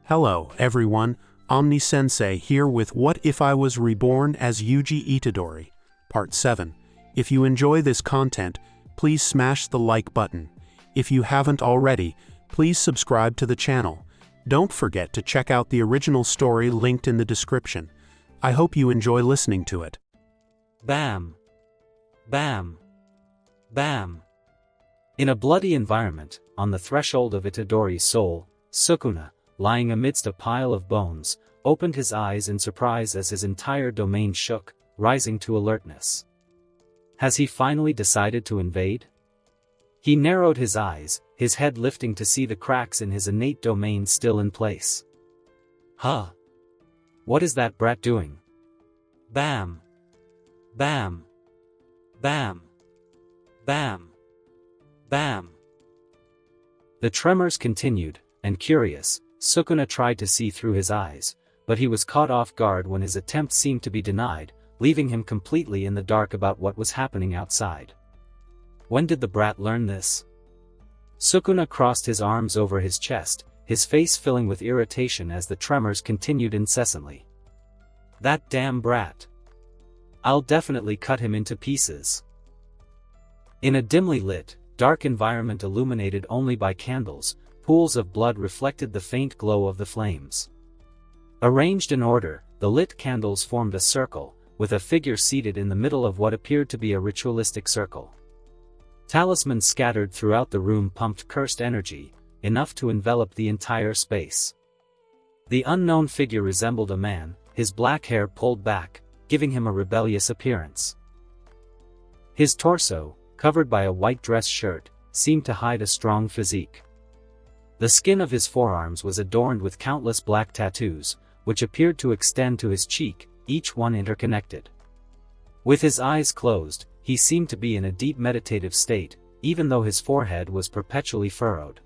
Hello, everyone. Omni-sensei here with What If I Was Reborn as Yuji Itadori, Part 7. If you enjoy this content, please smash the like button. If you haven't already, please subscribe to the channel. Don't forget to check out the original story linked in the description. I hope you enjoy listening to it. Bam! Bam! Bam! In a bloody environment, on the threshold of Itadori's soul, Sukuna, lying amidst a pile of bones, opened his eyes in surprise as his entire domain shook, rising to alertness. Has he finally decided to invade? He narrowed his eyes, his head lifting to see the cracks in his innate domain still in place. Huh? What is that brat doing? Bam! Bam! Bam! Bam! Bam! The tremors continued, and curious, Sukuna tried to see through his eyes, but he was caught off guard when his attempt seemed to be denied, leaving him completely in the dark about what was happening outside. When did the brat learn this? Sukuna crossed his arms over his chest, his face filling with irritation as the tremors continued incessantly. That damn brat! I'll definitely cut him into pieces. In a dimly lit, dark environment illuminated only by candles, pools of blood reflected the faint glow of the flames. Arranged in order, the lit candles formed a circle, with a figure seated in the middle of what appeared to be a ritualistic circle. Talismans scattered throughout the room pumped cursed energy, enough to envelop the entire space. The unknown figure resembled a man, his black hair pulled back, giving him a rebellious appearance. His torso, covered by a white dress shirt, seemed to hide a strong physique. The skin of his forearms was adorned with countless black tattoos, which appeared to extend to his cheek, each one interconnected. With his eyes closed, he seemed to be in a deep meditative state, even though his forehead was perpetually furrowed.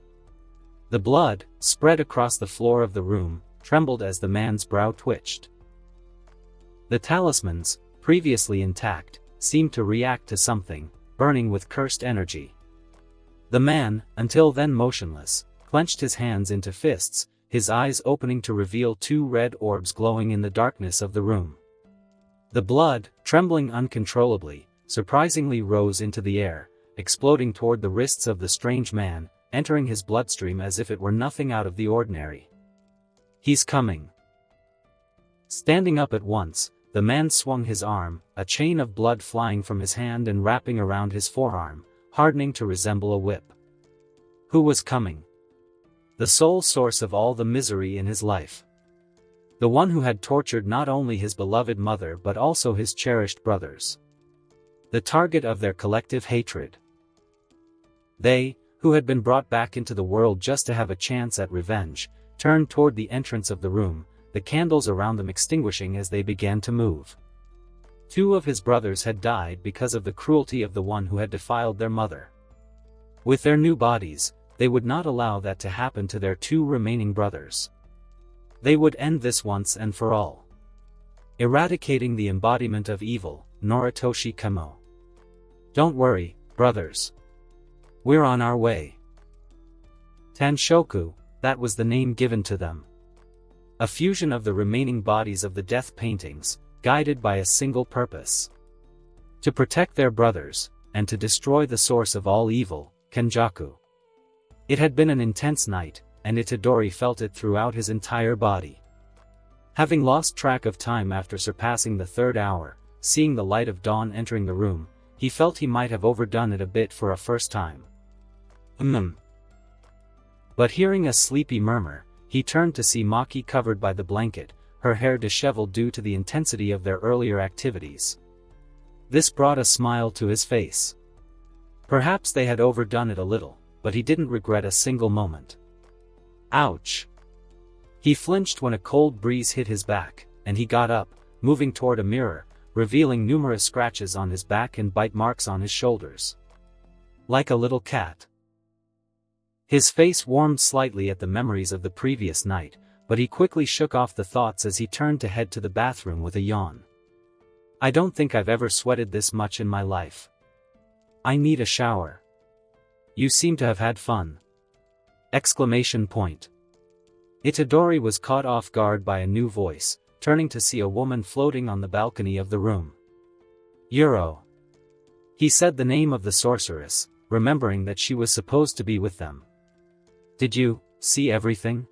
The blood, spread across the floor of the room, trembled as the man's brow twitched. The talismans, previously intact, seemed to react to something, burning with cursed energy. The man, until then motionless, clenched his hands into fists, his eyes opening to reveal two red orbs glowing in the darkness of the room. The blood, trembling uncontrollably, surprisingly rose into the air, exploding toward the wrists of the strange man, entering his bloodstream as if it were nothing out of the ordinary. He's coming. Standing up at once, the man swung his arm, a chain of blood flying from his hand and wrapping around his forearm, hardening to resemble a whip. Who was coming? The sole source of all the misery in his life. The one who had tortured not only his beloved mother but also his cherished brothers. The target of their collective hatred. They, who had been brought back into the world just to have a chance at revenge, turned toward the entrance of the room, the candles around them extinguishing as they began to move. Two of his brothers had died because of the cruelty of the one who had defiled their mother. With their new bodies, they would not allow that to happen to their two remaining brothers. They would end this once and for all. Eradicating the embodiment of evil, Noritoshi Kamo. Don't worry, brothers. We're on our way. Tanshoku, that was the name given to them. A fusion of the remaining bodies of the death paintings, guided by a single purpose. To protect their brothers, and to destroy the source of all evil, Kenjaku. It had been an intense night, and Itadori felt it throughout his entire body. Having lost track of time after surpassing the third hour, seeing the light of dawn entering the room, he felt he might have overdone it a bit for a first time. But hearing a sleepy murmur, he turned to see Maki covered by the blanket, her hair disheveled due to the intensity of their earlier activities. This brought a smile to his face. Perhaps they had overdone it a little, but he didn't regret a single moment. Ouch! He flinched when a cold breeze hit his back, and he got up, moving toward a mirror, revealing numerous scratches on his back and bite marks on his shoulders. Like a little cat. His face warmed slightly at the memories of the previous night, but he quickly shook off the thoughts as he turned to head to the bathroom with a yawn. I don't think I've ever sweated this much in my life. I need a shower. You seem to have had fun. Exclamation point. Itadori was caught off guard by a new voice, turning to see a woman floating on the balcony of the room. Yuro. He said the name of the sorceress, remembering that she was supposed to be with them. Did you see everything?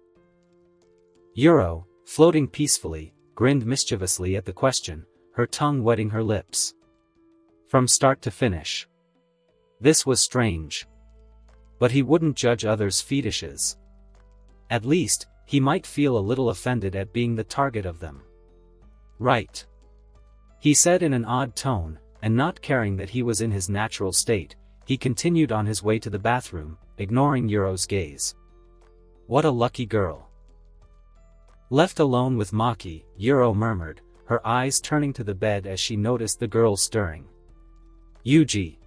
Yuro, floating peacefully, grinned mischievously at the question, her tongue wetting her lips. From start to finish. This was strange. But he wouldn't judge others' fetishes. At least, he might feel a little offended at being the target of them. Right. He said in an odd tone, and not caring that he was in his natural state, he continued on his way to the bathroom, ignoring Yuro's gaze. What a lucky girl. Left alone with Maki, Yuro murmured, her eyes turning to the bed as she noticed the girl stirring. Yuji.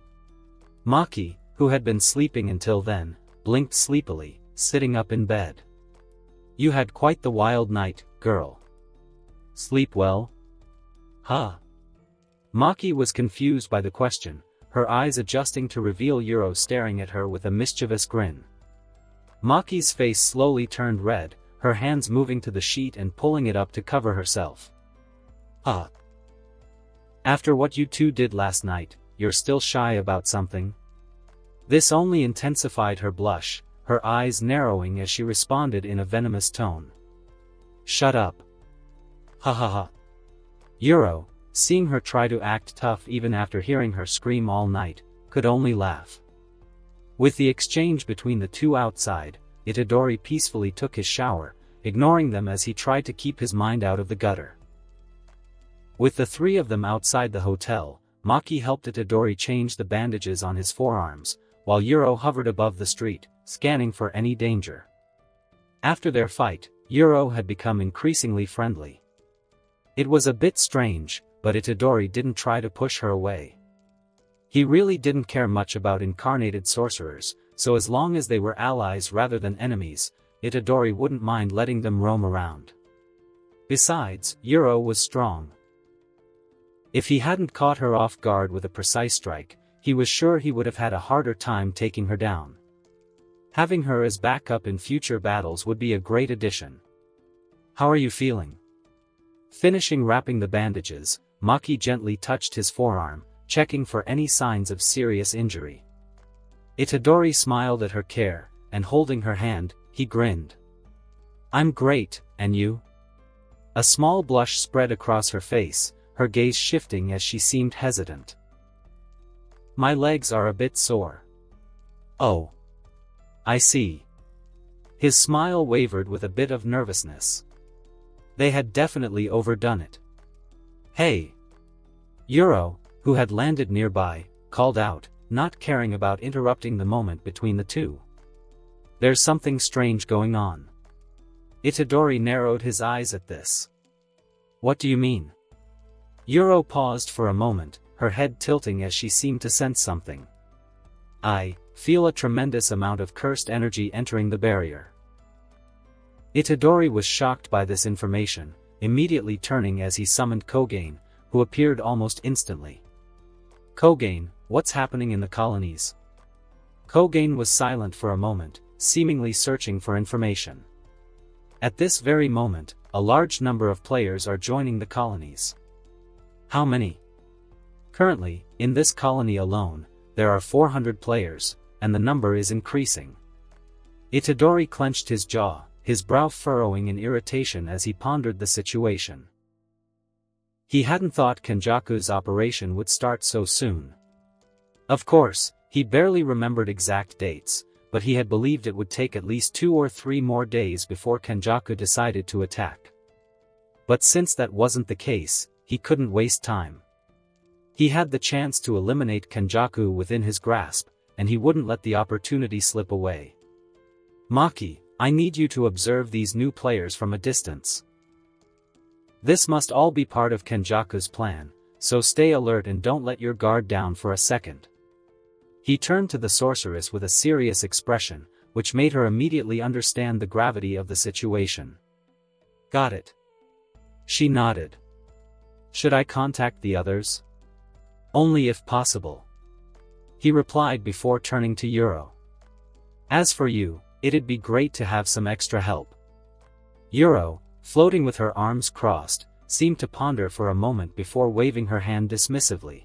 Maki, who had been sleeping until then, blinked sleepily, sitting up in bed. You had quite the wild night, girl. Sleep well? Huh? Maki was confused by the question, her eyes adjusting to reveal Yuro staring at her with a mischievous grin. Maki's face slowly turned red, her hands moving to the sheet and pulling it up to cover herself. Huh? After what you two did last night, you're still shy about something? This only intensified her blush, her eyes narrowing as she responded in a venomous tone. Shut up. Ha ha ha. Yuro, seeing her try to act tough even after hearing her scream all night, could only laugh. With the exchange between the two outside, Itadori peacefully took his shower, ignoring them as he tried to keep his mind out of the gutter. With the three of them outside the hotel, Maki helped Itadori change the bandages on his forearms, while Yuro hovered above the street, scanning for any danger. After their fight, Yuro had become increasingly friendly. It was a bit strange, but Itadori didn't try to push her away. He really didn't care much about incarnated sorcerers, so as long as they were allies rather than enemies, Itadori wouldn't mind letting them roam around. Besides, Yuro was strong. If he hadn't caught her off guard with a precise strike, he was sure he would have had a harder time taking her down. Having her as backup in future battles would be a great addition. How are you feeling? Finishing wrapping the bandages, Maki gently touched his forearm, checking for any signs of serious injury. Itadori smiled at her care, and holding her hand, he grinned. I'm great, and you? A small blush spread across her face, her gaze shifting as she seemed hesitant. My legs are a bit sore. Oh. I see. His smile wavered with a bit of nervousness. They had definitely overdone it. Hey! Yuro, who had landed nearby, called out, not caring about interrupting the moment between the two. There's something strange going on. Itadori narrowed his eyes at this. What do you mean? Yuro paused for a moment, her head tilting as she seemed to sense something. I feel a tremendous amount of cursed energy entering the barrier. Itadori was shocked by this information, immediately turning as he summoned Kogain, who appeared almost instantly. Kogain, what's happening in the colonies? Kogain was silent for a moment, seemingly searching for information. At this very moment, a large number of players are joining the colonies. How many? Currently, in this colony alone, there are 400 players, and the number is increasing. Itadori clenched his jaw, his brow furrowing in irritation as he pondered the situation. He hadn't thought Kenjaku's operation would start so soon. Of course, he barely remembered exact dates, but he had believed it would take at least 2 or 3 more days before Kenjaku decided to attack. But since that wasn't the case, he couldn't waste time. He had the chance to eliminate Kenjaku within his grasp, and he wouldn't let the opportunity slip away. Maki, I need you to observe these new players from a distance. This must all be part of Kenjaku's plan, so stay alert and don't let your guard down for a second. He turned to the sorceress with a serious expression, which made her immediately understand the gravity of the situation. Got it. She nodded. Should I contact the others? Only if possible. He replied before turning to Yuro. As for you, it'd be great to have some extra help. Yuro, floating with her arms crossed, seemed to ponder for a moment before waving her hand dismissively.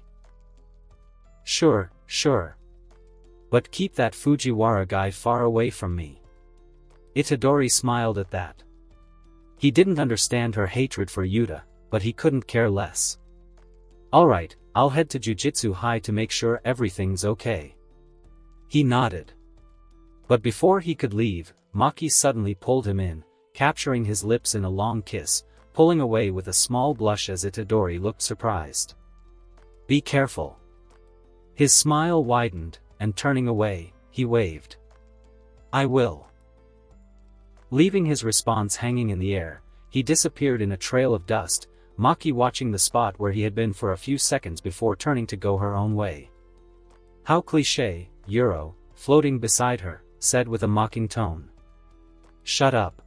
Sure. But keep that Fujiwara guy far away from me. Itadori smiled at that. He didn't understand her hatred for Yuta, but he couldn't care less. Alright, I'll head to Jujutsu High to make sure everything's okay. He nodded. But before he could leave, Maki suddenly pulled him in, capturing his lips in a long kiss, pulling away with a small blush as Itadori looked surprised. Be careful. His smile widened, and turning away, he waved. I will. Leaving his response hanging in the air, he disappeared in a trail of dust, Maki watching the spot where he had been for a few seconds before turning to go her own way. How cliché, Yuro, floating beside her, said with a mocking tone. Shut up.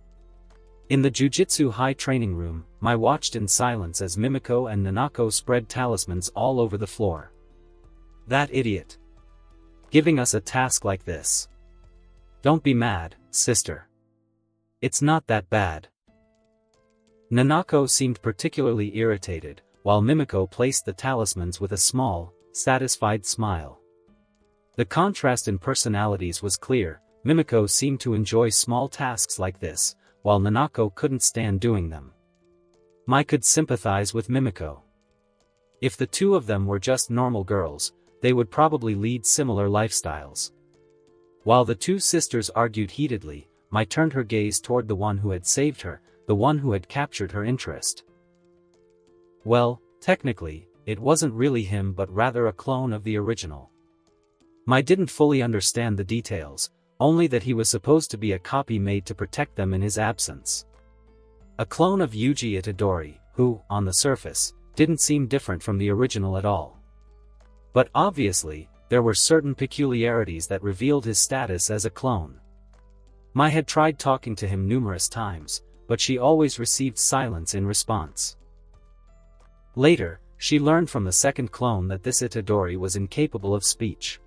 In the Jujutsu High training room, Mai watched in silence as Mimiko and Nanako spread talismans all over the floor. That idiot. Giving us a task like this. Don't be mad, sister. It's not that bad. Nanako seemed particularly irritated, while Mimiko placed the talismans with a small, satisfied smile. The contrast in personalities was clear. Mimiko seemed to enjoy small tasks like this, while Nanako couldn't stand doing them. Mai could sympathize with Mimiko. If the two of them were just normal girls, they would probably lead similar lifestyles. While the two sisters argued heatedly, Mai turned her gaze toward the one who had saved her, the one who had captured her interest. Well, technically, it wasn't really him but rather a clone of the original. Mai didn't fully understand the details, only that he was supposed to be a copy made to protect them in his absence. A clone of Yuji Itadori, who, on the surface, didn't seem different from the original at all. But obviously, there were certain peculiarities that revealed his status as a clone. Mai had tried talking to him numerous times, but she always received silence in response. Later, she learned from the second clone that this Itadori was incapable of speech.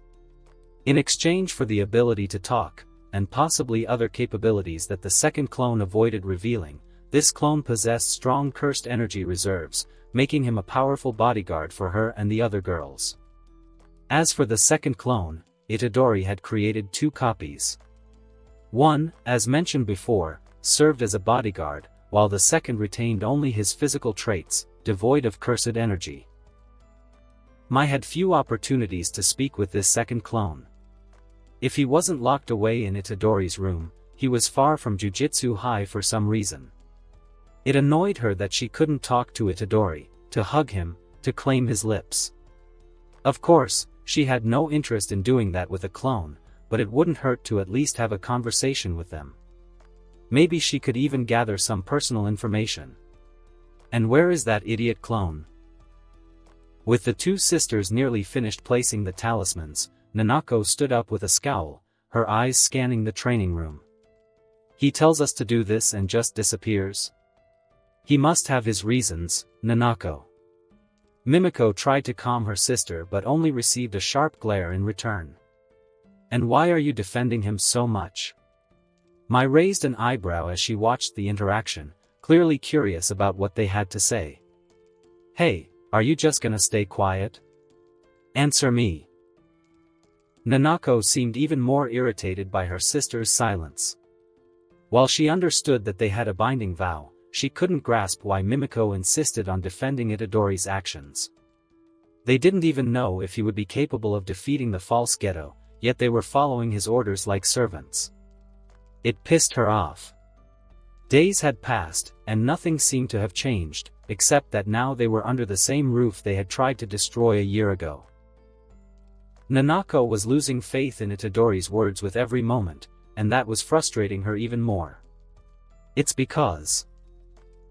In exchange for the ability to talk, and possibly other capabilities that the second clone avoided revealing, this clone possessed strong cursed energy reserves, making him a powerful bodyguard for her and the other girls. As for the second clone, Itadori had created two copies. One, as mentioned before, served as a bodyguard, while the second retained only his physical traits, devoid of cursed energy. Mai had few opportunities to speak with this second clone. If he wasn't locked away in Itadori's room, he was far from Jujutsu High for some reason. It annoyed her that she couldn't talk to Itadori, to hug him, to claim his lips. Of course, she had no interest in doing that with a clone, but it wouldn't hurt to at least have a conversation with them. Maybe she could even gather some personal information. And where is that idiot clone? With the two sisters nearly finished placing the talismans, Nanako stood up with a scowl, her eyes scanning the training room. He tells us to do this and just disappears? He must have his reasons, Nanako. Mimiko tried to calm her sister but only received a sharp glare in return. And why are you defending him so much? Mai raised an eyebrow as she watched the interaction, clearly curious about what they had to say. Hey, are you just gonna stay quiet? Answer me. Nanako seemed even more irritated by her sister's silence. While she understood that they had a binding vow, she couldn't grasp why Mimiko insisted on defending Itadori's actions. They didn't even know if he would be capable of defeating the false Geto, yet they were following his orders like servants. It pissed her off. Days had passed, and nothing seemed to have changed, except that now they were under the same roof they had tried to destroy a year ago. Nanako was losing faith in Itadori's words with every moment, and that was frustrating her even more. It's because...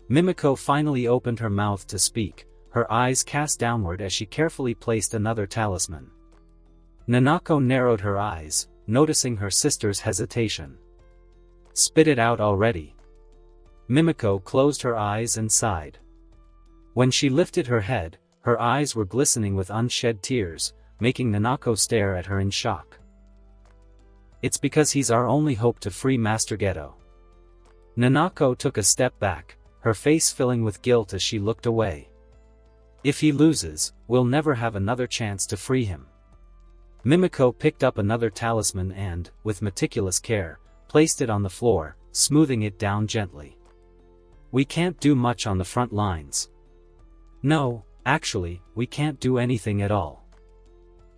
Mimiko finally opened her mouth to speak, her eyes cast downward as she carefully placed another talisman. Nanako narrowed her eyes, noticing her sister's hesitation. Spit it out already. Mimiko closed her eyes and sighed. When she lifted her head, her eyes were glistening with unshed tears, making Nanako stare at her in shock. It's because he's our only hope to free Master Geto. Nanako took a step back, her face filling with guilt as she looked away. If he loses, we'll never have another chance to free him. Mimiko picked up another talisman and, with meticulous care, placed it on the floor, smoothing it down gently. We can't do much on the front lines. No, actually, we can't do anything at all.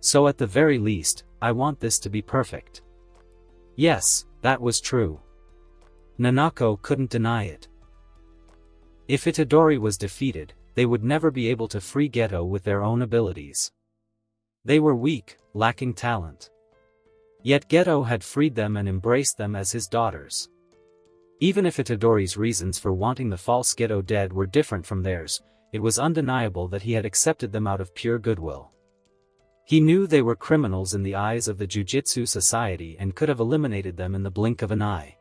So at the very least, I want this to be perfect. Yes, that was true. Nanako couldn't deny it. If Itadori was defeated, they would never be able to free Geto with their own abilities. They were weak, lacking talent. Yet Geto had freed them and embraced them as his daughters. Even if Itadori's reasons for wanting the false Geto dead were different from theirs, it was undeniable that he had accepted them out of pure goodwill. He knew they were criminals in the eyes of the Jujutsu society and could have eliminated them in the blink of an eye.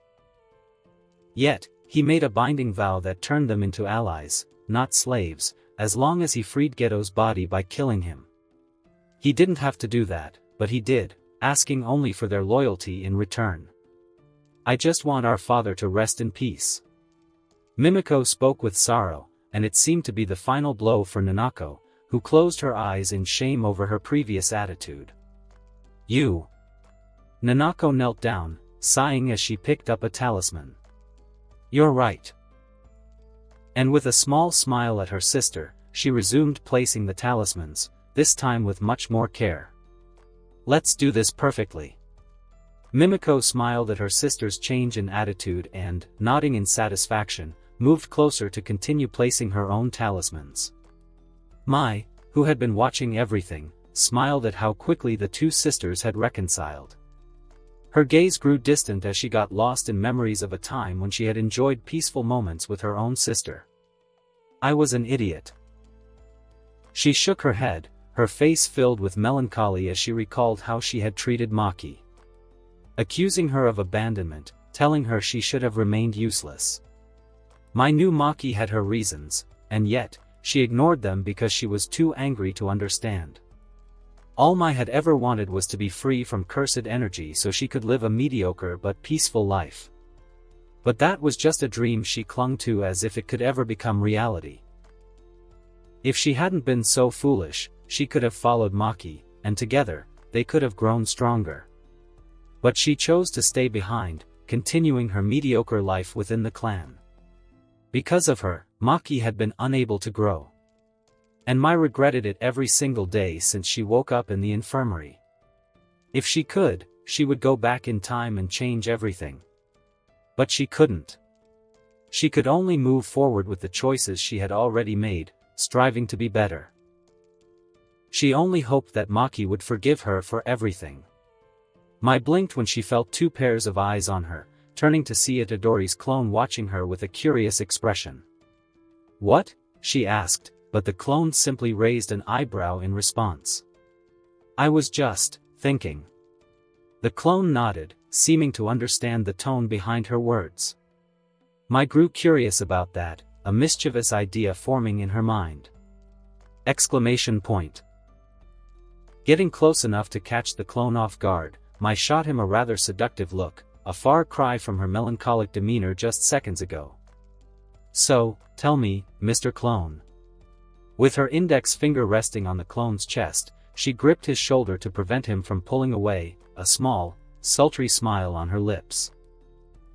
Yet, he made a binding vow that turned them into allies, not slaves, as long as he freed Geto's body by killing him. He didn't have to do that, but he did, asking only for their loyalty in return. I just want our father to rest in peace. Mimiko spoke with sorrow, and it seemed to be the final blow for Nanako, who closed her eyes in shame over her previous attitude. You. Nanako knelt down, sighing as she picked up a talisman. You're right. And with a small smile at her sister, she resumed placing the talismans, this time with much more care. Let's do this perfectly. Mimiko smiled at her sister's change in attitude and, nodding in satisfaction, moved closer to continue placing her own talismans. Mai, who had been watching everything, smiled at how quickly the two sisters had reconciled. Her gaze grew distant as she got lost in memories of a time when she had enjoyed peaceful moments with her own sister. I was an idiot. She shook her head, her face filled with melancholy as she recalled how she had treated Maki. Accusing her of abandonment, telling her she should have remained useless. Mai knew Maki had her reasons, and yet, she ignored them because she was too angry to understand. All Mai had ever wanted was to be free from cursed energy so she could live a mediocre but peaceful life. But that was just a dream she clung to as if it could ever become reality. If she hadn't been so foolish, she could have followed Maki, and together, they could have grown stronger. But she chose to stay behind, continuing her mediocre life within the clan. Because of her, Maki had been unable to grow. And Mai regretted it every single day since she woke up in the infirmary. If she could, she would go back in time and change everything. But she couldn't. She could only move forward with the choices she had already made, striving to be better. She only hoped that Maki would forgive her for everything. Mai blinked when she felt two pairs of eyes on her, turning to see Itadori's clone watching her with a curious expression. What? She asked, but the clone simply raised an eyebrow in response. I was just thinking. The clone nodded, seeming to understand the tone behind her words. Mai grew curious about that, a mischievous idea forming in her mind. Exclamation point. Getting close enough to catch the clone off guard, Mai shot him a rather seductive look, a far cry from her melancholic demeanor just seconds ago. So, tell me, Mr. Clone. With her index finger resting on the clone's chest, she gripped his shoulder to prevent him from pulling away, a small, sultry smile on her lips.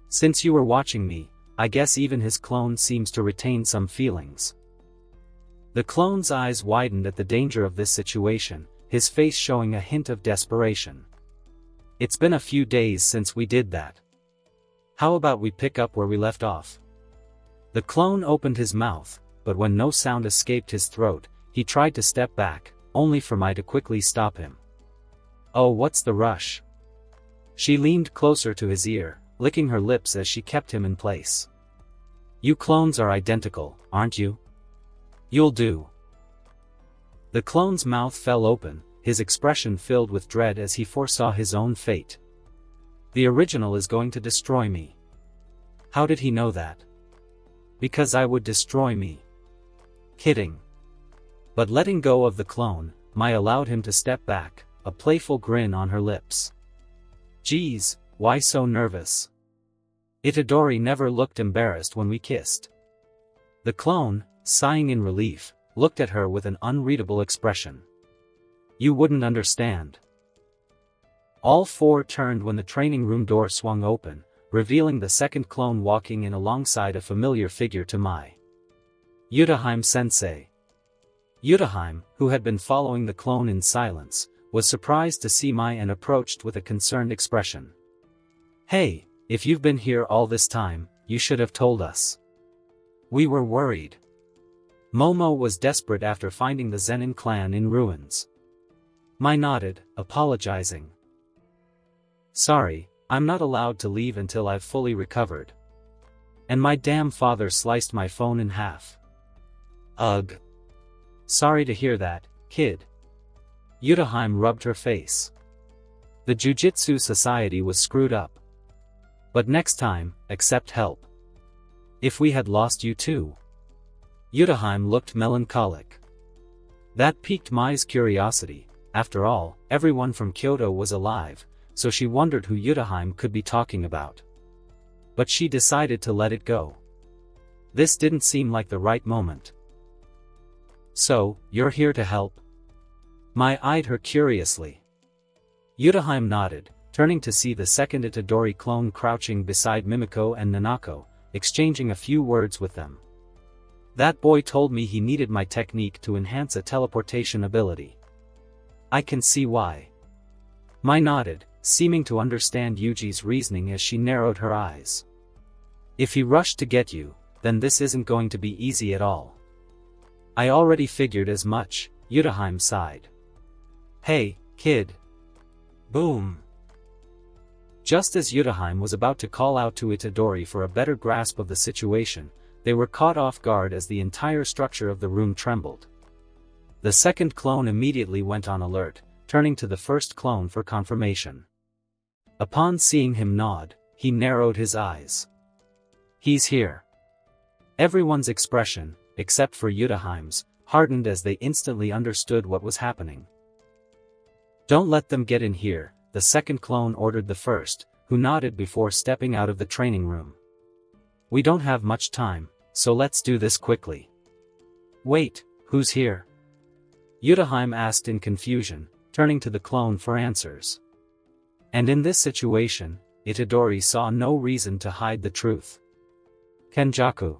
Since you were watching me, I guess even his clone seems to retain some feelings. The clone's eyes widened at the danger of this situation, his face showing a hint of desperation. It's been a few days since we did that. How about we pick up where we left off? The clone opened his mouth, but when no sound escaped his throat, he tried to step back, only for Mai to quickly stop him. Oh, what's the rush? She leaned closer to his ear, licking her lips as she kept him in place. You clones are identical, aren't you? You'll do. The clone's mouth fell open, his expression filled with dread as he foresaw his own fate. The original is going to destroy me. How did he know that? Because I would destroy me. Kidding. But letting go of the clone, Mai allowed him to step back, a playful grin on her lips. Geez, why so nervous? Itadori never looked embarrassed when we kissed. The clone, sighing in relief, looked at her with an unreadable expression. You wouldn't understand. All four turned when the training room door swung open, revealing the second clone walking in alongside a familiar figure to Mai. Yutaheim-sensei. Yutaheim, who had been following the clone in silence, was surprised to see Mai and approached with a concerned expression. Hey, if you've been here all this time, you should have told us. We were worried. Momo was desperate after finding the Zenin clan in ruins. Mai nodded, apologizing. Sorry, I'm not allowed to leave until I've fully recovered. And my damn father sliced my phone in half. Ugh. Sorry to hear that, kid. Yutaheim rubbed her face. The Jujutsu Society was screwed up. But next time, accept help. If we had lost you too. Yutaheim looked melancholic. That piqued Mai's curiosity. After all, everyone from Kyoto was alive, so she wondered who Yutaheim could be talking about. But she decided to let it go. This didn't seem like the right moment. So, you're here to help? Mai eyed her curiously. Yutaheim nodded, turning to see the second Itadori clone crouching beside Mimiko and Nanako, exchanging a few words with them. That boy told me he needed my technique to enhance a teleportation ability. I can see why. Mai nodded, seeming to understand Yuji's reasoning as she narrowed her eyes. If he rushed to get you, then this isn't going to be easy at all. I already figured as much, Yutaheim sighed. Hey, kid. Boom. Just as Yutaheim was about to call out to Itadori for a better grasp of the situation, they were caught off guard as the entire structure of the room trembled. The second clone immediately went on alert, turning to the first clone for confirmation. Upon seeing him nod, he narrowed his eyes. He's here. Everyone's expression, except for Yutaheim's, hardened as they instantly understood what was happening. Don't let them get in here, the second clone ordered the first, who nodded before stepping out of the training room. We don't have much time, so let's do this quickly. Wait, who's here? Yutaheim asked in confusion, turning to the clone for answers. And in this situation, Itadori saw no reason to hide the truth. Kenjaku.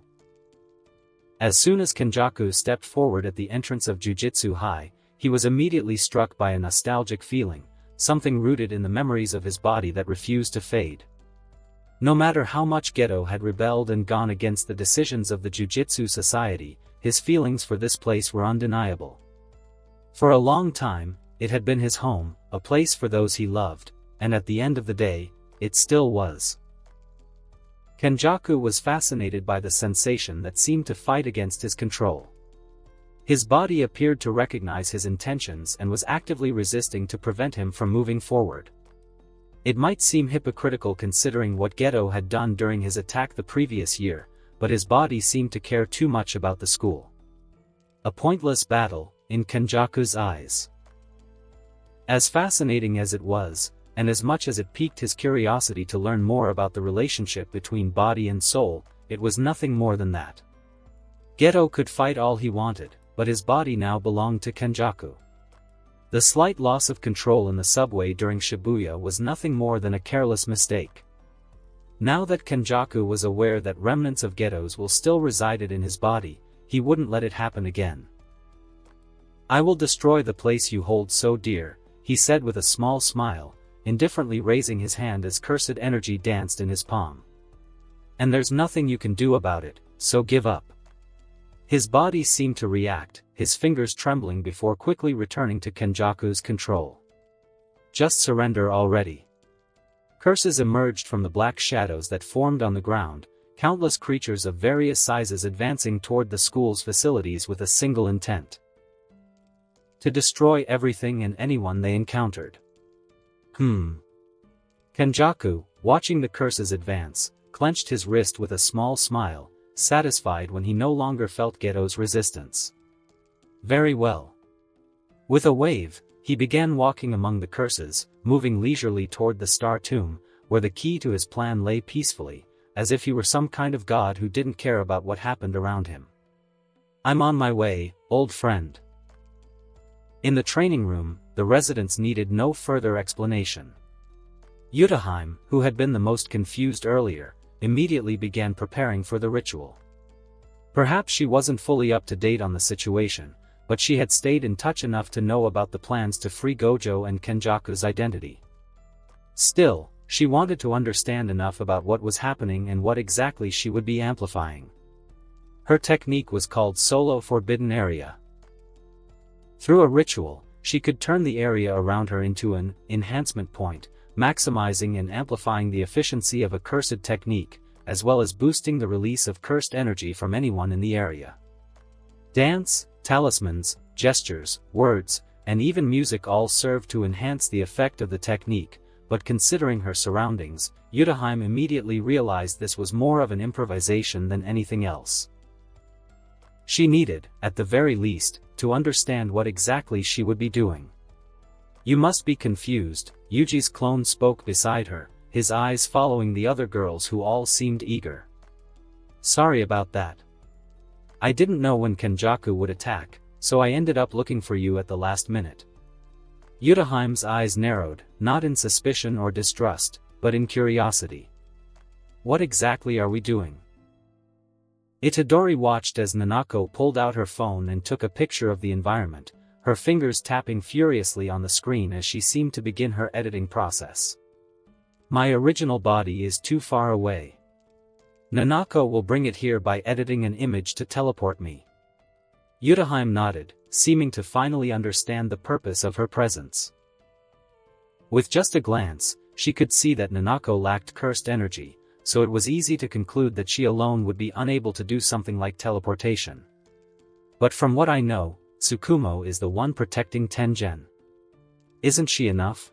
As soon as Kenjaku stepped forward at the entrance of Jujutsu High, he was immediately struck by a nostalgic feeling, something rooted in the memories of his body that refused to fade. No matter how much Geto had rebelled and gone against the decisions of the Jujutsu Society, his feelings for this place were undeniable. For a long time, it had been his home, a place for those he loved, and at the end of the day, it still was. Kenjaku was fascinated by the sensation that seemed to fight against his control. His body appeared to recognize his intentions and was actively resisting to prevent him from moving forward. It might seem hypocritical considering what Geto had done during his attack the previous year, but his body seemed to care too much about the school. A pointless battle, in Kenjaku's eyes. As fascinating as it was, and as much as it piqued his curiosity to learn more about the relationship between body and soul, it was nothing more than that. Geto could fight all he wanted, but his body now belonged to Kenjaku. The slight loss of control in the subway during Shibuya was nothing more than a careless mistake. Now that Kenjaku was aware that remnants of Geto's will still resided in his body, he wouldn't let it happen again. I will destroy the place you hold so dear, he said with a small smile, indifferently raising his hand as cursed energy danced in his palm. And there's nothing you can do about it, so give up. His body seemed to react, his fingers trembling before quickly returning to Kenjaku's control. Just surrender already. Curses emerged from the black shadows that formed on the ground, countless creatures of various sizes advancing toward the school's facilities with a single intent. To destroy everything and anyone they encountered. Kenjaku, watching the curses advance, clenched his wrist with a small smile, satisfied when he no longer felt Geto's resistance. Very well. With a wave, he began walking among the curses, moving leisurely toward the star tomb, where the key to his plan lay peacefully, as if he were some kind of god who didn't care about what happened around him. "I'm on my way, old friend." In the training room, the residents needed no further explanation. Yutaheim, who had been the most confused earlier, immediately began preparing for the ritual. Perhaps she wasn't fully up to date on the situation, but she had stayed in touch enough to know about the plans to free Gojo and Kenjaku's identity. Still, she wanted to understand enough about what was happening and what exactly she would be amplifying. Her technique was called Solo Forbidden Area. Through a ritual, she could turn the area around her into an enhancement point, maximizing and amplifying the efficiency of a cursed technique, as well as boosting the release of cursed energy from anyone in the area. Dance, talismans, gestures, words, and even music all served to enhance the effect of the technique, but considering her surroundings, Yutaheim immediately realized this was more of an improvisation than anything else. She needed, at the very least, to understand what exactly she would be doing. "You must be confused," Yuji's clone spoke beside her, his eyes following the other girls who all seemed eager. "Sorry about that. I didn't know when Kenjaku would attack, so I ended up looking for you at the last minute." Yutaheim's eyes narrowed, not in suspicion or distrust, but in curiosity. "What exactly are we doing?" Itadori watched as Nanako pulled out her phone and took a picture of the environment, her fingers tapping furiously on the screen as she seemed to begin her editing process. "My original body is too far away. Nanako will bring it here by editing an image to teleport me." Yutaheim nodded, seeming to finally understand the purpose of her presence. With just a glance, she could see that Nanako lacked cursed energy, so it was easy to conclude that she alone would be unable to do something like teleportation. "But from what I know, Tsukumo is the one protecting Tengen. Isn't she enough?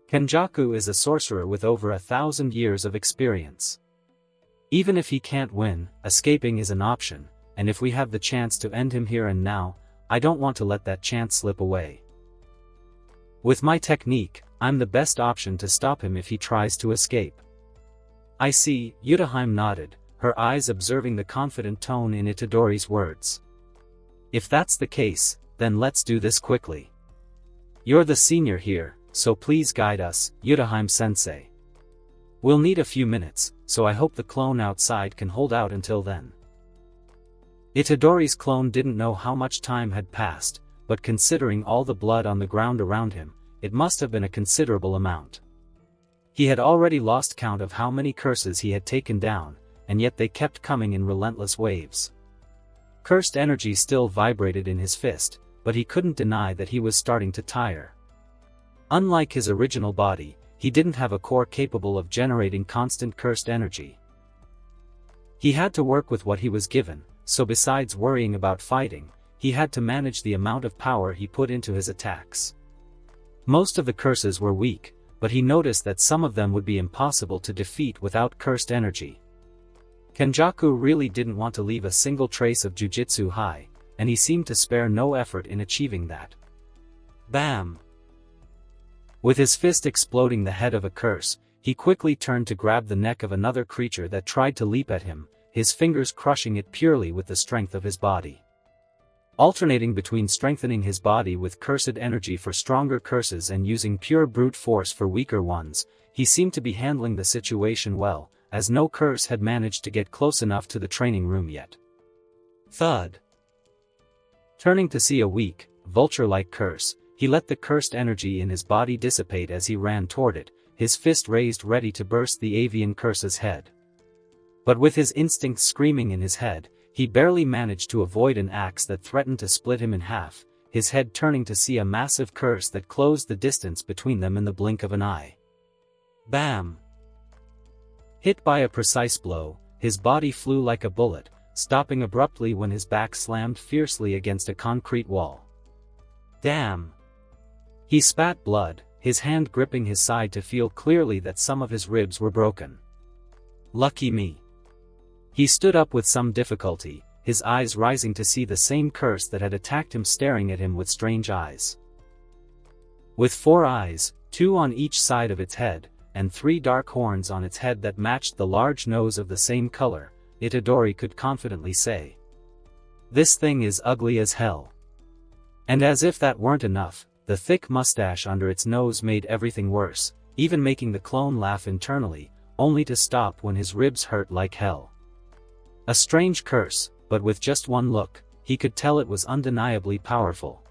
Kenjaku is a sorcerer with over 1,000 years of experience. Even if he can't win, escaping is an option, and if we have the chance to end him here and now, I don't want to let that chance slip away. With my technique, I'm the best option to stop him if he tries to escape." "I see," Yutaheim nodded, her eyes observing the confident tone in Itadori's words. "If that's the case, then let's do this quickly. You're the senior here, so please guide us, Yutaheim-sensei. We'll need a few minutes, so I hope the clone outside can hold out until then." Itadori's clone didn't know how much time had passed, but considering all the blood on the ground around him, it must have been a considerable amount. He had already lost count of how many curses he had taken down, and yet they kept coming in relentless waves. Cursed energy still vibrated in his fist, but he couldn't deny that he was starting to tire. Unlike his original body, he didn't have a core capable of generating constant cursed energy. He had to work with what he was given, so besides worrying about fighting, he had to manage the amount of power he put into his attacks. Most of the curses were weak, but he noticed that some of them would be impossible to defeat without cursed energy. Kenjaku really didn't want to leave a single trace of Jujutsu high, and he seemed to spare no effort in achieving that. Bam! With his fist exploding the head of a curse, he quickly turned to grab the neck of another creature that tried to leap at him, his fingers crushing it purely with the strength of his body. Alternating between strengthening his body with cursed energy for stronger curses and using pure brute force for weaker ones, he seemed to be handling the situation well, as no curse had managed to get close enough to the training room yet. Thud! Turning to see a weak, vulture-like curse, he let the cursed energy in his body dissipate as he ran toward it, his fist raised ready to burst the avian curse's head. But with his instincts screaming in his head, he barely managed to avoid an axe that threatened to split him in half, his head turning to see a massive curse that closed the distance between them in the blink of an eye. Bam! Hit by a precise blow, his body flew like a bullet, stopping abruptly when his back slammed fiercely against a concrete wall. Damn! He spat blood, his hand gripping his side to feel clearly that some of his ribs were broken. Lucky me. He stood up with some difficulty, his eyes rising to see the same curse that had attacked him staring at him with strange eyes. With 4 eyes, 2 on each side of its head, and 3 dark horns on its head that matched the large nose of the same color, Itadori could confidently say, "This thing is ugly as hell." And as if that weren't enough, the thick mustache under its nose made everything worse, even making the clone laugh internally, only to stop when his ribs hurt like hell. A strange curse, but with just one look, he could tell it was undeniably powerful.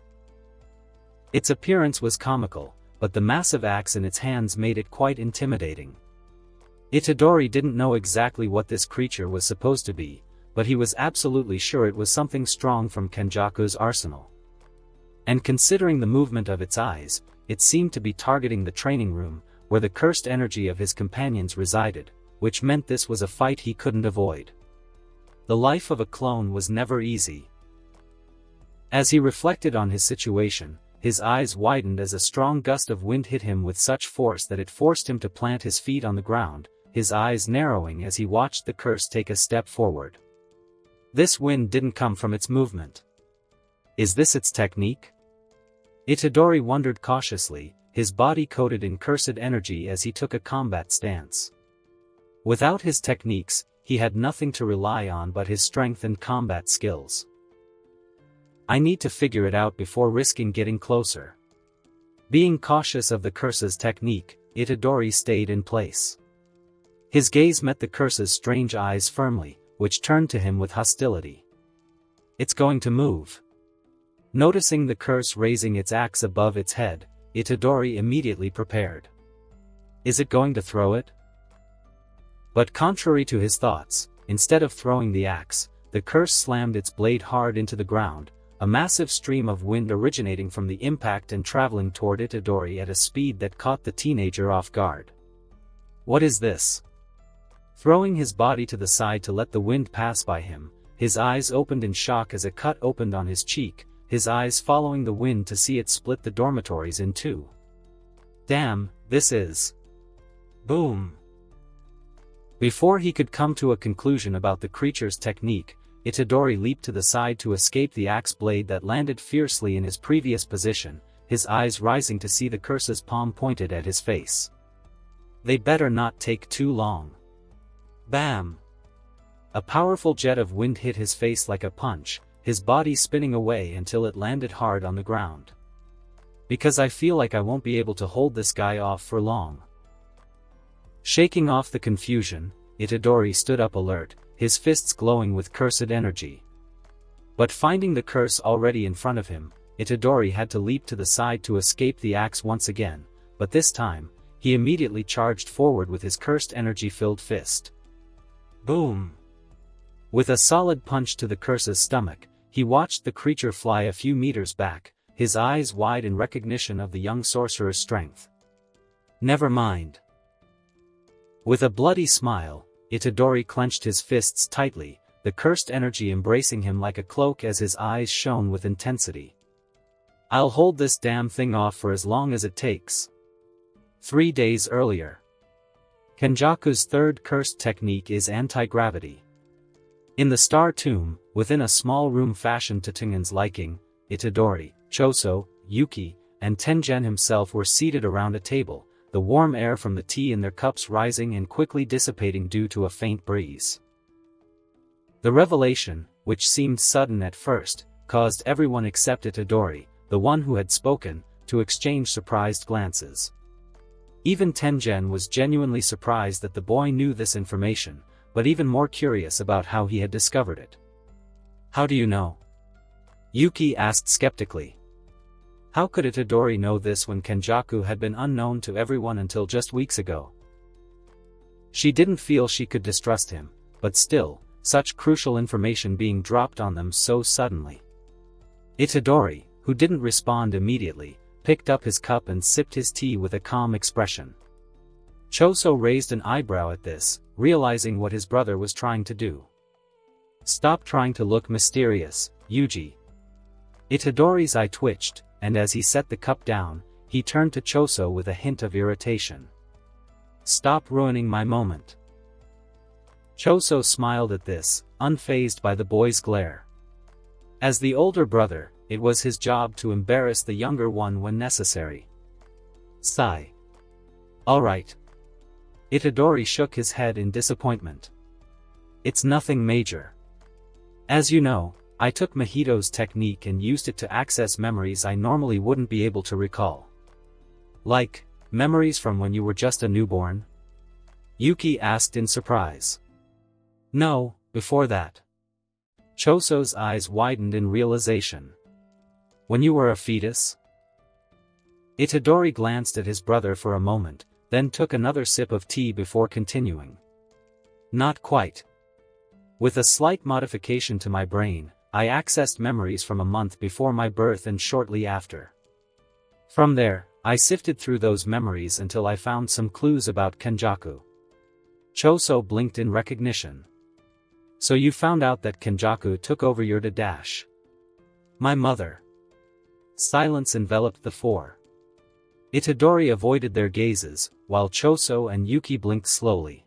Its appearance was comical, but the massive axe in its hands made it quite intimidating. Itadori didn't know exactly what this creature was supposed to be, but he was absolutely sure it was something strong from Kenjaku's arsenal. And considering the movement of its eyes, it seemed to be targeting the training room, where the cursed energy of his companions resided, which meant this was a fight he couldn't avoid. The life of a clone was never easy. As he reflected on his situation, his eyes widened as a strong gust of wind hit him with such force that it forced him to plant his feet on the ground, his eyes narrowing as he watched the curse take a step forward. This wind didn't come from its movement. Is this its technique? Itadori wondered cautiously, his body coated in cursed energy as he took a combat stance. Without his techniques, he had nothing to rely on but his strength and combat skills. I need to figure it out before risking getting closer. Being cautious of the curse's technique, Itadori stayed in place. His gaze met the curse's strange eyes firmly, which turned to him with hostility. It's going to move. Noticing the curse raising its axe above its head, Itadori immediately prepared. Is it going to throw it? But contrary to his thoughts, instead of throwing the axe, the curse slammed its blade hard into the ground, a massive stream of wind originating from the impact and traveling toward Itadori at a speed that caught the teenager off guard. What is this? Throwing his body to the side to let the wind pass by him, his eyes opened in shock as a cut opened on his cheek, his eyes following the wind to see it split the dormitories in two. Damn, this is... Boom! Before he could come to a conclusion about the creature's technique, Itadori leaped to the side to escape the axe blade that landed fiercely in his previous position, his eyes rising to see the curse's palm pointed at his face. They better not take too long. Bam! A powerful jet of wind hit his face like a punch, his body spinning away until it landed hard on the ground. Because I feel like I won't be able to hold this guy off for long. Shaking off the confusion, Itadori stood up alert, his fists glowing with cursed energy. But finding the curse already in front of him, Itadori had to leap to the side to escape the axe once again, but this time, he immediately charged forward with his cursed energy-filled fist. Boom! With a solid punch to the curse's stomach, he watched the creature fly a few meters back, his eyes wide in recognition of the young sorcerer's strength. Never mind. With a bloody smile, Itadori clenched his fists tightly, the cursed energy embracing him like a cloak as his eyes shone with intensity. I'll hold this damn thing off for as long as it takes. 3 days earlier. Kenjaku's third cursed technique is anti-gravity. In the Star Tomb, within a small room fashioned to Tengen's liking, Itadori, Choso, Yuki, and Tengen himself were seated around a table, the warm air from the tea in their cups rising and quickly dissipating due to a faint breeze. The revelation, which seemed sudden at first, caused everyone except Itadori, the one who had spoken, to exchange surprised glances. Even Tengen was genuinely surprised that the boy knew this information, but even more curious about how he had discovered it. How do you know? Yuki asked skeptically. How could Itadori know this when Kenjaku had been unknown to everyone until just weeks ago? She didn't feel she could distrust him, but still, such crucial information being dropped on them so suddenly. Itadori, who didn't respond immediately, picked up his cup and sipped his tea with a calm expression. Choso raised an eyebrow at this, realizing what his brother was trying to do. Stop trying to look mysterious, Yuji. Itadori's eye twitched, and as he set the cup down, he turned to Choso with a hint of irritation. Stop ruining my moment. Choso smiled at this, unfazed by the boy's glare. As the older brother, it was his job to embarrass the younger one when necessary. Sigh. All right. Itadori shook his head in disappointment. It's nothing major. As you know, I took Mahito's technique and used it to access memories I normally wouldn't be able to recall. Like, memories from when you were just a newborn? Yuki asked in surprise. No, before that. Choso's eyes widened in realization. When you were a fetus? Itadori glanced at his brother for a moment, then took another sip of tea before continuing. Not quite. With a slight modification to my brain, I accessed memories from a month before my birth and shortly after. From there, I sifted through those memories until I found some clues about Kenjaku. Choso blinked in recognition. So you found out that Kenjaku took over your dash. My mother. Silence enveloped the four. Itadori avoided their gazes, while Choso and Yuki blinked slowly.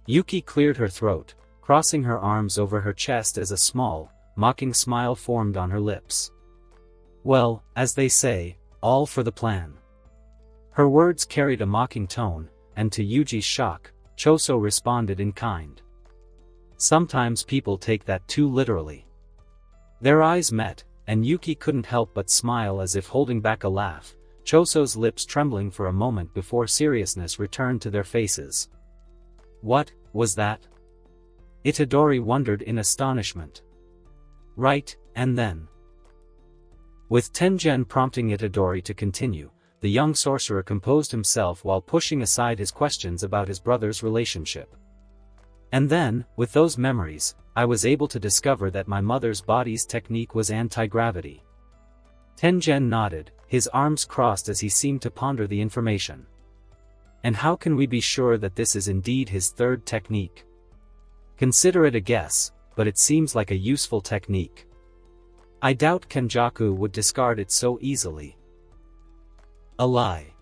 Yuki cleared her throat, crossing her arms over her chest as a small, mocking smile formed on her lips. Well, as they say, all for the plan. Her words carried a mocking tone, and to Yuji's shock, Choso responded in kind. Sometimes people take that too literally. Their eyes met, and Yuki couldn't help but smile as if holding back a laugh, Choso's lips trembling for a moment before seriousness returned to their faces. What was that? Itadori wondered in astonishment. Right, and then. With Tengen prompting Itadori to continue, the young sorcerer composed himself while pushing aside his questions about his brother's relationship. And then, with those memories, I was able to discover that my mother's body's technique was anti-gravity. Tengen nodded, his arms crossed as he seemed to ponder the information. And how can we be sure that this is indeed his third technique? Consider it a guess, but it seems like a useful technique. I doubt Kenjaku would discard it so easily. A lie.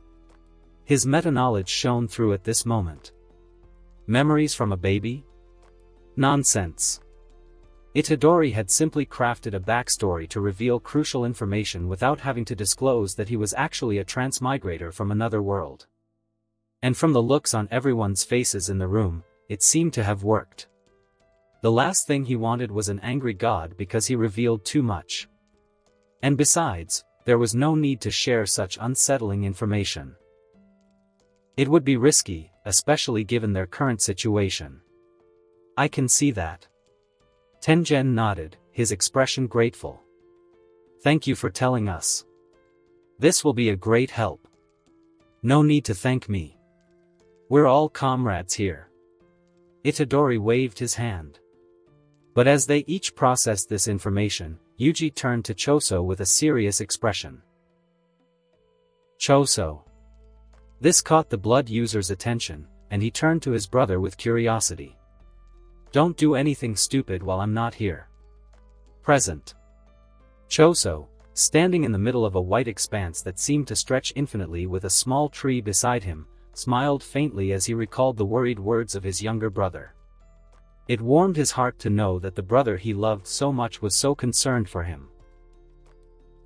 His meta-knowledge shone through at this moment. Memories from a baby? Nonsense. Itadori had simply crafted a backstory to reveal crucial information without having to disclose that he was actually a transmigrator from another world. And from the looks on everyone's faces in the room, it seemed to have worked. The last thing he wanted was an angry god because he revealed too much. And besides, there was no need to share such unsettling information. It would be risky, especially given their current situation. I can see that. Tengen nodded, his expression grateful. Thank you for telling us. This will be a great help. No need to thank me. We're all comrades here. Itadori waved his hand. But as they each processed this information, Yuji turned to Choso with a serious expression. Choso. This caught the blood user's attention, and he turned to his brother with curiosity. Don't do anything stupid while I'm not here. Present. Choso, standing in the middle of a white expanse that seemed to stretch infinitely with a small tree beside him, smiled faintly as he recalled the worried words of his younger brother. It warmed his heart to know that the brother he loved so much was so concerned for him.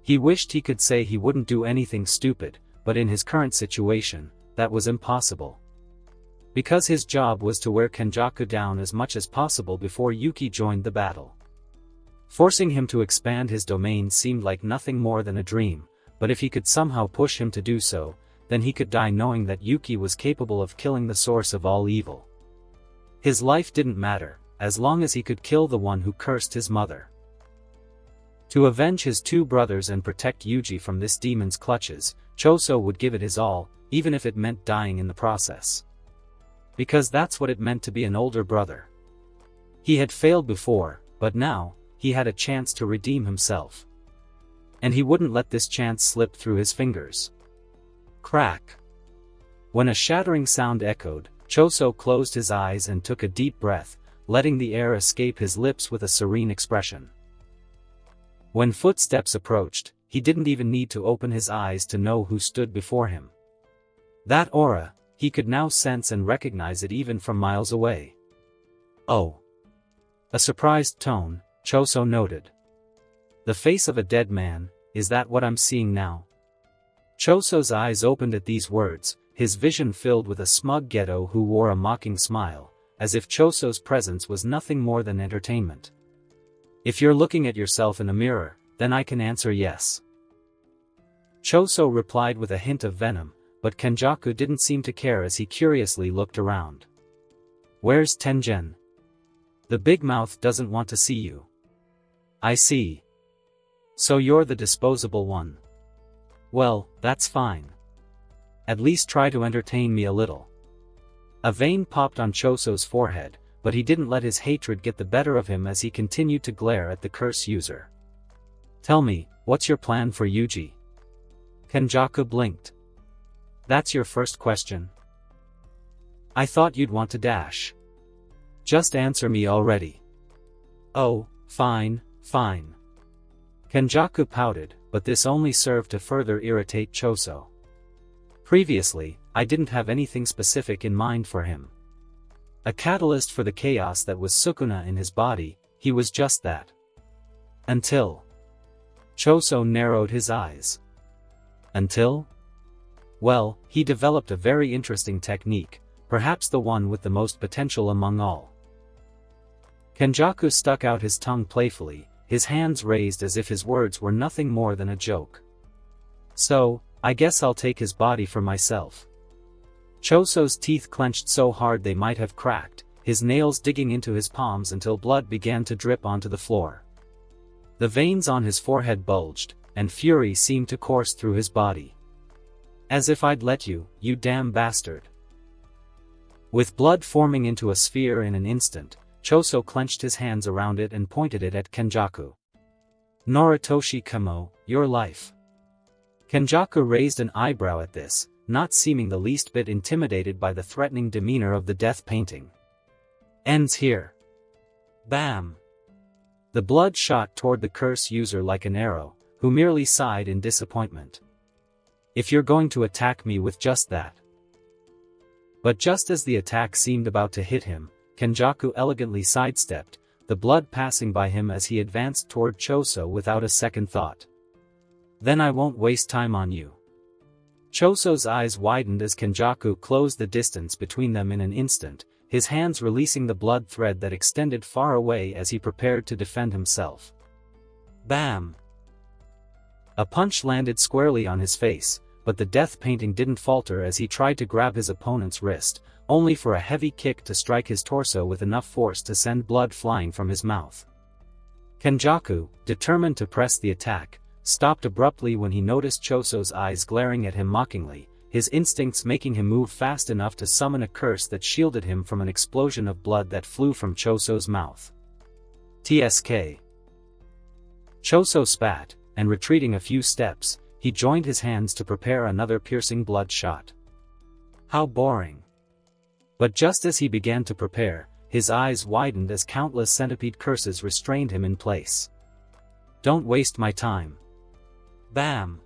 He wished he could say he wouldn't do anything stupid, but in his current situation, that was impossible. Because his job was to wear Kenjaku down as much as possible before Yuki joined the battle. Forcing him to expand his domain seemed like nothing more than a dream, but if he could somehow push him to do so, then he could die knowing that Yuki was capable of killing the source of all evil. His life didn't matter, as long as he could kill the one who cursed his mother. To avenge his two brothers and protect Yuji from this demon's clutches, Choso would give it his all, even if it meant dying in the process. Because that's what it meant to be an older brother. He had failed before, but now, he had a chance to redeem himself. And he wouldn't let this chance slip through his fingers. Crack. When a shattering sound echoed, Choso closed his eyes and took a deep breath, letting the air escape his lips with a serene expression. When footsteps approached, he didn't even need to open his eyes to know who stood before him. That aura, he could now sense and recognize it even from miles away. Oh. A surprised tone, Choso noted. The face of a dead man, is that what I'm seeing now? Choso's eyes opened at these words, his vision filled with a smug Geto who wore a mocking smile, as if Choso's presence was nothing more than entertainment. If you're looking at yourself in a mirror, then I can answer yes. Choso replied with a hint of venom, but Kenjaku didn't seem to care as he curiously looked around. Where's Tengen? The big mouth doesn't want to see you. I see. So you're the disposable one. Well, that's fine. At least try to entertain me a little. A vein popped on Choso's forehead, but he didn't let his hatred get the better of him as he continued to glare at the curse user. Tell me, what's your plan for Yuji? Kenjaku blinked. That's your first question? I thought you'd want to dash. Just answer me already. Oh, fine, fine. Kenjaku pouted, but this only served to further irritate Choso. Previously, I didn't have anything specific in mind for him. A catalyst for the chaos that was Sukuna in his body, he was just that. Until. Choso narrowed his eyes. Until? Well, he developed a very interesting technique, perhaps the one with the most potential among all. Kenjaku stuck out his tongue playfully, his hands raised as if his words were nothing more than a joke. So, I guess I'll take his body for myself. Choso's teeth clenched so hard they might have cracked, his nails digging into his palms until blood began to drip onto the floor. The veins on his forehead bulged, and fury seemed to course through his body. As if I'd let you, you damn bastard. With blood forming into a sphere in an instant, Choso clenched his hands around it and pointed it at Kenjaku. Noritoshi Kamo, your life. Kenjaku raised an eyebrow at this, not seeming the least bit intimidated by the threatening demeanor of the death painting. Ends here. Bam! The blood shot toward the curse user like an arrow, who merely sighed in disappointment. If you're going to attack me with just that. But just as the attack seemed about to hit him, Kenjaku elegantly sidestepped, the blood passing by him as he advanced toward Choso without a second thought. Then I won't waste time on you. Choso's eyes widened as Kenjaku closed the distance between them in an instant, his hands releasing the blood thread that extended far away as he prepared to defend himself. Bam! A punch landed squarely on his face, but the death painting didn't falter as he tried to grab his opponent's wrist, only for a heavy kick to strike his torso with enough force to send blood flying from his mouth. Kenjaku, determined to press the attack, stopped abruptly when he noticed Choso's eyes glaring at him mockingly, his instincts making him move fast enough to summon a curse that shielded him from an explosion of blood that flew from Choso's mouth. TSK. Choso spat, and retreating a few steps, he joined his hands to prepare another piercing blood shot. How boring. But just as he began to prepare, his eyes widened as countless centipede curses restrained him in place. Don't waste my time. Bam!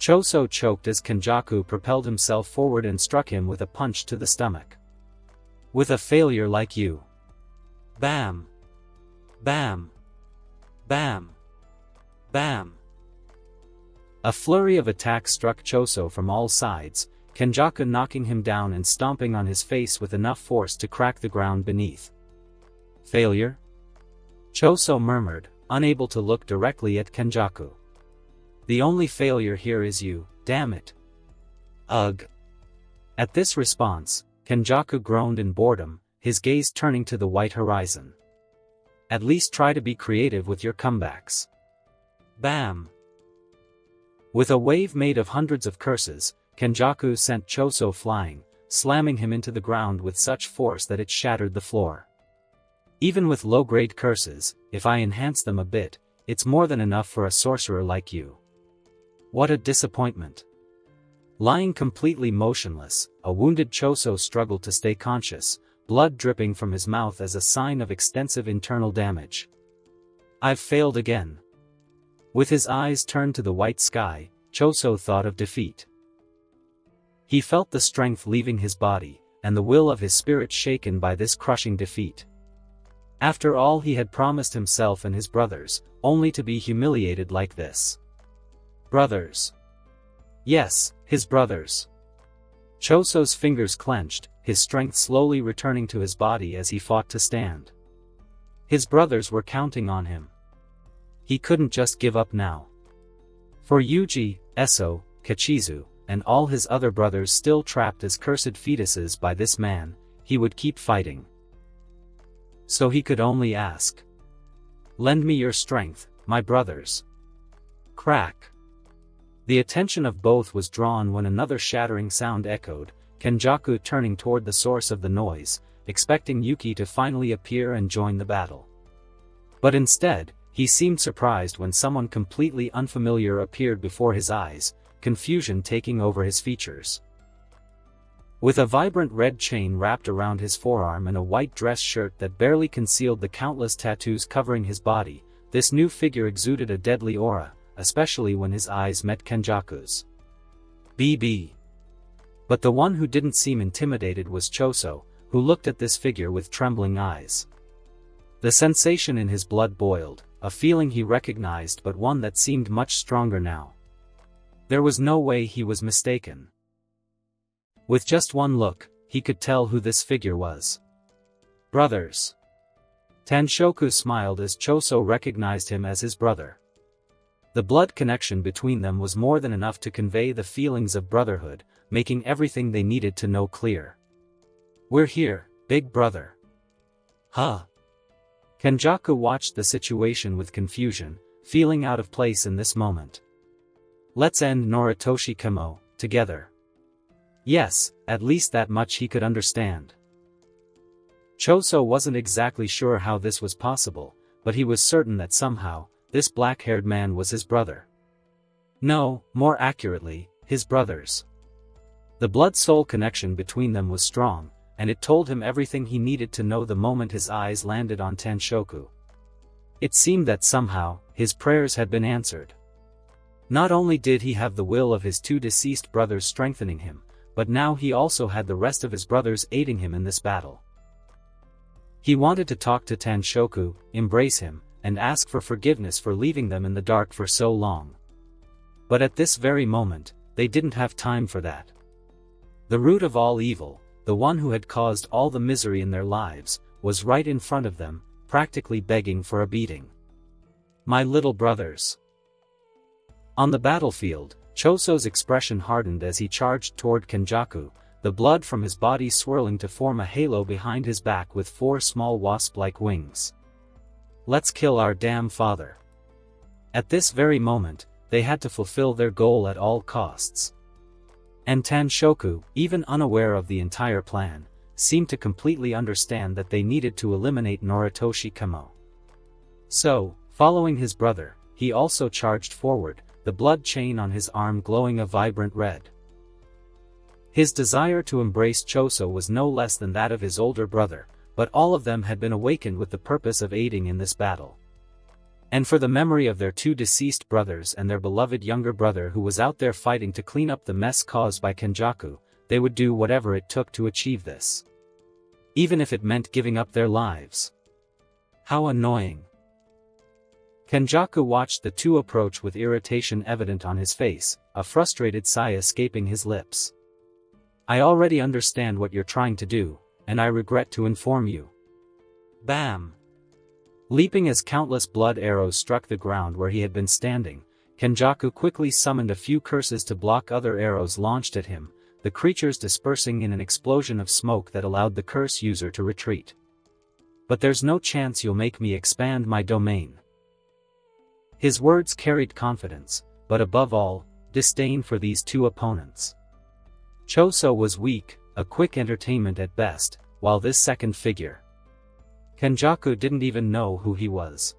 Choso choked as Kenjaku propelled himself forward and struck him with a punch to the stomach. With a failure like you. Bam! Bam! Bam! Bam! A flurry of attacks struck Choso from all sides, Kenjaku knocking him down and stomping on his face with enough force to crack the ground beneath. Failure? Choso murmured, unable to look directly at Kenjaku. The only failure here is you, damn it. Ugh. At this response, Kenjaku groaned in boredom, his gaze turning to the white horizon. At least try to be creative with your comebacks. Bam! With a wave made of hundreds of curses, Kenjaku sent Choso flying, slamming him into the ground with such force that it shattered the floor. Even with low-grade curses, if I enhance them a bit, it's more than enough for a sorcerer like you. What a disappointment. Lying completely motionless, a wounded Choso struggled to stay conscious, blood dripping from his mouth as a sign of extensive internal damage. I've failed again. With his eyes turned to the white sky, Choso thought of defeat. He felt the strength leaving his body, and the will of his spirit shaken by this crushing defeat. After all he had promised himself and his brothers, only to be humiliated like this. Brothers. Yes, his brothers. Choso's fingers clenched, his strength slowly returning to his body as he fought to stand. His brothers were counting on him. He couldn't just give up now. For Yuji, Eso, Kachizu, and all his other brothers still trapped as cursed fetuses by this man, he would keep fighting. So he could only ask. "Lend me your strength, my brothers." Crack. The attention of both was drawn when another shattering sound echoed, Kenjaku turning toward the source of the noise, expecting Yuki to finally appear and join the battle. But instead, he seemed surprised when someone completely unfamiliar appeared before his eyes, confusion taking over his features. With a vibrant red chain wrapped around his forearm and a white dress shirt that barely concealed the countless tattoos covering his body, this new figure exuded a deadly aura, especially when his eyes met Kenjaku's. BB. But the one who didn't seem intimidated was Choso, who looked at this figure with trembling eyes. The sensation in his blood boiled, a feeling he recognized but one that seemed much stronger now. There was no way he was mistaken. With just one look, he could tell who this figure was. Brothers. Tanshoku smiled as Choso recognized him as his brother. The blood connection between them was more than enough to convey the feelings of brotherhood, making everything they needed to know clear. "We're here, big brother." Huh? Kenjaku watched the situation with confusion, feeling out of place in this moment. "Let's end Noritoshi Kamo, together." Yes, at least that much he could understand. Choso wasn't exactly sure how this was possible, but he was certain that somehow, this black-haired man was his brother. No, more accurately, his brothers. The blood-soul connection between them was strong, and it told him everything he needed to know the moment his eyes landed on Tanshoku. It seemed that somehow, his prayers had been answered. Not only did he have the will of his two deceased brothers strengthening him, but now he also had the rest of his brothers aiding him in this battle. He wanted to talk to Tanshoku, embrace him, and ask for forgiveness for leaving them in the dark for so long. But at this very moment, they didn't have time for that. The root of all evil, the one who had caused all the misery in their lives, was right in front of them, practically begging for a beating. "My little brothers." On the battlefield, Choso's expression hardened as he charged toward Kenjaku, the blood from his body swirling to form a halo behind his back with 4 small wasp-like wings. "Let's kill our damn father." At this very moment, they had to fulfill their goal at all costs. And Tanshoku, even unaware of the entire plan, seemed to completely understand that they needed to eliminate Noritoshi Kamo. So, following his brother, he also charged forward, the blood chain on his arm glowing a vibrant red. His desire to embrace Choso was no less than that of his older brother, but all of them had been awakened with the purpose of aiding in this battle. And for the memory of their 2 deceased brothers and their beloved younger brother who was out there fighting to clean up the mess caused by Kenjaku, they would do whatever it took to achieve this. Even if it meant giving up their lives. How annoying. Kenjaku watched the two approach with irritation evident on his face, a frustrated sigh escaping his lips. "I already understand what you're trying to do, and I regret to inform you." Bam! Leaping as countless blood arrows struck the ground where he had been standing, Kenjaku quickly summoned a few curses to block other arrows launched at him, the creatures dispersing in an explosion of smoke that allowed the curse user to retreat. "But there's no chance you'll make me expand my domain." His words carried confidence, but above all, disdain for these 2 opponents. Choso was weak, a quick entertainment at best, while this second figure. Kenjaku didn't even know who he was.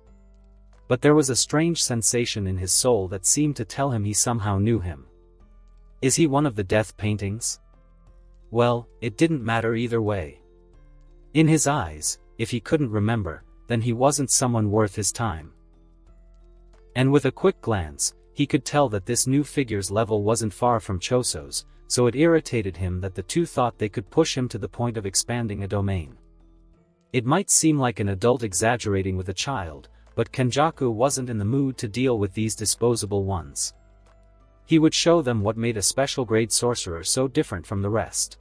But there was a strange sensation in his soul that seemed to tell him he somehow knew him. Is he one of the death paintings? Well, it didn't matter either way. In his eyes, if he couldn't remember, then he wasn't someone worth his time. And with a quick glance, he could tell that this new figure's level wasn't far from Choso's, so it irritated him that the 2 thought they could push him to the point of expanding a domain. It might seem like an adult exaggerating with a child, but Kenjaku wasn't in the mood to deal with these disposable ones. He would show them what made a special grade sorcerer so different from the rest.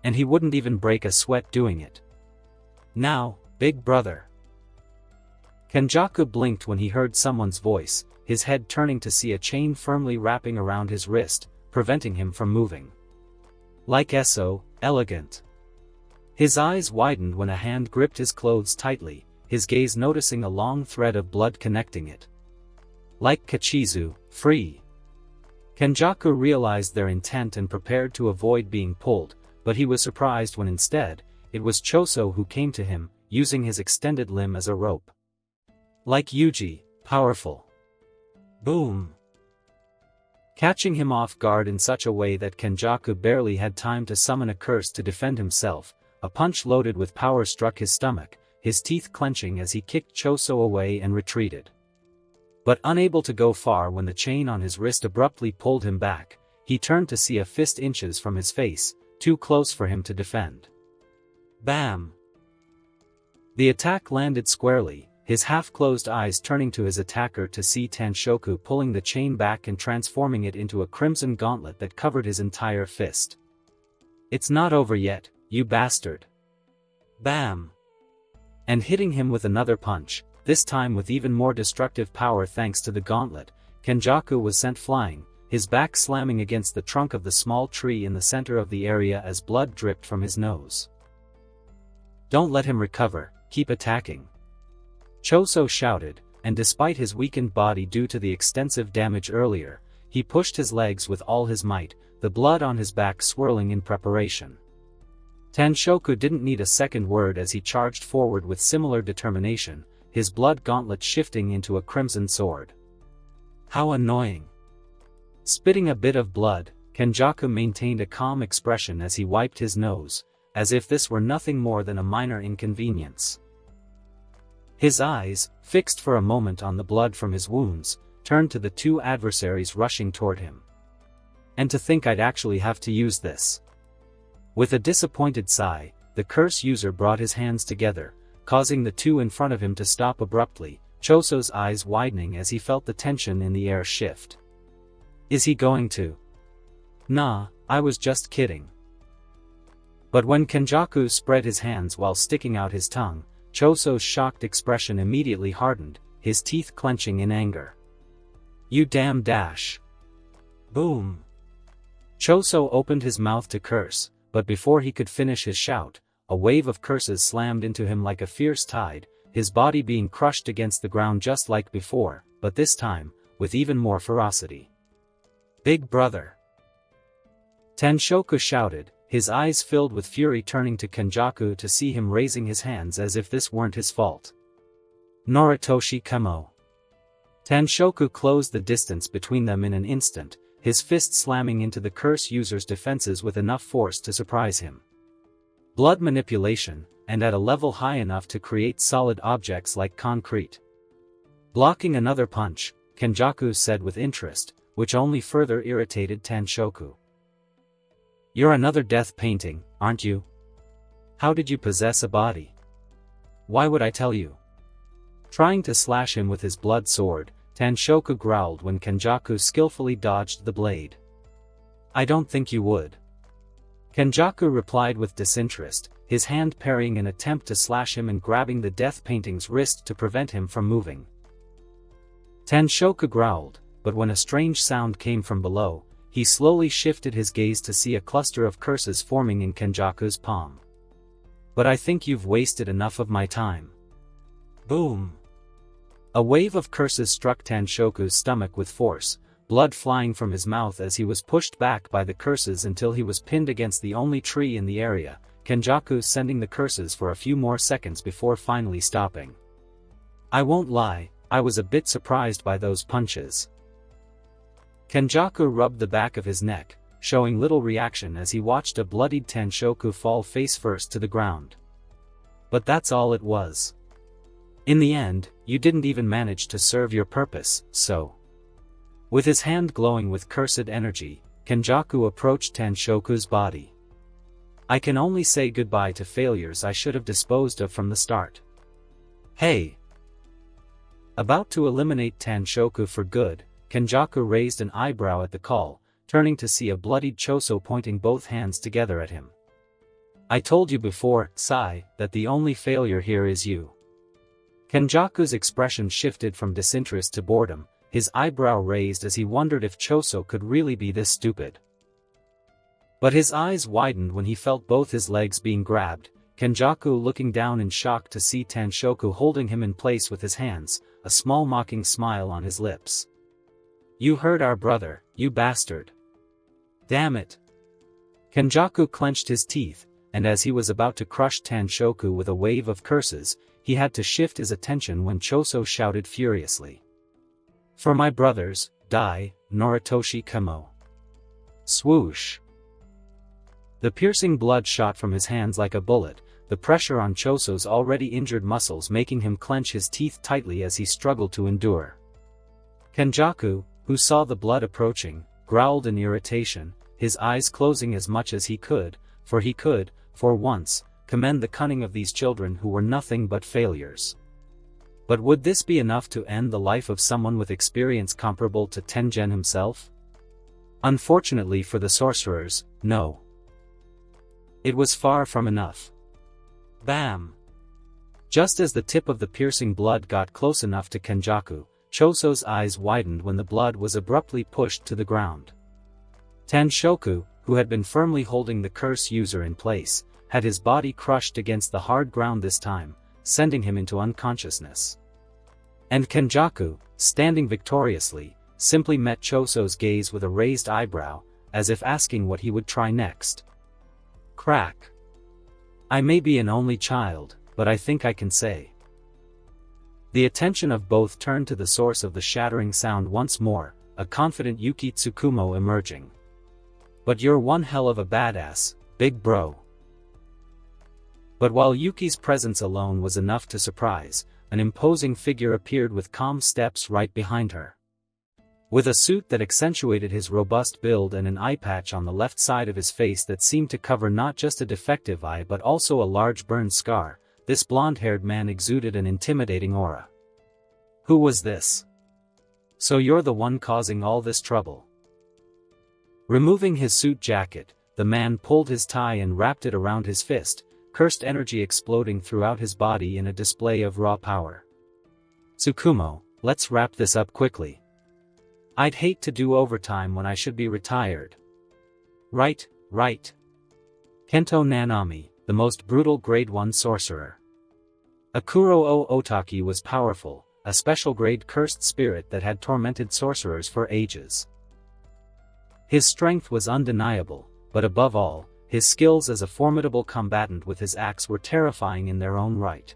And he wouldn't even break a sweat doing it. Now, big brother. Kenjaku blinked when he heard someone's voice, his head turning to see a chain firmly wrapping around his wrist, preventing him from moving. Like so, elegant. His eyes widened when a hand gripped his clothes tightly, his gaze noticing a long thread of blood connecting it. Like Kachizu, free. Kenjaku realized their intent and prepared to avoid being pulled, but he was surprised when instead, it was Choso who came to him, using his extended limb as a rope. Like Yuji, powerful. Boom. Catching him off guard in such a way that Kenjaku barely had time to summon a curse to defend himself, a punch loaded with power struck his stomach, his teeth clenching as he kicked Choso away and retreated. But unable to go far when the chain on his wrist abruptly pulled him back, he turned to see a fist inches from his face, too close for him to defend. Bam! The attack landed squarely, his half-closed eyes turning to his attacker to see Tanshoku pulling the chain back and transforming it into a crimson gauntlet that covered his entire fist. It's not over yet, you bastard! Bam! And hitting him with another punch, this time with even more destructive power thanks to the gauntlet, Kenjaku was sent flying, his back slamming against the trunk of the small tree in the center of the area as blood dripped from his nose. Don't let him recover, keep attacking. Choso shouted, and despite his weakened body due to the extensive damage earlier, he pushed his legs with all his might, the blood on his back swirling in preparation. Tanshoku didn't need a second word as he charged forward with similar determination, his blood gauntlet shifting into a crimson sword. How annoying! Spitting a bit of blood, Kenjaku maintained a calm expression as he wiped his nose, as if this were nothing more than a minor inconvenience. His eyes, fixed for a moment on the blood from his wounds, turned to the two adversaries rushing toward him. And to think I'd actually have to use this. With a disappointed sigh, the curse user brought his hands together, causing the two in front of him to stop abruptly, Choso's eyes widening as he felt the tension in the air shift. Is he going to? Nah, I was just kidding. But when Kenjaku spread his hands while sticking out his tongue, Choso's shocked expression immediately hardened, his teeth clenching in anger. You damn dash! Boom! Choso opened his mouth to curse, but before he could finish his shout, a wave of curses slammed into him like a fierce tide, his body being crushed against the ground just like before, but this time, with even more ferocity. Big brother! Tanshoku shouted, his eyes filled with fury turning to Kenjaku to see him raising his hands as if this weren't his fault. Noritoshi Kamo. Tanshoku closed the distance between them in an instant, his fist slamming into the curse user's defenses with enough force to surprise him. Blood manipulation, and at a level high enough to create solid objects like concrete. Blocking another punch, Kenjaku said with interest, which only further irritated Tanshoku. You're another death painting, aren't you? How did you possess a body? Why would I tell you? Trying to slash him with his blood sword, Tanshoku growled when Kenjaku skillfully dodged the blade. I don't think you would. Kenjaku replied with disinterest, his hand parrying an attempt to slash him and grabbing the death painting's wrist to prevent him from moving. Tanshoku growled, but when a strange sound came from below, he slowly shifted his gaze to see a cluster of curses forming in Kenjaku's palm. But I think you've wasted enough of my time. Boom! A wave of curses struck Tanshoku's stomach with force, blood flying from his mouth as he was pushed back by the curses until he was pinned against the only tree in the area, Kenjaku sending the curses for a few more seconds before finally stopping. I won't lie, I was a bit surprised by those punches. Kenjaku rubbed the back of his neck, showing little reaction as he watched a bloodied Tanshoku fall face first to the ground. But that's all it was. In the end, you didn't even manage to serve your purpose, so. With his hand glowing with cursed energy, Kenjaku approached Tanshoku's body. I can only say goodbye to failures I should have disposed of from the start. Hey! About to eliminate Tanshoku for good, Kenjaku raised an eyebrow at the call, turning to see a bloodied Choso pointing both hands together at him. "I told you before, Sai, that the only failure here is you." Kenjaku's expression shifted from disinterest to boredom, his eyebrow raised as he wondered if Choso could really be this stupid. But his eyes widened when he felt both his legs being grabbed, Kenjaku looking down in shock to see Tanshoku holding him in place with his hands, a small mocking smile on his lips. "You hurt our brother, you bastard. Damn it." Kenjaku clenched his teeth, and as he was about to crush Tanshoku with a wave of curses, he had to shift his attention when Choso shouted furiously. "For my brothers, die, Noritoshi Kamo." Swoosh. The piercing blood shot from his hands like a bullet, the pressure on Choso's already injured muscles making him clench his teeth tightly as he struggled to endure. Kenjaku, who saw the blood approaching, growled in irritation, his eyes closing as much as he could, for once, commend the cunning of these children who were nothing but failures. But would this be enough to end the life of someone with experience comparable to Tengen himself? Unfortunately for the sorcerers, no. It was far from enough. Bam! Just as the tip of the piercing blood got close enough to Kenjaku, Choso's eyes widened when the blood was abruptly pushed to the ground. Tanshoku, who had been firmly holding the curse user in place, had his body crushed against the hard ground this time, sending him into unconsciousness. And Kenjaku, standing victoriously, simply met Choso's gaze with a raised eyebrow, as if asking what he would try next. Crack. "I may be an only child, but I think I can say." The attention of both turned to the source of the shattering sound once more, a confident Yuki Tsukumo emerging. "But you're one hell of a badass, big bro." But while Yuki's presence alone was enough to surprise, an imposing figure appeared with calm steps right behind her. With a suit that accentuated his robust build and an eye patch on the left side of his face that seemed to cover not just a defective eye but also a large burn scar, this blonde-haired man exuded an intimidating aura. "Who was this? So you're the one causing all this trouble?" Removing his suit jacket, the man pulled his tie and wrapped it around his fist, cursed energy exploding throughout his body in a display of raw power. "Tsukumo, let's wrap this up quickly. I'd hate to do overtime when I should be retired." Right. Kento Nanami, the most brutal grade 1 sorcerer. Akuro o Otaki was powerful, a special grade cursed spirit that had tormented sorcerers for ages. His strength was undeniable, but above all, his skills as a formidable combatant with his axe were terrifying in their own right.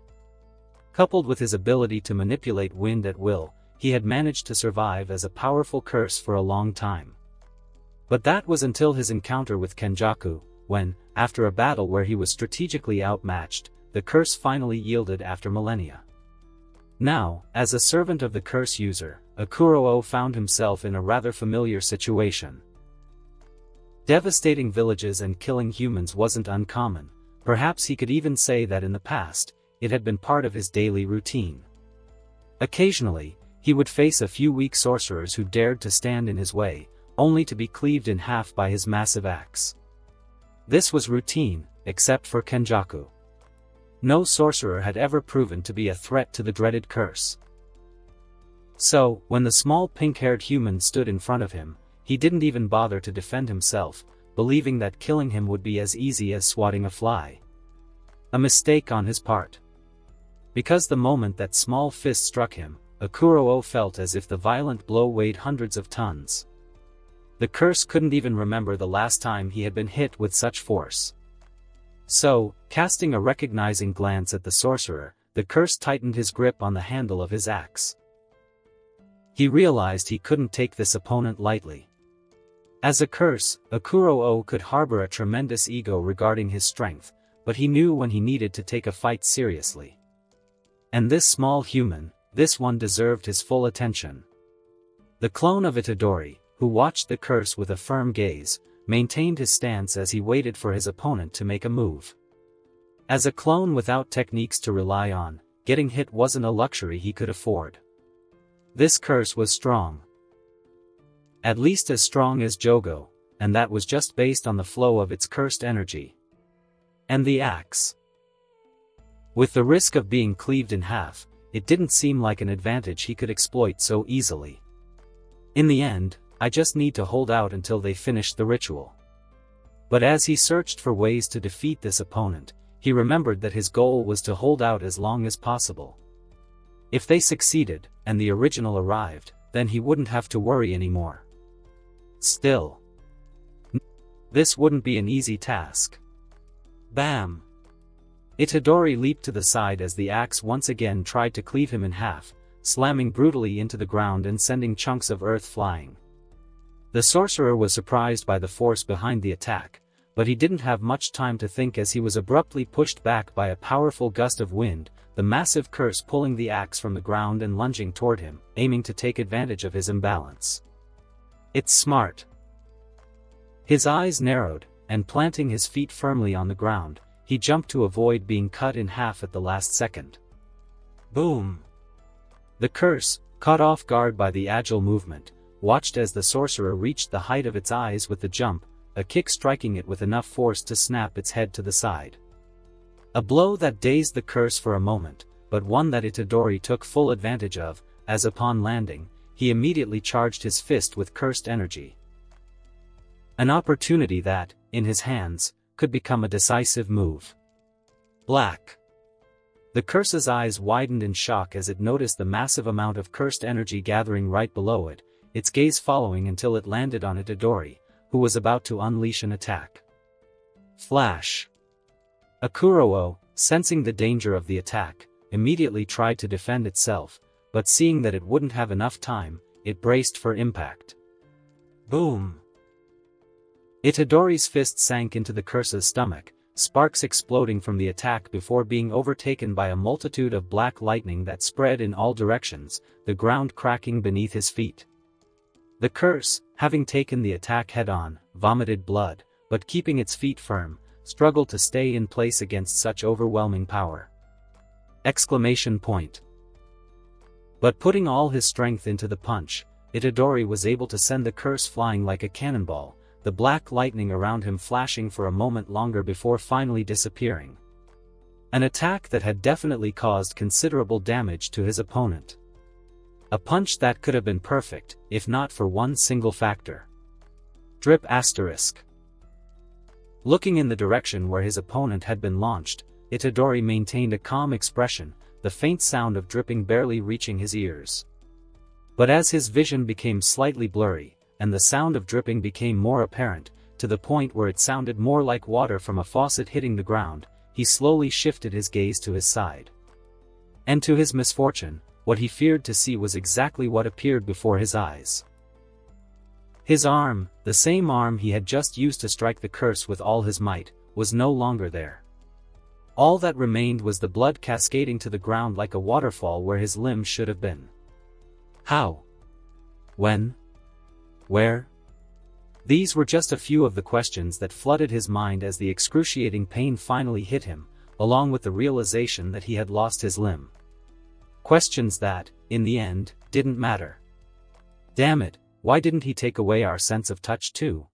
Coupled with his ability to manipulate wind at will, he had managed to survive as a powerful curse for a long time. But that was until his encounter with Kenjaku, when, after a battle where he was strategically outmatched, the curse finally yielded after millennia. Now, as a servant of the curse user, Akuro found himself in a rather familiar situation. Devastating villages and killing humans wasn't uncommon, perhaps he could even say that in the past, it had been part of his daily routine. Occasionally, he would face a few weak sorcerers who dared to stand in his way, only to be cleaved in half by his massive axe. This was routine, except for Kenjaku. No sorcerer had ever proven to be a threat to the dreaded curse. So, when the small pink-haired human stood in front of him, he didn't even bother to defend himself, believing that killing him would be as easy as swatting a fly. A mistake on his part. Because the moment that small fist struck him, Akuro felt as if the violent blow weighed hundreds of tons. The curse couldn't even remember the last time he had been hit with such force. So, casting a recognizing glance at the sorcerer, the curse tightened his grip on the handle of his axe. He realized he couldn't take this opponent lightly. As a curse, Akuro could harbor a tremendous ego regarding his strength, but he knew when he needed to take a fight seriously. And this small human, this one deserved his full attention. The clone of Itadori, who watched the curse with a firm gaze, maintained his stance as he waited for his opponent to make a move. As a clone without techniques to rely on, getting hit wasn't a luxury he could afford. This curse was strong. At least as strong as Jogo, and that was just based on the flow of its cursed energy. And the axe. With the risk of being cleaved in half, it didn't seem like an advantage he could exploit so easily. In the end, I just need to hold out until they finish the ritual. But as he searched for ways to defeat this opponent, he remembered that his goal was to hold out as long as possible. If they succeeded, and the original arrived, then he wouldn't have to worry anymore. Still, this wouldn't be an easy task. Bam! Itadori leaped to the side as the axe once again tried to cleave him in half, slamming brutally into the ground and sending chunks of earth flying. The sorcerer was surprised by the force behind the attack, but he didn't have much time to think as he was abruptly pushed back by a powerful gust of wind, the massive curse pulling the axe from the ground and lunging toward him, aiming to take advantage of his imbalance. It's smart. His eyes narrowed, and planting his feet firmly on the ground, he jumped to avoid being cut in half at the last second. Boom! The curse, caught off guard by the agile movement, watched as the sorcerer reached the height of its eyes with the jump, a kick striking it with enough force to snap its head to the side. A blow that dazed the curse for a moment, but one that Itadori took full advantage of, as upon landing, he immediately charged his fist with cursed energy. An opportunity that, in his hands, could become a decisive move. Black. The curse's eyes widened in shock as it noticed the massive amount of cursed energy gathering right below it, its gaze following until it landed on Itadori, who was about to unleash an attack. Flash. Akuruo, sensing the danger of the attack, immediately tried to defend itself, but seeing that it wouldn't have enough time, it braced for impact. Boom! Itadori's fist sank into the curse's stomach, sparks exploding from the attack before being overtaken by a multitude of black lightning that spread in all directions, the ground cracking beneath his feet. The curse, having taken the attack head-on, vomited blood, but keeping its feet firm, struggled to stay in place against such overwhelming power. Exclamation point. But putting all his strength into the punch, Itadori was able to send the curse flying like a cannonball, the black lightning around him flashing for a moment longer before finally disappearing. An attack that had definitely caused considerable damage to his opponent. A punch that could have been perfect, if not for one single factor. Drip asterisk. Looking in the direction where his opponent had been launched, Itadori maintained a calm expression, the faint sound of dripping barely reaching his ears. But as his vision became slightly blurry, and the sound of dripping became more apparent, to the point where it sounded more like water from a faucet hitting the ground, he slowly shifted his gaze to his side. And to his misfortune, what he feared to see was exactly what appeared before his eyes. His arm, the same arm he had just used to strike the curse with all his might, was no longer there. All that remained was the blood cascading to the ground like a waterfall where his limbs should have been. How? When? Where? These were just a few of the questions that flooded his mind as the excruciating pain finally hit him, along with the realization that he had lost his limb. Questions that, in the end, didn't matter. Damn it, why didn't he take away our sense of touch too?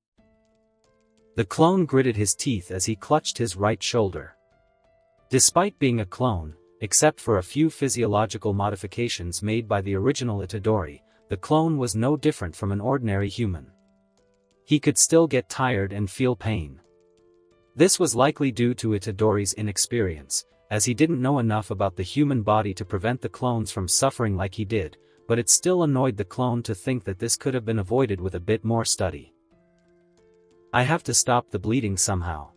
The clone gritted his teeth as he clutched his right shoulder. Despite being a clone, except for a few physiological modifications made by the original Itadori, the clone was no different from an ordinary human. He could still get tired and feel pain. This was likely due to Itadori's inexperience, as he didn't know enough about the human body to prevent the clones from suffering like he did, but it still annoyed the clone to think that this could have been avoided with a bit more study. I have to stop the bleeding somehow.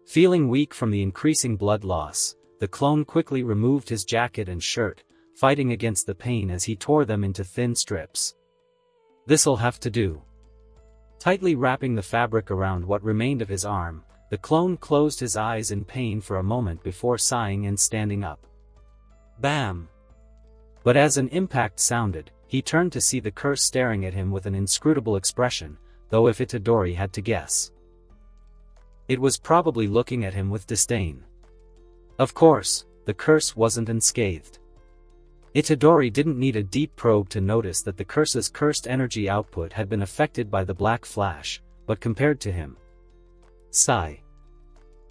Feeling weak from the increasing blood loss, the clone quickly removed his jacket and shirt, fighting against the pain as he tore them into thin strips. This'll have to do. Tightly wrapping the fabric around what remained of his arm, the clone closed his eyes in pain for a moment before sighing and standing up. Bam! But as an impact sounded, he turned to see the curse staring at him with an inscrutable expression, though if Itadori had to guess, it was probably looking at him with disdain. Of course, the curse wasn't unscathed. Itadori didn't need a deep probe to notice that the curse's cursed energy output had been affected by the black flash, but compared to him. Sigh.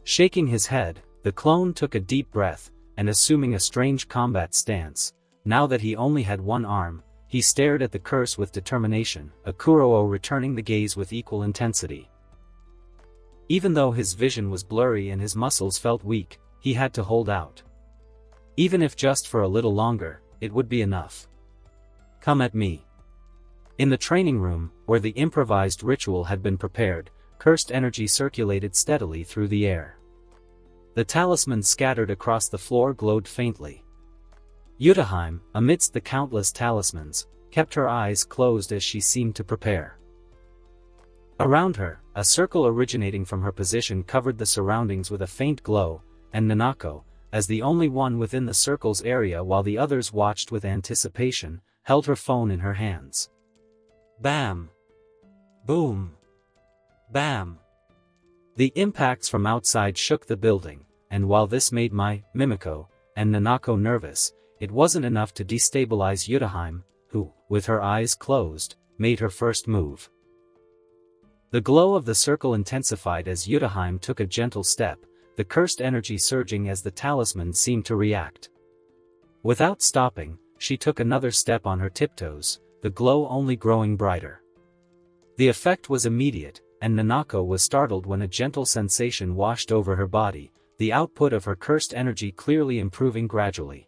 Shaking his head, the clone took a deep breath, and assuming a strange combat stance, now that he only had one arm, he stared at the curse with determination, Akuruo returning the gaze with equal intensity. Even though his vision was blurry and his muscles felt weak, he had to hold out. Even if just for a little longer, it would be enough. Come at me. In the training room, where the improvised ritual had been prepared, cursed energy circulated steadily through the air. The talismans scattered across the floor glowed faintly. Yutaheim, amidst the countless talismans, kept her eyes closed as she seemed to prepare. Around her, a circle originating from her position covered the surroundings with a faint glow, and Nanako, as the only one within the circle's area while the others watched with anticipation, held her phone in her hands. Bam! Boom! Bam! The impacts from outside shook the building, and while this made Mimiko and Nanako nervous, it wasn't enough to destabilize Yutaheim, who, with her eyes closed, made her first move. The glow of the circle intensified as Yutaheim took a gentle step, the cursed energy surging as the talisman seemed to react. Without stopping, she took another step on her tiptoes, the glow only growing brighter. The effect was immediate, and Nanako was startled when a gentle sensation washed over her body, the output of her cursed energy clearly improving gradually.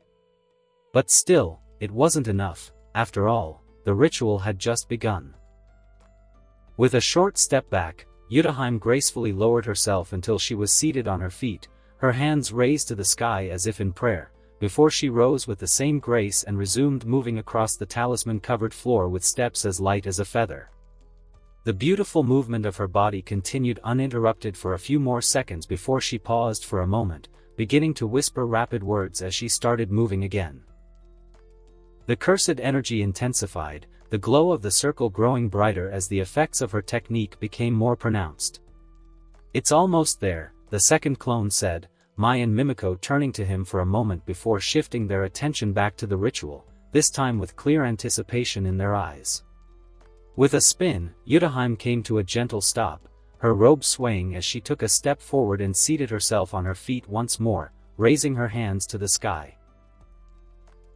But still, it wasn't enough. After all, the ritual had just begun. With a short step back, Yutaheim gracefully lowered herself until she was seated on her feet, her hands raised to the sky as if in prayer, before she rose with the same grace and resumed moving across the talisman-covered floor with steps as light as a feather. The beautiful movement of her body continued uninterrupted for a few more seconds before she paused for a moment, beginning to whisper rapid words as she started moving again. The cursed energy intensified, the glow of the circle growing brighter as the effects of her technique became more pronounced. It's almost there, the second clone said, Mai and Mimiko turning to him for a moment before shifting their attention back to the ritual, this time with clear anticipation in their eyes. With a spin, Yutaheim came to a gentle stop, her robe swaying as she took a step forward and seated herself on her feet once more, raising her hands to the sky.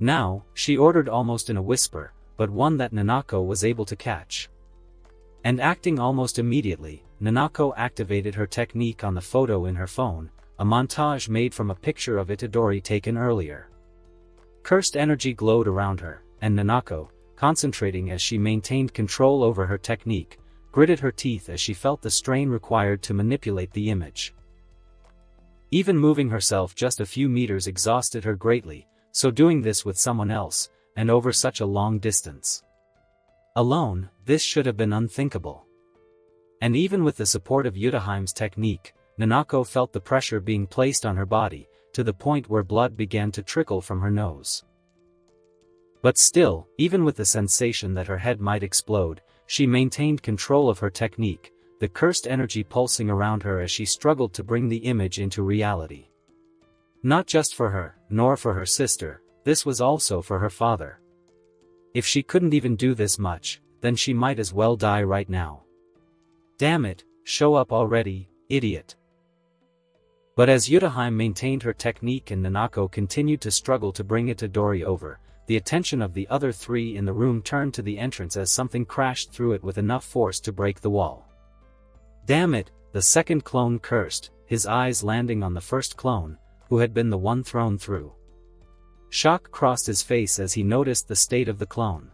Now, she ordered almost in a whisper, but one that Nanako was able to catch. And acting almost immediately, Nanako activated her technique on the photo in her phone, a montage made from a picture of Itadori taken earlier. Cursed energy glowed around her, and Nanako, concentrating as she maintained control over her technique, gritted her teeth as she felt the strain required to manipulate the image. Even moving herself just a few meters exhausted her greatly, so doing this with someone else, and over such a long distance. Alone, this should have been unthinkable. And even with the support of Yutaheim's technique, Nanako felt the pressure being placed on her body, to the point where blood began to trickle from her nose. But still, even with the sensation that her head might explode, she maintained control of her technique, the cursed energy pulsing around her as she struggled to bring the image into reality. Not just for her, nor for her sister, this was also for her father. If she couldn't even do this much, then she might as well die right now. Damn it, show up already, idiot. But as Yutaheim maintained her technique and Nanako continued to struggle to bring Itadori over, the attention of the other three in the room turned to the entrance as something crashed through it with enough force to break the wall. Damn it, the second clone cursed, his eyes landing on the first clone, who had been the one thrown through. Shock crossed his face as he noticed the state of the clone.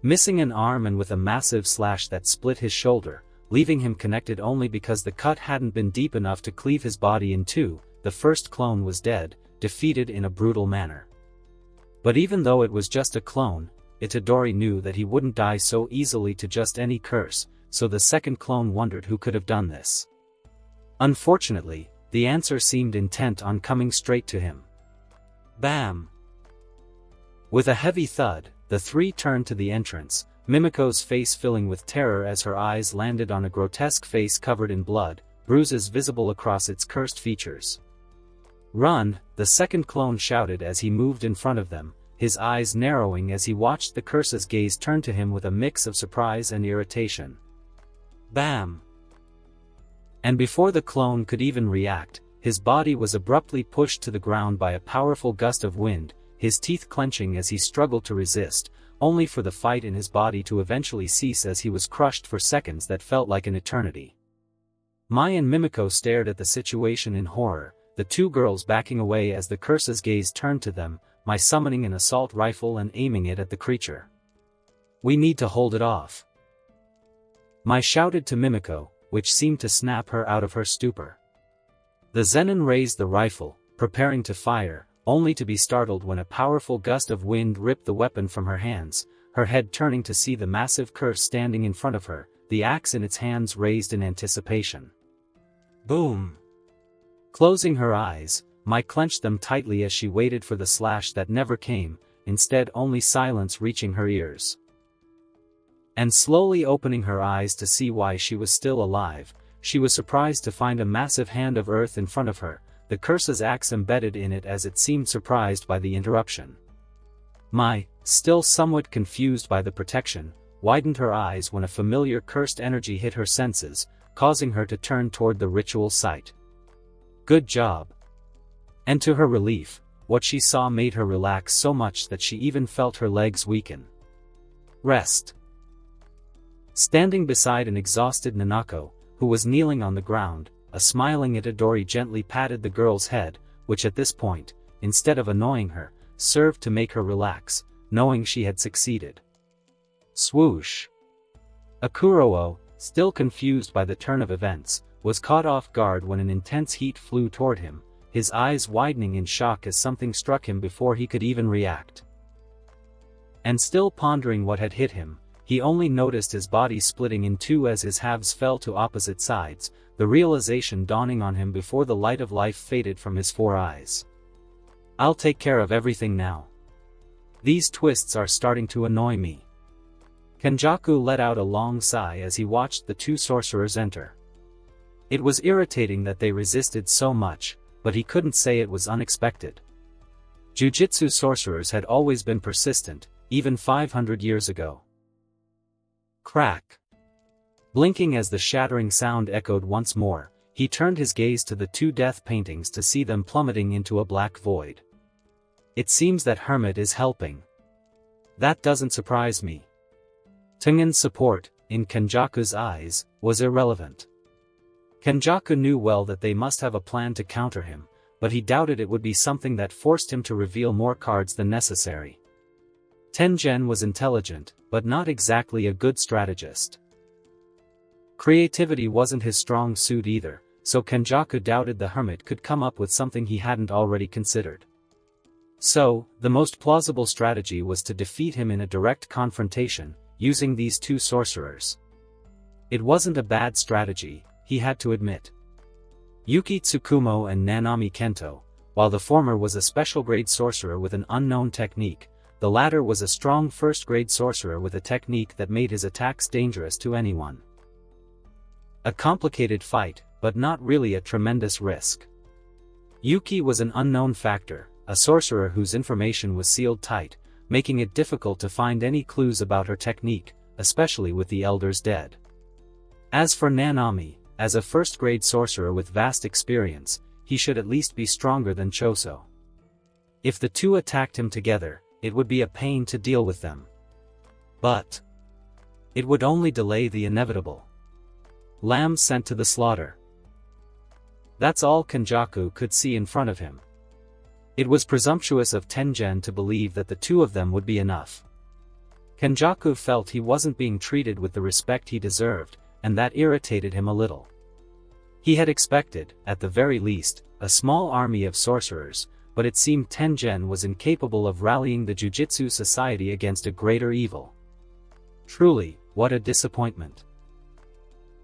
Missing an arm and with a massive slash that split his shoulder, leaving him connected only because the cut hadn't been deep enough to cleave his body in two, the first clone was dead, defeated in a brutal manner. But even though it was just a clone, Itadori knew that he wouldn't die so easily to just any curse, so the second clone wondered who could have done this. Unfortunately, the answer seemed intent on coming straight to him. Bam! With a heavy thud, the three turned to the entrance, Mimiko's face filling with terror as her eyes landed on a grotesque face covered in blood, bruises visible across its cursed features. "Run!" the second clone shouted as he moved in front of them, his eyes narrowing as he watched the curse's gaze turn to him with a mix of surprise and irritation. Bam! And before the clone could even react, his body was abruptly pushed to the ground by a powerful gust of wind, his teeth clenching as he struggled to resist, only for the fight in his body to eventually cease as he was crushed for seconds that felt like an eternity. Mai and Mimiko stared at the situation in horror, the two girls backing away as the curse's gaze turned to them, Mai summoning an assault rifle and aiming it at the creature. "We need to hold it off," Mai shouted to Mimiko, which seemed to snap her out of her stupor. The Zenin raised the rifle, preparing to fire, only to be startled when a powerful gust of wind ripped the weapon from her hands, her head turning to see the massive curse standing in front of her, the axe in its hands raised in anticipation. Boom! Closing her eyes, Mai clenched them tightly as she waited for the slash that never came, instead only silence reaching her ears. And slowly opening her eyes to see why she was still alive, she was surprised to find a massive hand of earth in front of her, the curse's axe embedded in it as it seemed surprised by the interruption. Mai, still somewhat confused by the protection, widened her eyes when a familiar cursed energy hit her senses, causing her to turn toward the ritual site. Good job. And to her relief, what she saw made her relax so much that she even felt her legs weaken. Rest. Standing beside an exhausted Nanako, who was kneeling on the ground, a smiling Itadori gently patted the girl's head, which at this point, instead of annoying her, served to make her relax, knowing she had succeeded. Swoosh. Akuruo, still confused by the turn of events, was caught off guard when an intense heat flew toward him, his eyes widening in shock as something struck him before he could even react. And still pondering what had hit him, he only noticed his body splitting in two as his halves fell to opposite sides, the realization dawning on him before the light of life faded from his four eyes. "I'll take care of everything now. These twists are starting to annoy me." Kenjaku let out a long sigh as he watched the two sorcerers enter. It was irritating that they resisted so much, but he couldn't say it was unexpected. Jujutsu sorcerers had always been persistent, even 500 years ago. Crack. Blinking as the shattering sound echoed once more, he turned his gaze to the two death paintings to see them plummeting into a black void. It seems that Hermit is helping. That doesn't surprise me. Tengen's support, in Kenjaku's eyes, was irrelevant. Kenjaku knew well that they must have a plan to counter him, but he doubted it would be something that forced him to reveal more cards than necessary. Tengen was intelligent, but not exactly a good strategist. Creativity wasn't his strong suit either, so Kenjaku doubted the Hermit could come up with something he hadn't already considered. So, the most plausible strategy was to defeat him in a direct confrontation, using these two sorcerers. It wasn't a bad strategy, he had to admit. Yuki Tsukumo and Nanami Kento, while the former was a special-grade sorcerer with an unknown technique, the latter was a strong first-grade sorcerer with a technique that made his attacks dangerous to anyone. A complicated fight, but not really a tremendous risk. Yuki was an unknown factor, a sorcerer whose information was sealed tight, making it difficult to find any clues about her technique, especially with the elders dead. As for Nanami, as a first-grade sorcerer with vast experience, he should at least be stronger than Choso. If the two attacked him together, it would be a pain to deal with them. But it would only delay the inevitable. Lamb sent to the slaughter. That's all Kenjaku could see in front of him. It was presumptuous of Tengen to believe that the two of them would be enough. Kenjaku felt he wasn't being treated with the respect he deserved, and that irritated him a little. He had expected, at the very least, a small army of sorcerers, but it seemed Tengen was incapable of rallying the Jujutsu Society against a greater evil. Truly, what a disappointment.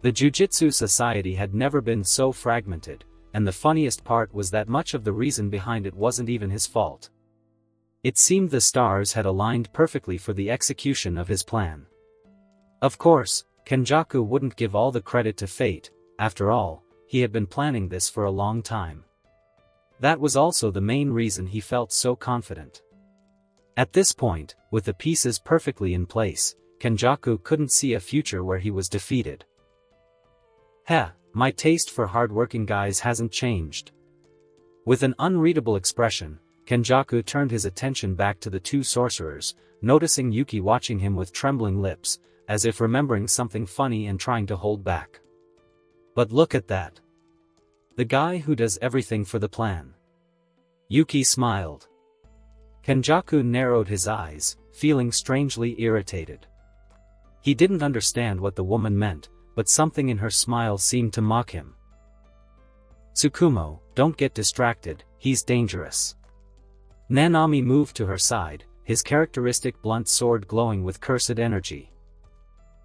The Jujutsu Society had never been so fragmented, and the funniest part was that much of the reason behind it wasn't even his fault. It seemed the stars had aligned perfectly for the execution of his plan. Of course, Kenjaku wouldn't give all the credit to fate, after all, he had been planning this for a long time. That was also the main reason he felt so confident. At this point, with the pieces perfectly in place, Kenjaku couldn't see a future where he was defeated. Heh, my taste for hard-working guys hasn't changed. With an unreadable expression, Kenjaku turned his attention back to the two sorcerers, noticing Yuki watching him with trembling lips, as if remembering something funny and trying to hold back. But look at that. The guy who does everything for the plan. Yuki smiled. Kenjaku narrowed his eyes, feeling strangely irritated. He didn't understand what the woman meant, but something in her smile seemed to mock him. Tsukumo, don't get distracted, he's dangerous. Nanami moved to her side, his characteristic blunt sword glowing with cursed energy.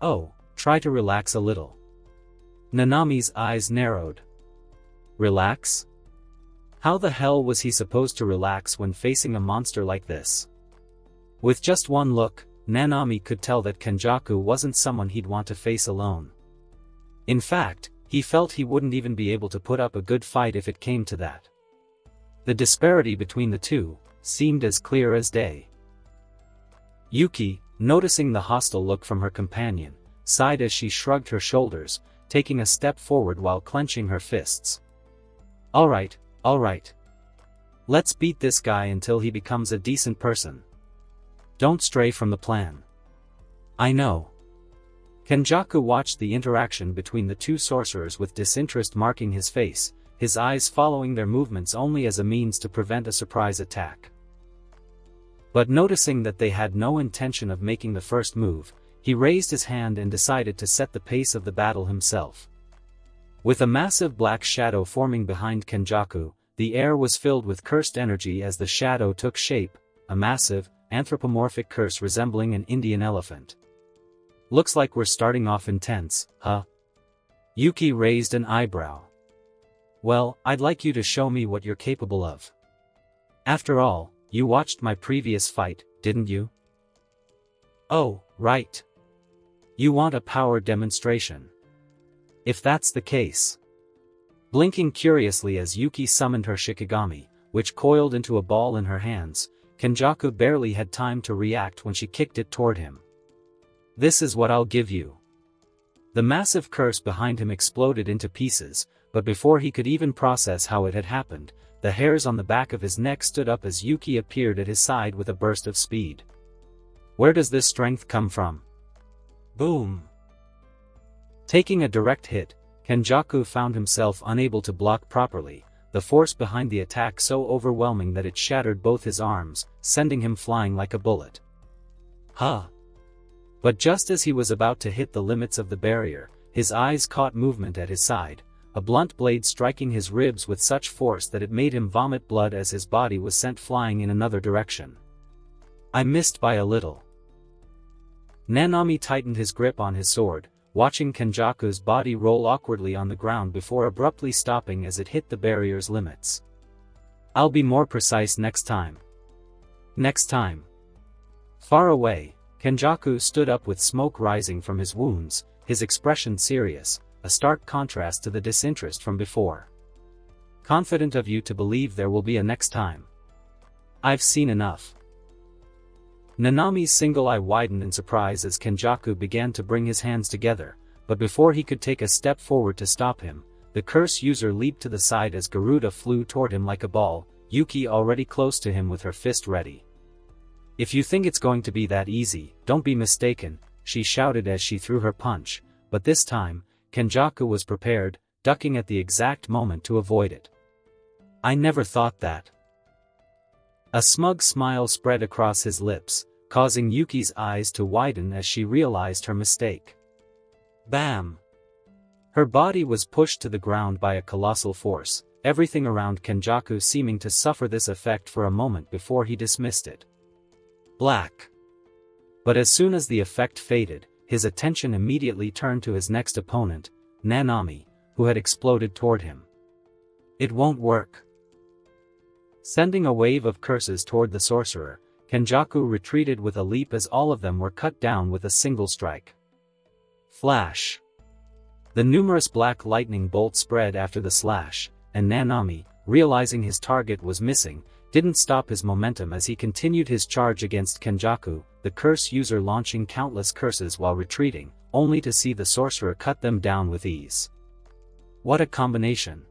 Oh, try to relax a little. Nanami's eyes narrowed. Relax? How the hell was he supposed to relax when facing a monster like this? With just one look, Nanami could tell that Kenjaku wasn't someone he'd want to face alone. In fact, he felt he wouldn't even be able to put up a good fight if it came to that. The disparity between the two seemed as clear as day. Yuki, noticing the hostile look from her companion, sighed as she shrugged her shoulders, taking a step forward while clenching her fists. Alright. Let's beat this guy until he becomes a decent person. Don't stray from the plan. I know. Kenjaku watched the interaction between the two sorcerers with disinterest marking his face, his eyes following their movements only as a means to prevent a surprise attack. But noticing that they had no intention of making the first move, he raised his hand and decided to set the pace of the battle himself. With a massive black shadow forming behind Kenjaku, the air was filled with cursed energy as the shadow took shape, a massive, anthropomorphic curse resembling an Indian elephant. Looks like we're starting off intense, huh? Yuki raised an eyebrow. Well, I'd like you to show me what you're capable of. After all, you watched my previous fight, didn't you? Oh, right. You want a power demonstration. If that's the case. Blinking curiously as Yuki summoned her Shikigami, which coiled into a ball in her hands, Kenjaku barely had time to react when she kicked it toward him. This is what I'll give you. The massive curse behind him exploded into pieces, but before he could even process how it had happened, the hairs on the back of his neck stood up as Yuki appeared at his side with a burst of speed. Where does this strength come from? Boom! Taking a direct hit, Kenjaku found himself unable to block properly, the force behind the attack so overwhelming that it shattered both his arms, sending him flying like a bullet. Huh! But just as he was about to hit the limits of the barrier, his eyes caught movement at his side, a blunt blade striking his ribs with such force that it made him vomit blood as his body was sent flying in another direction. I missed by a little. Nanami tightened his grip on his sword, watching Kenjaku's body roll awkwardly on the ground before abruptly stopping as it hit the barrier's limits. I'll be more precise next time. Next time. Far away, Kenjaku stood up with smoke rising from his wounds, his expression serious, a stark contrast to the disinterest from before. Confident of you to believe there will be a next time. I've seen enough. Nanami's single eye widened in surprise as Kenjaku began to bring his hands together, but before he could take a step forward to stop him, the curse user leaped to the side as Garuda flew toward him like a ball, Yuki already close to him with her fist ready. If you think it's going to be that easy, don't be mistaken, she shouted as she threw her punch, but this time, Kenjaku was prepared, ducking at the exact moment to avoid it. I never thought that. A smug smile spread across his lips, causing Yuki's eyes to widen as she realized her mistake. Bam! Her body was pushed to the ground by a colossal force, everything around Kenjaku seeming to suffer this effect for a moment before he dismissed it. Black. But as soon as the effect faded, his attention immediately turned to his next opponent, Nanami, who had exploded toward him. It won't work. Sending a wave of curses toward the sorcerer, Kenjaku retreated with a leap as all of them were cut down with a single strike. Flash. The numerous black lightning bolts spread after the slash, and Nanami, realizing his target was missing, didn't stop his momentum as he continued his charge against Kenjaku, the curse user launching countless curses while retreating, only to see the sorcerer cut them down with ease. What a combination!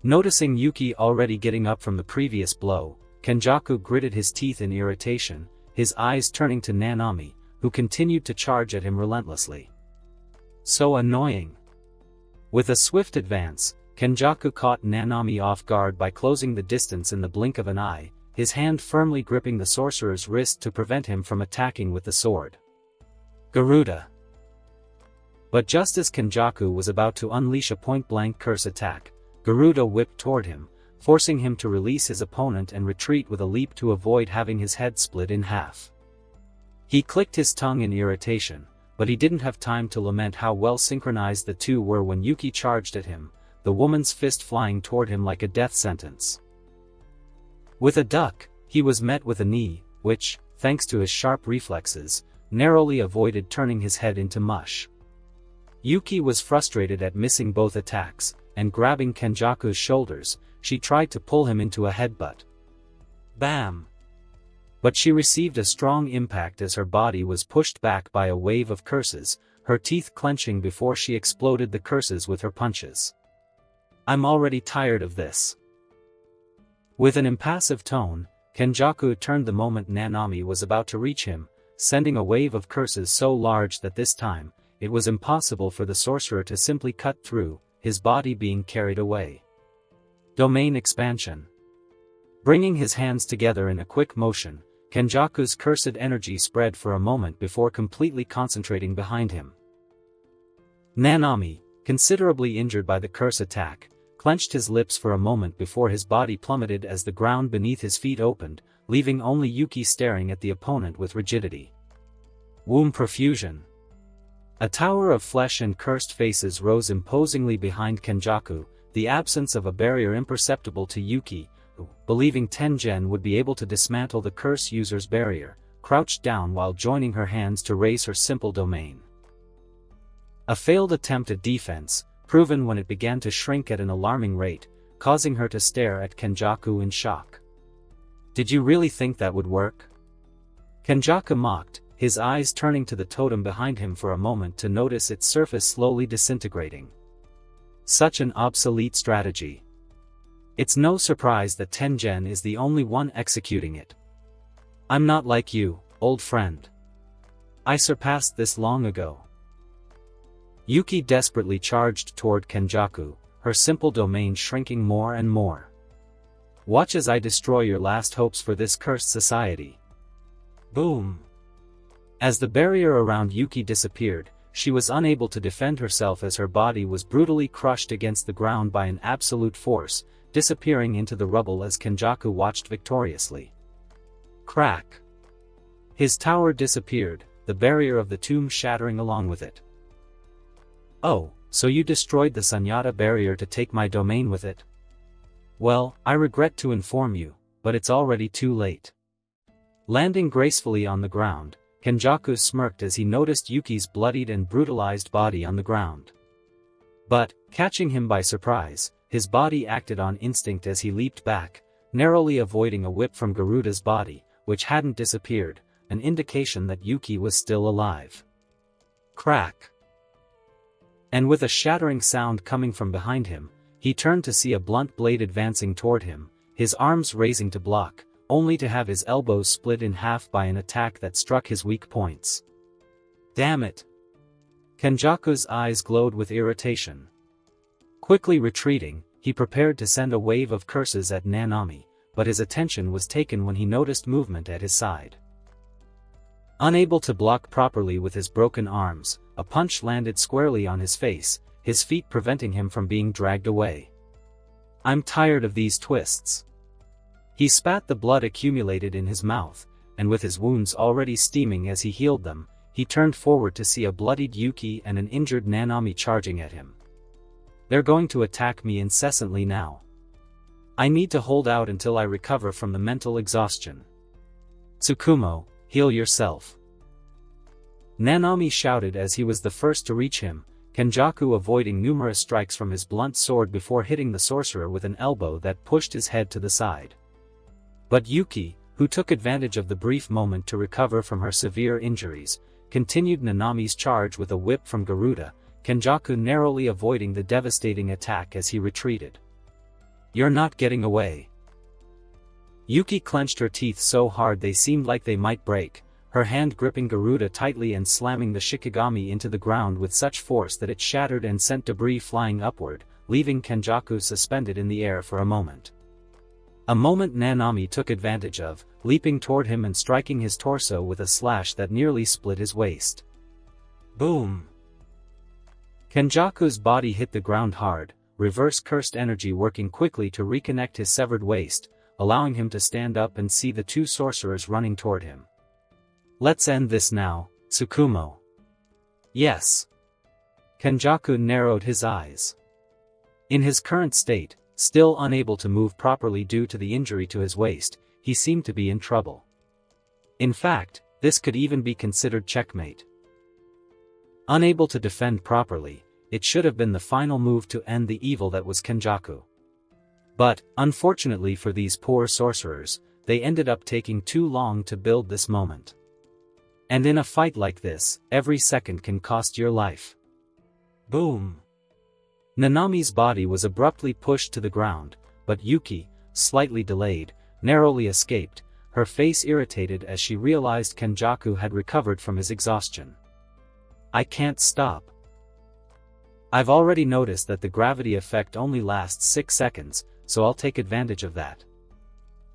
Noticing Yuki already getting up from the previous blow, Kenjaku gritted his teeth in irritation, his eyes turning to Nanami, who continued to charge at him relentlessly. So annoying! With a swift advance, Kenjaku caught Nanami off guard by closing the distance in the blink of an eye, his hand firmly gripping the sorcerer's wrist to prevent him from attacking with the sword. Garuda! But just as Kenjaku was about to unleash a point-blank curse attack, Garuda whipped toward him, forcing him to release his opponent and retreat with a leap to avoid having his head split in half. He clicked his tongue in irritation, but he didn't have time to lament how well synchronized the two were when Yuki charged at him, the woman's fist flying toward him like a death sentence. With a duck, he was met with a knee, which, thanks to his sharp reflexes, narrowly avoided turning his head into mush. Yuki was frustrated at missing both attacks, and grabbing Kenjaku's shoulders, she tried to pull him into a headbutt. Bam! But she received a strong impact as her body was pushed back by a wave of curses, her teeth clenching before she exploded the curses with her punches. I'm already tired of this. With an impassive tone, Kenjaku turned the moment Nanami was about to reach him, sending a wave of curses so large that this time, it was impossible for the sorcerer to simply cut through, his body being carried away. Domain expansion. Bringing his hands together in a quick motion, Kenjaku's cursed energy spread for a moment before completely concentrating behind him. Nanami, considerably injured by the curse attack, clenched his lips for a moment before his body plummeted as the ground beneath his feet opened, leaving only Yuki staring at the opponent with rigidity. Womb profusion. A tower of flesh and cursed faces rose imposingly behind Kenjaku, the absence of a barrier imperceptible to Yuki, who, believing Tengen would be able to dismantle the curse user's barrier, crouched down while joining her hands to raise her simple domain. A failed attempt at defense, proven when it began to shrink at an alarming rate, causing her to stare at Kenjaku in shock. Did you really think that would work? Kenjaku mocked, his eyes turning to the totem behind him for a moment to notice its surface slowly disintegrating. Such an obsolete strategy. It's no surprise that Tengen is the only one executing it. I'm not like you, old friend. I surpassed this long ago. Yuki desperately charged toward Kenjaku, her simple domain shrinking more and more. Watch as I destroy your last hopes for this cursed society. Boom! As the barrier around Yuki disappeared, she was unable to defend herself as her body was brutally crushed against the ground by an absolute force, disappearing into the rubble as Kenjaku watched victoriously. Crack! His tower disappeared, the barrier of the tomb shattering along with it. Oh, so you destroyed the Sunyata barrier to take my domain with it? Well, I regret to inform you, but it's already too late. Landing gracefully on the ground, Kenjaku smirked as he noticed Yuki's bloodied and brutalized body on the ground. But, catching him by surprise, his body acted on instinct as he leaped back, narrowly avoiding a whip from Garuda's body, which hadn't disappeared, an indication that Yuki was still alive. Crack! And with a shattering sound coming from behind him, he turned to see a blunt blade advancing toward him, his arms raising to block, only to have his elbows split in half by an attack that struck his weak points. Damn it! Kenjaku's eyes glowed with irritation. Quickly retreating, he prepared to send a wave of curses at Nanami, but his attention was taken when he noticed movement at his side. Unable to block properly with his broken arms, a punch landed squarely on his face, his feet preventing him from being dragged away. I'm tired of these twists. He spat the blood accumulated in his mouth, and with his wounds already steaming as he healed them, he turned forward to see a bloodied Yuki and an injured Nanami charging at him. They're going to attack me incessantly now. I need to hold out until I recover from the mental exhaustion. Tsukumo, heal yourself. Nanami shouted as he was the first to reach him. Kenjaku avoiding numerous strikes from his blunt sword before hitting the sorcerer with an elbow that pushed his head to the side. But Yuki, who took advantage of the brief moment to recover from her severe injuries, continued Nanami's charge with a whip from Garuda, Kenjaku narrowly avoiding the devastating attack as he retreated. "You're not getting away." Yuki clenched her teeth so hard they seemed like they might break, her hand gripping Garuda tightly and slamming the Shikigami into the ground with such force that it shattered and sent debris flying upward, leaving Kenjaku suspended in the air for a moment. A moment Nanami took advantage of, leaping toward him and striking his torso with a slash that nearly split his waist. Boom! Kenjaku's body hit the ground hard, reverse cursed energy working quickly to reconnect his severed waist, allowing him to stand up and see the two sorcerers running toward him. "Let's end this now, Tsukumo." "Yes." Kenjaku narrowed his eyes. In his current state, still unable to move properly due to the injury to his waist, he seemed to be in trouble. In fact, this could even be considered checkmate. Unable to defend properly, it should have been the final move to end the evil that was Kenjaku. But, unfortunately for these poor sorcerers, they ended up taking too long to build this moment. And in a fight like this, every second can cost your life. Boom! Nanami's body was abruptly pushed to the ground, but Yuki, slightly delayed, narrowly escaped, her face irritated as she realized Kenjaku had recovered from his exhaustion. "I can't stop. I've already noticed that the gravity effect only lasts 6 seconds, so I'll take advantage of that."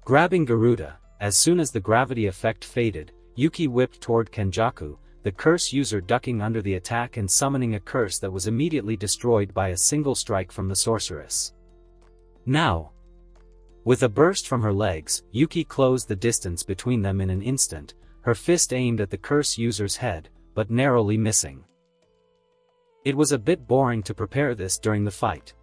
Grabbing Garuda, as soon as the gravity effect faded, Yuki whipped toward Kenjaku, the curse user ducking under the attack and summoning a curse that was immediately destroyed by a single strike from the sorceress. Now! With a burst from her legs, Yuki closed the distance between them in an instant, her fist aimed at the curse user's head, but narrowly missing. It was a bit boring to prepare this during the fight.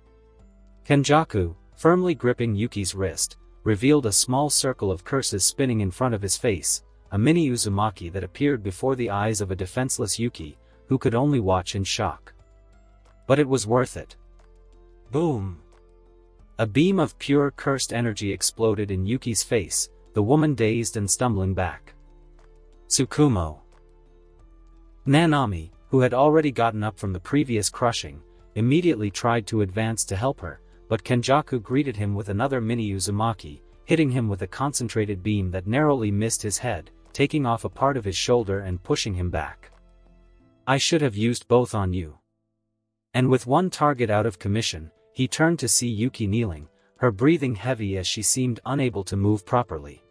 Kenjaku, firmly gripping Yuki's wrist, revealed a small circle of curses spinning in front of his face, a mini Uzumaki that appeared before the eyes of a defenseless Yuki, who could only watch in shock. But it was worth it. Boom! A beam of pure cursed energy exploded in Yuki's face, the woman dazed and stumbling back. Tsukumo. Nanami, who had already gotten up from the previous crushing, immediately tried to advance to help her, but Kenjaku greeted him with another mini Uzumaki, hitting him with a concentrated beam that narrowly missed his head, taking off a part of his shoulder and pushing him back. "I should have used both on you." And with one target out of commission, he turned to see Yuki kneeling, her breathing heavy as she seemed unable to move properly.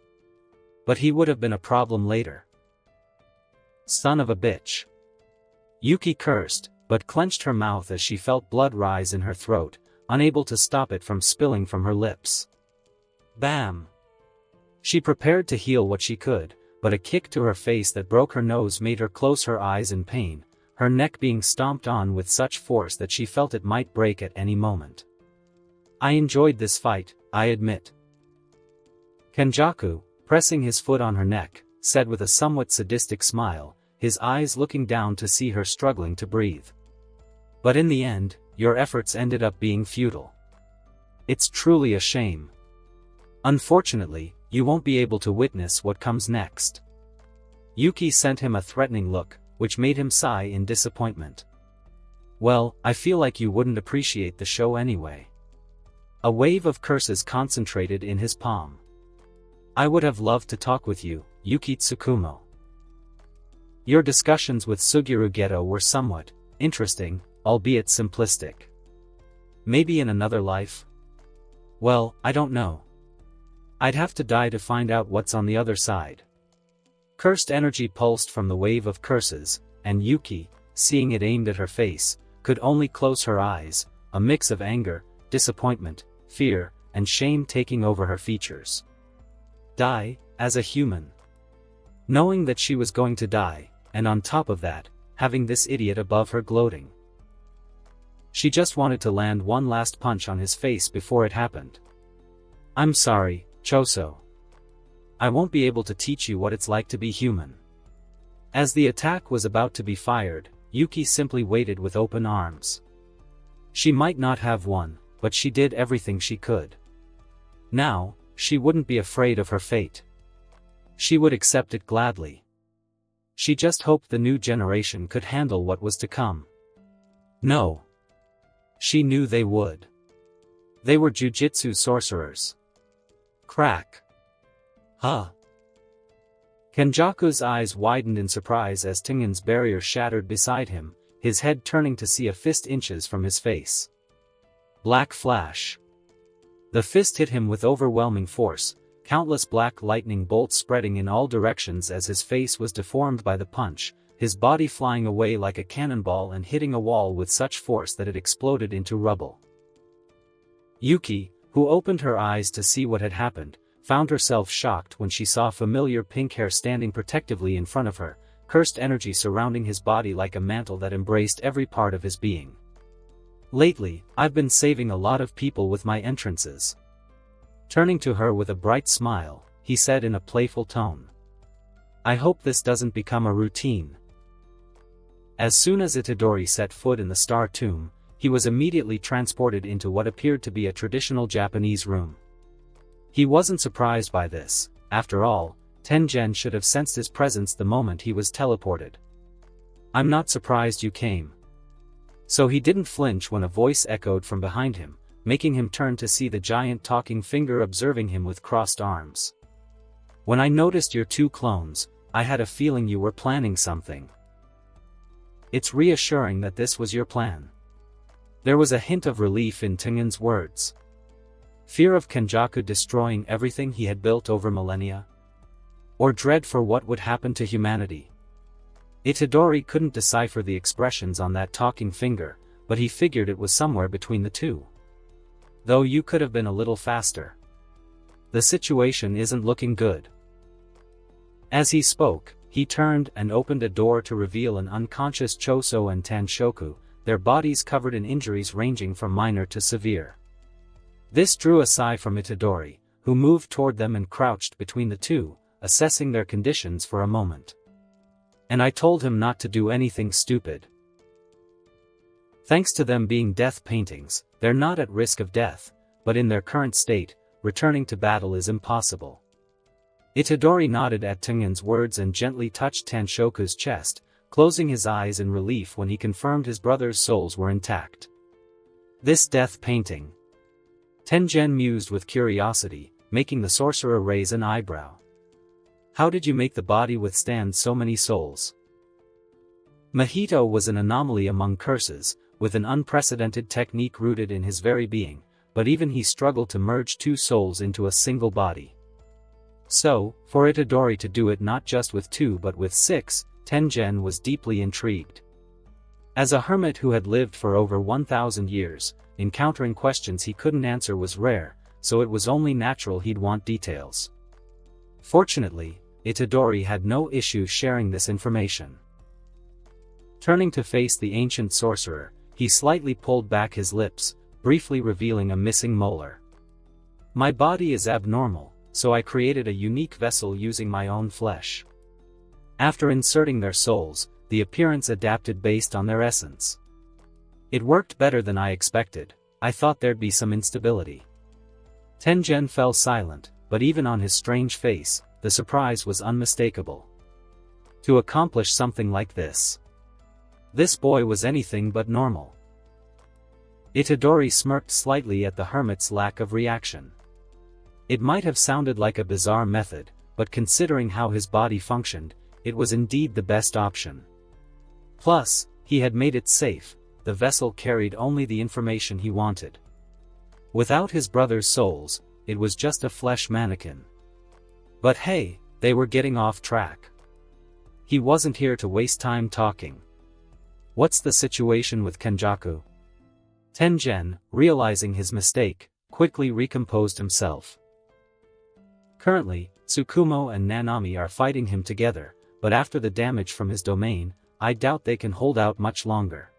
But he would have been a problem later. "Son of a bitch." Yuki cursed, but clenched her mouth as she felt blood rise in her throat, unable to stop it from spilling from her lips. Bam! She prepared to heal what she could, but a kick to her face that broke her nose made her close her eyes in pain, her neck being stomped on with such force that she felt it might break at any moment. "I enjoyed this fight, I admit." Kenjaku, pressing his foot on her neck, said with a somewhat sadistic smile, his eyes looking down to see her struggling to breathe. "But in the end, your efforts ended up being futile. It's truly a shame. Unfortunately, you won't be able to witness what comes next." Yuki sent him a threatening look, which made him sigh in disappointment. "Well, I feel like you wouldn't appreciate the show anyway." A wave of curses concentrated in his palm. "I would have loved to talk with you, Yuki Tsukumo. Your discussions with Suguru Geto were somewhat interesting, albeit simplistic. Maybe in another life? Well, I don't know. I'd have to die to find out what's on the other side." Cursed energy pulsed from the wave of curses, and Yuki, seeing it aimed at her face, could only close her eyes, a mix of anger, disappointment, fear, and shame taking over her features. Die, as a human. Knowing that she was going to die, and on top of that, having this idiot above her gloating. She just wanted to land one last punch on his face before it happened. "I'm sorry, Choso. I won't be able to teach you what it's like to be human." As the attack was about to be fired, Yuki simply waited with open arms. She might not have won, but she did everything she could. Now, she wouldn't be afraid of her fate. She would accept it gladly. She just hoped the new generation could handle what was to come. No. She knew they would. They were jujutsu sorcerers. Crack. Huh. Kenjaku's eyes widened in surprise as Tengen's barrier shattered beside him, his head turning to see a fist inches from his face. Black flash. The fist hit him with overwhelming force, countless black lightning bolts spreading in all directions as his face was deformed by the punch, his body flying away like a cannonball and hitting a wall with such force that it exploded into rubble. Yuki, who opened her eyes to see what had happened, found herself shocked when she saw familiar pink hair standing protectively in front of her, cursed energy surrounding his body like a mantle that embraced every part of his being. Lately, I've been saving a lot of people with my entrances. Turning to her with a bright smile, he said in a playful tone. I hope this doesn't become a routine. As soon as Itadori set foot in the Star Tomb, he was immediately transported into what appeared to be a traditional Japanese room. He wasn't surprised by this. After all, Tengen should have sensed his presence the moment he was teleported. I'm not surprised you came. So he didn't flinch when a voice echoed from behind him, making him turn to see the giant talking finger observing him with crossed arms. When I noticed your two clones, I had a feeling you were planning something. It's reassuring that this was your plan. There was a hint of relief in Tengen's words. Fear of Kenjaku destroying everything he had built over millennia? Or dread for what would happen to humanity? Itadori couldn't decipher the expressions on that talking finger, but he figured it was somewhere between the two. Though you could have been a little faster. The situation isn't looking good. As he spoke, he turned and opened a door to reveal an unconscious Choso and Tanshoku, their bodies covered in injuries ranging from minor to severe. This drew a sigh from Itadori, who moved toward them and crouched between the two, assessing their conditions for a moment. And I told him not to do anything stupid. Thanks to them being death paintings, they're not at risk of death, but in their current state, returning to battle is impossible. Itadori nodded at Tengen's words and gently touched Tanshoku's chest, closing his eyes in relief when he confirmed his brother's souls were intact. This death painting. Tengen mused with curiosity, making the sorcerer raise an eyebrow. How did you make the body withstand so many souls? Mahito was an anomaly among curses, with an unprecedented technique rooted in his very being, but even he struggled to merge two souls into a single body. So, for Itadori to do it not just with 2 but with 6, Tengen was deeply intrigued. As a hermit who had lived for over 1,000 years, encountering questions he couldn't answer was rare, so it was only natural he'd want details. Fortunately, Itadori had no issue sharing this information. Turning to face the ancient sorcerer, he slightly pulled back his lips, briefly revealing a missing molar. My body is abnormal, so I created a unique vessel using my own flesh. After inserting their souls, the appearance adapted based on their essence. It worked better than I expected. I thought there'd be some instability. Tengen fell silent, but even on his strange face, the surprise was unmistakable. To accomplish something like this. This boy was anything but normal. Itadori smirked slightly at the hermit's lack of reaction. It might have sounded like a bizarre method, but considering how his body functioned, it was indeed the best option. Plus, he had made it safe. The vessel carried only the information he wanted. Without his brother's souls, it was just a flesh mannequin. But hey, they were getting off track. He wasn't here to waste time talking. What's the situation with Kenjaku? Tengen, realizing his mistake, quickly recomposed himself. Currently, Tsukumo and Nanami are fighting him together, but after the damage from his domain, I doubt they can hold out much longer.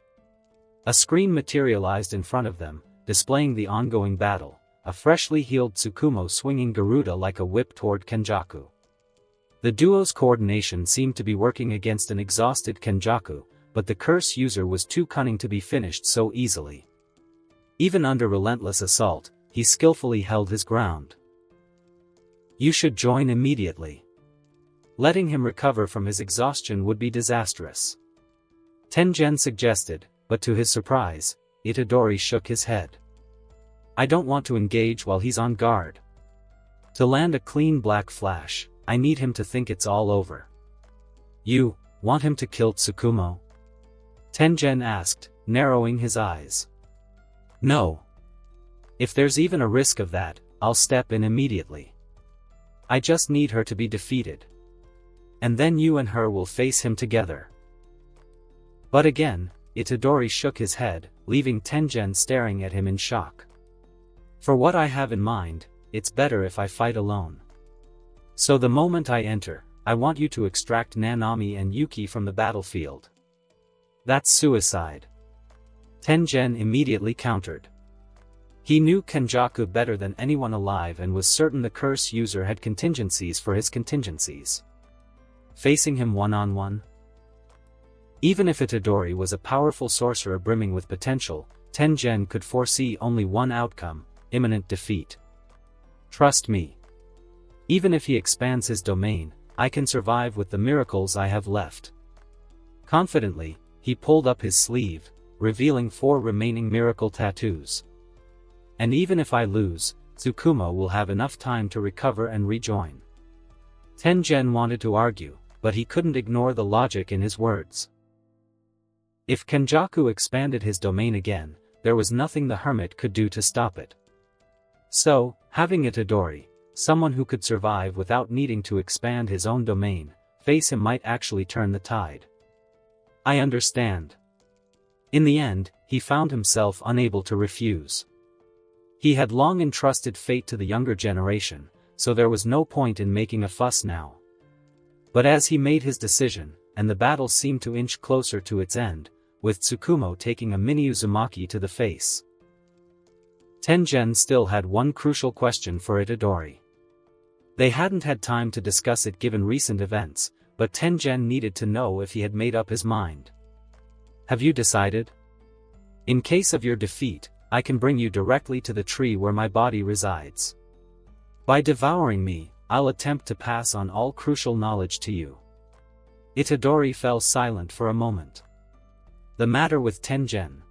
A screen materialized in front of them, displaying the ongoing battle, a freshly healed Tsukumo swinging Garuda like a whip toward Kenjaku. The duo's coordination seemed to be working against an exhausted Kenjaku, but the curse user was too cunning to be finished so easily. Even under relentless assault, he skillfully held his ground. You should join immediately. Letting him recover from his exhaustion would be disastrous. Tengen suggested, but to his surprise, Itadori shook his head. I don't want to engage while he's on guard. To land a clean black flash, I need him to think it's all over. You want him to kill Tsukumo? Tengen asked, narrowing his eyes. No. If there's even a risk of that, I'll step in immediately. I just need her to be defeated. And then you and her will face him together. But again, Itadori shook his head, leaving Tengen staring at him in shock. For what I have in mind, it's better if I fight alone. So the moment I enter, I want you to extract Nanami and Yuki from the battlefield. That's suicide. Tengen immediately countered. He knew Kenjaku better than anyone alive and was certain the curse user had contingencies for his contingencies. Facing him one-on-one? Even if Itadori was a powerful sorcerer brimming with potential, Tengen could foresee only one outcome: imminent defeat. Trust me. Even if he expands his domain, I can survive with the miracles I have left. Confidently, he pulled up his sleeve, revealing 4 remaining miracle tattoos. And even if I lose, Tsukumo will have enough time to recover and rejoin. Tengen wanted to argue, but he couldn't ignore the logic in his words. If Kenjaku expanded his domain again, there was nothing the hermit could do to stop it. So, having Itadori, someone who could survive without needing to expand his own domain, face him might actually turn the tide. I understand. In the end, he found himself unable to refuse. He had long entrusted fate to the younger generation, so there was no point in making a fuss now. But as he made his decision, and the battle seemed to inch closer to its end, with Tsukumo taking a mini Uzumaki to the face, Tengen still had one crucial question for Itadori. They hadn't had time to discuss it given recent events, but Tengen needed to know if he had made up his mind. Have you decided? In case of your defeat, I can bring you directly to the tree where my body resides. By devouring me, I'll attempt to pass on all crucial knowledge to you. Itadori fell silent for a moment. The matter with Tengen.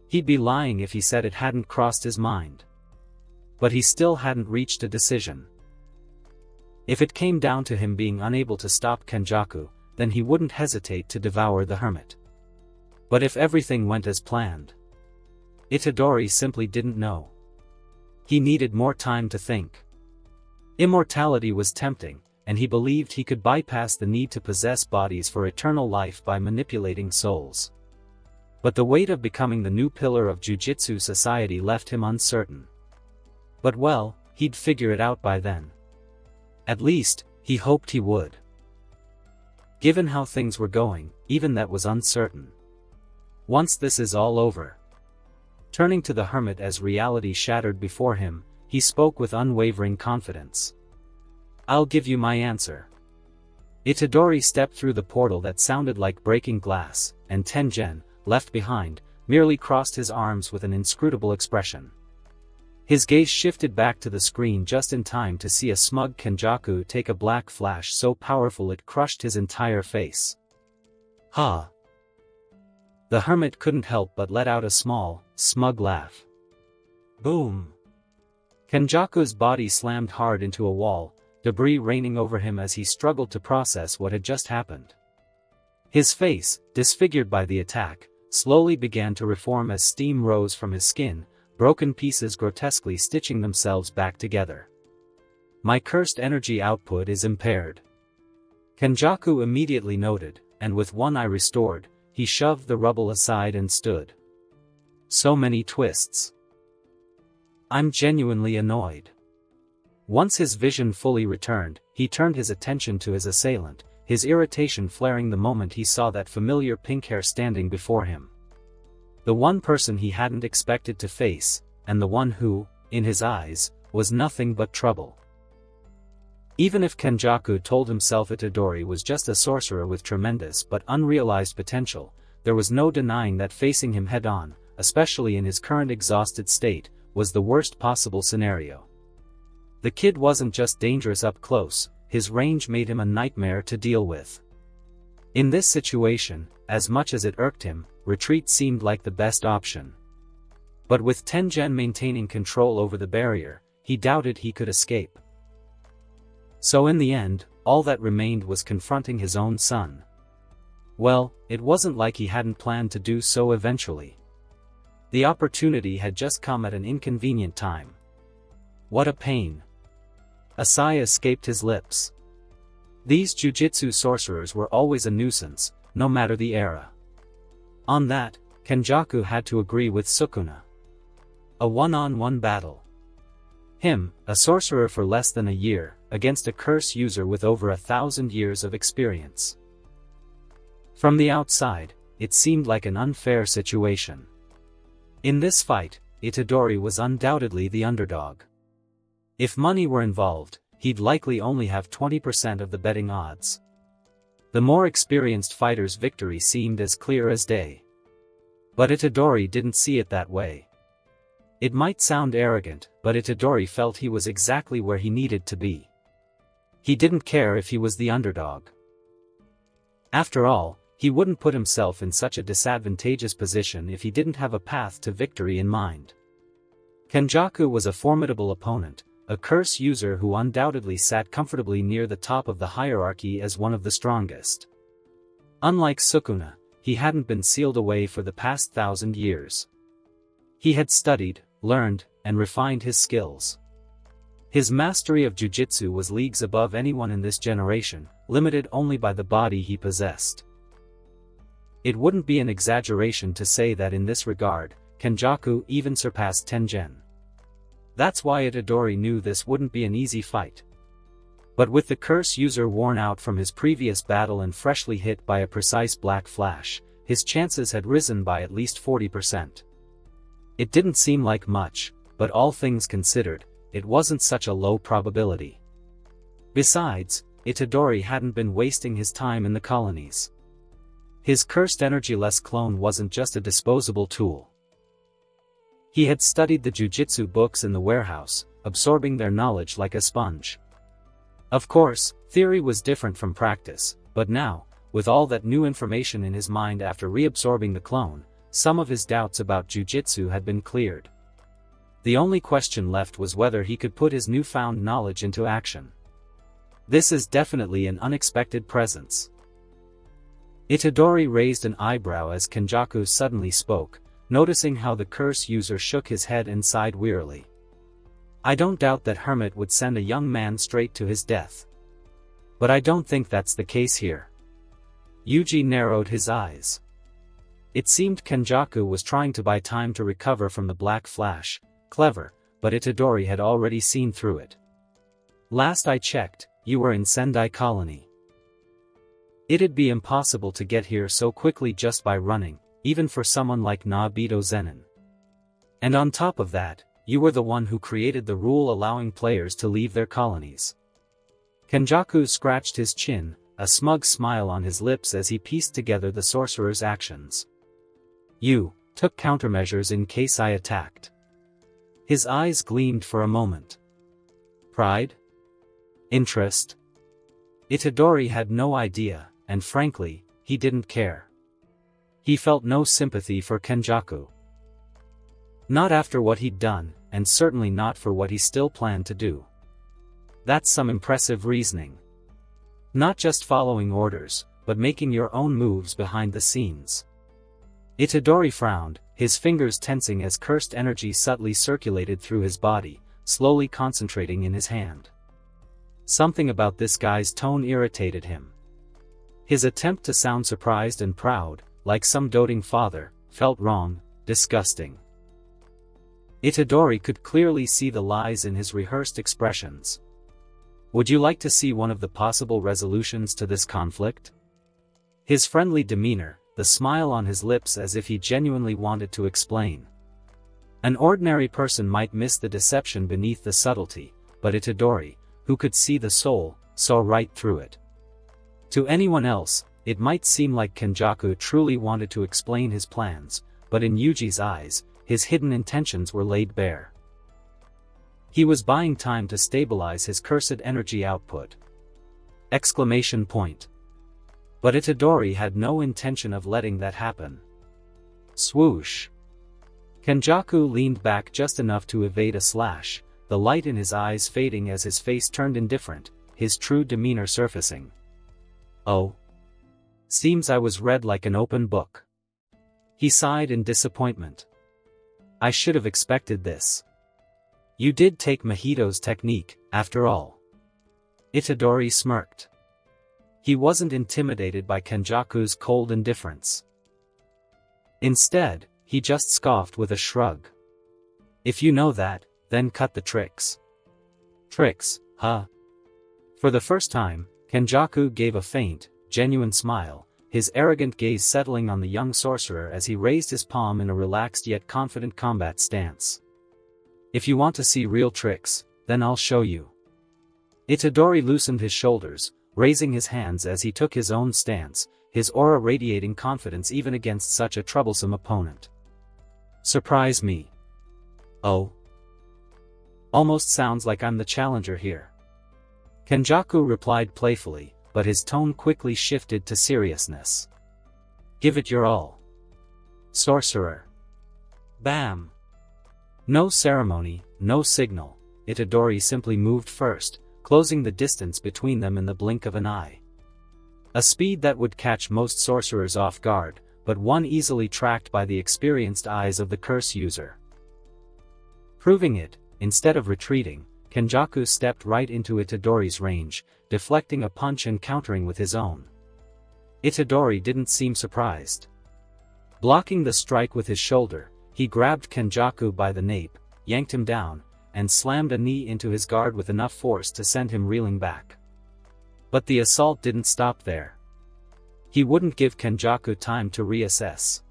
He'd be lying if he said it hadn't crossed his mind. But he still hadn't reached a decision. If it came down to him being unable to stop Kenjaku, then he wouldn't hesitate to devour the hermit. But if everything went as planned, Itadori simply didn't know. He needed more time to think. Immortality was tempting, and he believed he could bypass the need to possess bodies for eternal life by manipulating souls. But the weight of becoming the new pillar of Jujutsu society left him uncertain. But well, he'd figure it out by then. At least, he hoped he would. Given how things were going, even that was uncertain. Once this is all over. Turning to the hermit as reality shattered before him, he spoke with unwavering confidence. I'll give you my answer. Itadori stepped through the portal that sounded like breaking glass, and Tengen, left behind, merely crossed his arms with an inscrutable expression. His gaze shifted back to the screen just in time to see a smug Kenjaku take a black flash so powerful it crushed his entire face. Ha! The hermit couldn't help but let out a small, smug laugh. Boom! Kenjaku's body slammed hard into a wall, debris raining over him as he struggled to process what had just happened. His face, disfigured by the attack, slowly began to reform as steam rose from his skin, broken pieces grotesquely stitching themselves back together. My cursed energy output is impaired. Kenjaku immediately noted, and with one eye restored, he shoved the rubble aside and stood. So many twists. I'm genuinely annoyed. Once his vision fully returned, he turned his attention to his assailant, his irritation flaring the moment he saw that familiar pink hair standing before him. The one person he hadn't expected to face, and the one who, in his eyes, was nothing but trouble. Even if Kenjaku told himself Itadori was just a sorcerer with tremendous but unrealized potential, there was no denying that facing him head-on, especially in his current exhausted state, was the worst possible scenario. The kid wasn't just dangerous up close, his range made him a nightmare to deal with. In this situation, as much as it irked him, retreat seemed like the best option. But with Tengen maintaining control over the barrier, he doubted he could escape. So in the end, all that remained was confronting his own son. Well, it wasn't like he hadn't planned to do so eventually. The opportunity had just come at an inconvenient time. What a pain. A sigh escaped his lips. These jujitsu sorcerers were always a nuisance, no matter the era. On that, Kenjaku had to agree with Sukuna. A one-on-one battle. Him, a sorcerer for less than a year, against a curse user with over 1,000 years of experience. From the outside, it seemed like an unfair situation. In this fight, Itadori was undoubtedly the underdog. If money were involved, he'd likely only have 20% of the betting odds. The more experienced fighter's victory seemed as clear as day. But Itadori didn't see it that way. It might sound arrogant, but Itadori felt he was exactly where he needed to be. He didn't care if he was the underdog. After all, he wouldn't put himself in such a disadvantageous position if he didn't have a path to victory in mind. Kenjaku was a formidable opponent, a curse user who undoubtedly sat comfortably near the top of the hierarchy as one of the strongest. Unlike Sukuna, he hadn't been sealed away for the past 1,000 years. He had studied, learned, and refined his skills. His mastery of jujitsu was leagues above anyone in this generation, limited only by the body he possessed. It wouldn't be an exaggeration to say that in this regard, Kenjaku even surpassed Tengen. That's why Itadori knew this wouldn't be an easy fight. But with the curse user worn out from his previous battle and freshly hit by a precise black flash, his chances had risen by at least 40%. It didn't seem like much, but all things considered, it wasn't such a low probability. Besides, Itadori hadn't been wasting his time in the colonies. His cursed energyless clone wasn't just a disposable tool. He had studied the jujitsu books in the warehouse, absorbing their knowledge like a sponge. Of course, theory was different from practice, but now, with all that new information in his mind after reabsorbing the clone, some of his doubts about jujitsu had been cleared. The only question left was whether he could put his newfound knowledge into action. This is definitely an unexpected presence. Itadori raised an eyebrow as Kenjaku suddenly spoke, noticing how the curse user shook his head and sighed wearily. I don't doubt that Hermit would send a young man straight to his death. But I don't think that's the case here. Yuji narrowed his eyes. It seemed Kenjaku was trying to buy time to recover from the black flash. Clever, but Itadori had already seen through it. Last I checked, you were in Sendai Colony. It'd be impossible to get here so quickly just by running, even for someone like Nobito Zenin. And on top of that, you were the one who created the rule allowing players to leave their colonies. Kenjaku scratched his chin, a smug smile on his lips as he pieced together the sorcerer's actions. You took countermeasures in case I attacked. His eyes gleamed for a moment. Pride? Interest? Itadori had no idea, and frankly, he didn't care. He felt no sympathy for Kenjaku. Not after what he'd done, and certainly not for what he still planned to do. That's some impressive reasoning. Not just following orders, but making your own moves behind the scenes. Itadori frowned, his fingers tensing as cursed energy subtly circulated through his body, slowly concentrating in his hand. Something about this guy's tone irritated him. His attempt to sound surprised and proud, like some doting father, felt wrong, disgusting. Itadori could clearly see the lies in his rehearsed expressions. Would you like to see one of the possible resolutions to this conflict? His friendly demeanor, the smile on his lips as if he genuinely wanted to explain. An ordinary person might miss the deception beneath the subtlety, but Itadori, who could see the soul, saw right through it. To anyone else, it might seem like Kenjaku truly wanted to explain his plans, but in Yuji's eyes, his hidden intentions were laid bare. He was buying time to stabilize his cursed energy output. Exclamation point. But Itadori had no intention of letting that happen. Swoosh. Kenjaku leaned back just enough to evade a slash, the light in his eyes fading as his face turned indifferent, his true demeanor surfacing. Oh. Seems I was read like an open book. He sighed in disappointment. I should have expected this. You did take Mahito's technique, after all. Itadori smirked. He wasn't intimidated by Kenjaku's cold indifference. Instead, he just scoffed with a shrug. If you know that, then cut the tricks. Tricks, huh? For the first time, Kenjaku gave a faint, genuine smile, his arrogant gaze settling on the young sorcerer as he raised his palm in a relaxed yet confident combat stance. If you want to see real tricks, then I'll show you. Itadori loosened his shoulders, raising his hands as he took his own stance, his aura radiating confidence even against such a troublesome opponent. Surprise me. Oh. Almost sounds like I'm the challenger here. Kenjaku replied playfully, but his tone quickly shifted to seriousness. Give it your all. Sorcerer. Bam. No ceremony, no signal, Itadori simply moved first, closing the distance between them in the blink of an eye. A speed that would catch most sorcerers off guard, but one easily tracked by the experienced eyes of the curse user. Proving it, instead of retreating, Kenjaku stepped right into Itadori's range, deflecting a punch and countering with his own. Itadori didn't seem surprised. Blocking the strike with his shoulder, he grabbed Kenjaku by the nape, yanked him down, and slammed a knee into his guard with enough force to send him reeling back. But the assault didn't stop there. He wouldn't give Kenjaku time to reassess.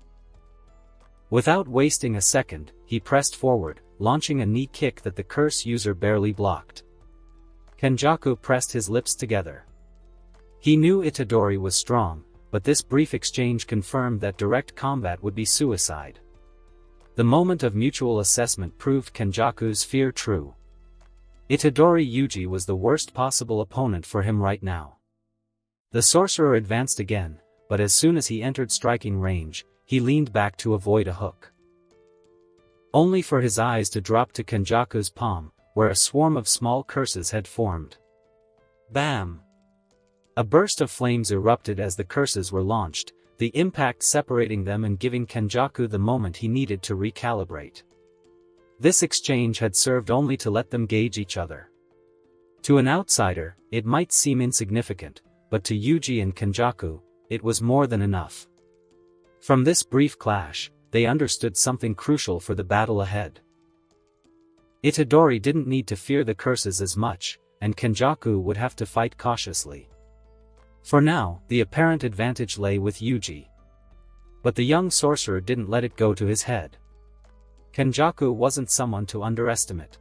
Without wasting a second, he pressed forward, launching a knee kick that the curse user barely blocked. Kenjaku pressed his lips together. He knew Itadori was strong, but this brief exchange confirmed that direct combat would be suicide. The moment of mutual assessment proved Kenjaku's fear true. Itadori Yuji was the worst possible opponent for him right now. The sorcerer advanced again, but as soon as he entered striking range, he leaned back to avoid a hook. Only for his eyes to drop to Kenjaku's palm, where a swarm of small curses had formed. Bam! A burst of flames erupted as the curses were launched, the impact separating them and giving Kenjaku the moment he needed to recalibrate. This exchange had served only to let them gauge each other. To an outsider, it might seem insignificant, but to Yuji and Kenjaku, it was more than enough. From this brief clash, they understood something crucial for the battle ahead. Itadori didn't need to fear the curses as much, and Kenjaku would have to fight cautiously. For now, the apparent advantage lay with Yuji. But the young sorcerer didn't let it go to his head. Kenjaku wasn't someone to underestimate.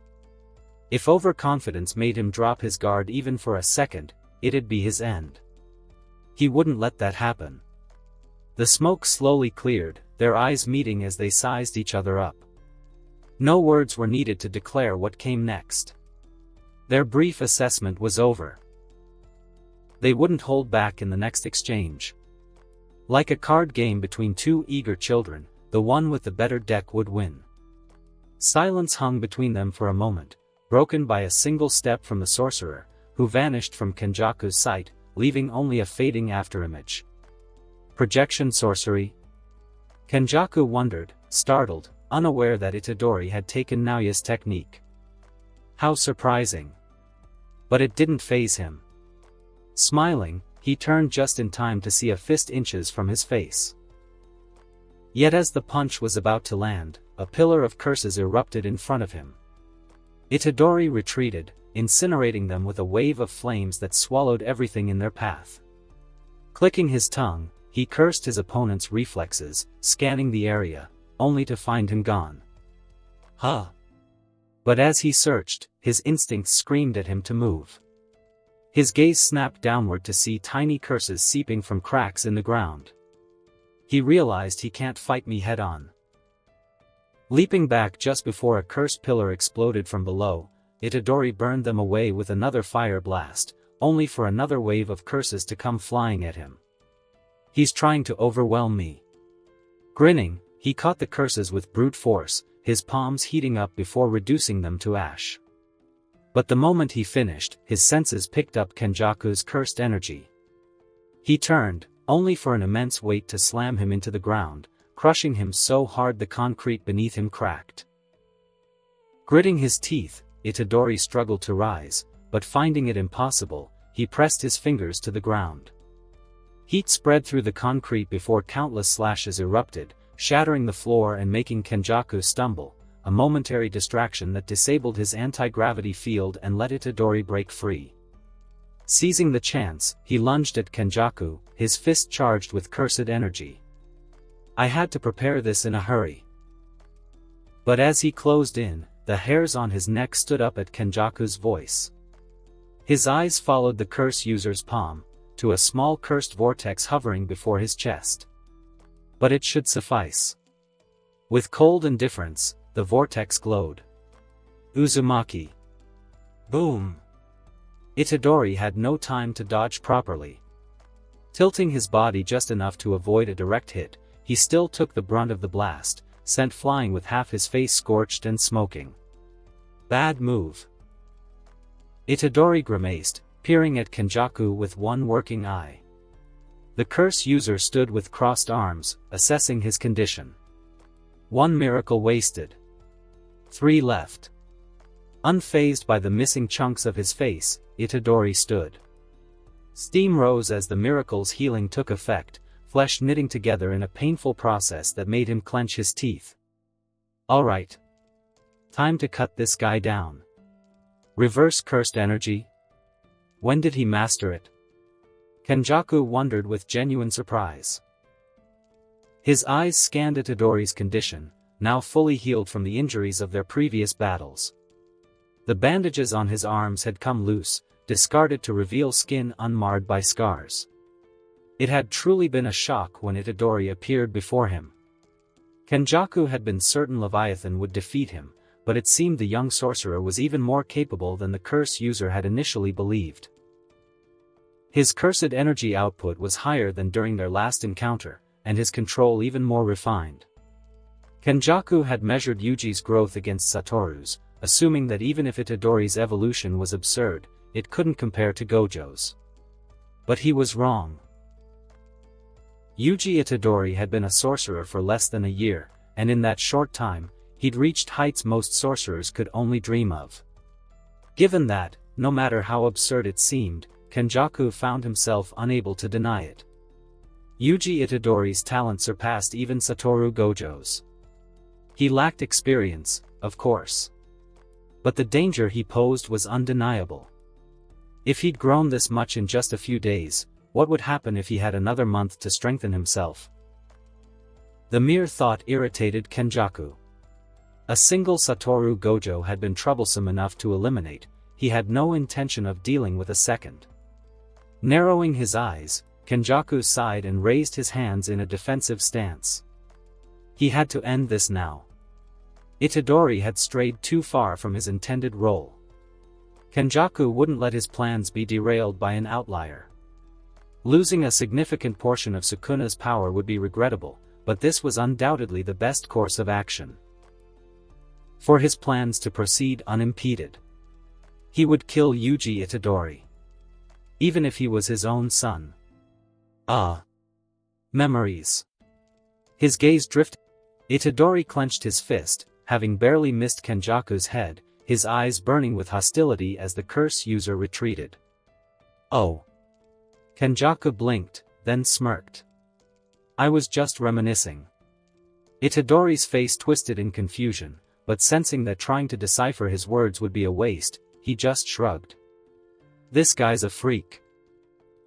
If overconfidence made him drop his guard even for a second, it'd be his end. He wouldn't let that happen. The smoke slowly cleared, their eyes meeting as they sized each other up. No words were needed to declare what came next. Their brief assessment was over. They wouldn't hold back in the next exchange. Like a card game between two eager children, the one with the better deck would win. Silence hung between them for a moment, broken by a single step from the sorcerer, who vanished from Kenjaku's sight, leaving only a fading afterimage. Projection sorcery? Kenjaku wondered, startled, unaware that Itadori had taken Naoya's technique. How surprising. But it didn't faze him. Smiling, he turned just in time to see a fist inches from his face. Yet as the punch was about to land, a pillar of curses erupted in front of him. Itadori retreated, incinerating them with a wave of flames that swallowed everything in their path. Clicking his tongue, he cursed his opponent's reflexes, scanning the area, only to find him gone. Huh! But as he searched, his instincts screamed at him to move. His gaze snapped downward to see tiny curses seeping from cracks in the ground. He realized he can't fight me head-on. Leaping back just before a curse pillar exploded from below, Itadori burned them away with another fire blast, only for another wave of curses to come flying at him. He's trying to overwhelm me. Grinning, he caught the curses with brute force, his palms heating up before reducing them to ash. But the moment he finished, his senses picked up Kenjaku's cursed energy. He turned, only for an immense weight to slam him into the ground, crushing him so hard the concrete beneath him cracked. Gritting his teeth, Itadori struggled to rise, but finding it impossible, he pressed his fingers to the ground. Heat spread through the concrete before countless slashes erupted, shattering the floor and making Kenjaku stumble, a momentary distraction that disabled his anti-gravity field and let Itadori break free. Seizing the chance, he lunged at Kenjaku, his fist charged with cursed energy. I had to prepare this in a hurry. But as he closed in, the hairs on his neck stood up at Kenjaku's voice. His eyes followed the curse user's palm, to a small cursed vortex hovering before his chest. But it should suffice. With cold indifference, the vortex glowed. Uzumaki. Boom. Itadori had no time to dodge properly. Tilting his body just enough to avoid a direct hit, he still took the brunt of the blast, sent flying with half his face scorched and smoking. Bad move. Itadori grimaced, peering at Kenjaku with one working eye. The curse user stood with crossed arms, assessing his condition. 1 miracle wasted. 3 left. Unfazed by the missing chunks of his face, Itadori stood. Steam rose as the miracle's healing took effect, flesh knitting together in a painful process that made him clench his teeth. Alright. Time to cut this guy down. Reverse cursed energy? When did he master it? Kenjaku wondered with genuine surprise. His eyes scanned Itadori's condition, now fully healed from the injuries of their previous battles. The bandages on his arms had come loose, discarded to reveal skin unmarred by scars. It had truly been a shock when Itadori appeared before him. Kenjaku had been certain Leviathan would defeat him, but it seemed the young sorcerer was even more capable than the curse user had initially believed. His cursed energy output was higher than during their last encounter, and his control even more refined. Kenjaku had measured Yuji's growth against Satoru's, assuming that even if Itadori's evolution was absurd, it couldn't compare to Gojo's. But he was wrong. Yuji Itadori had been a sorcerer for less than a year, and in that short time, he'd reached heights most sorcerers could only dream of. Given that, no matter how absurd it seemed, Kenjaku found himself unable to deny it. Yuji Itadori's talent surpassed even Satoru Gojo's. He lacked experience, of course. But the danger he posed was undeniable. If he'd grown this much in just a few days, what would happen if he had another month to strengthen himself? The mere thought irritated Kenjaku. A single Satoru Gojo had been troublesome enough to eliminate, he had no intention of dealing with a second. Narrowing his eyes, Kenjaku sighed and raised his hands in a defensive stance. He had to end this now. Itadori had strayed too far from his intended role. Kenjaku wouldn't let his plans be derailed by an outlier. Losing a significant portion of Sukuna's power would be regrettable, but this was undoubtedly the best course of action. For his plans to proceed unimpeded, he would kill Yuji Itadori. Even if he was his own son. Memories. His gaze drifted. Itadori clenched his fist, having barely missed Kenjaku's head, his eyes burning with hostility as the curse user retreated. Oh. Kenjaku blinked, then smirked. I was just reminiscing. Itadori's face twisted in confusion, but sensing that trying to decipher his words would be a waste, he just shrugged. This guy's a freak.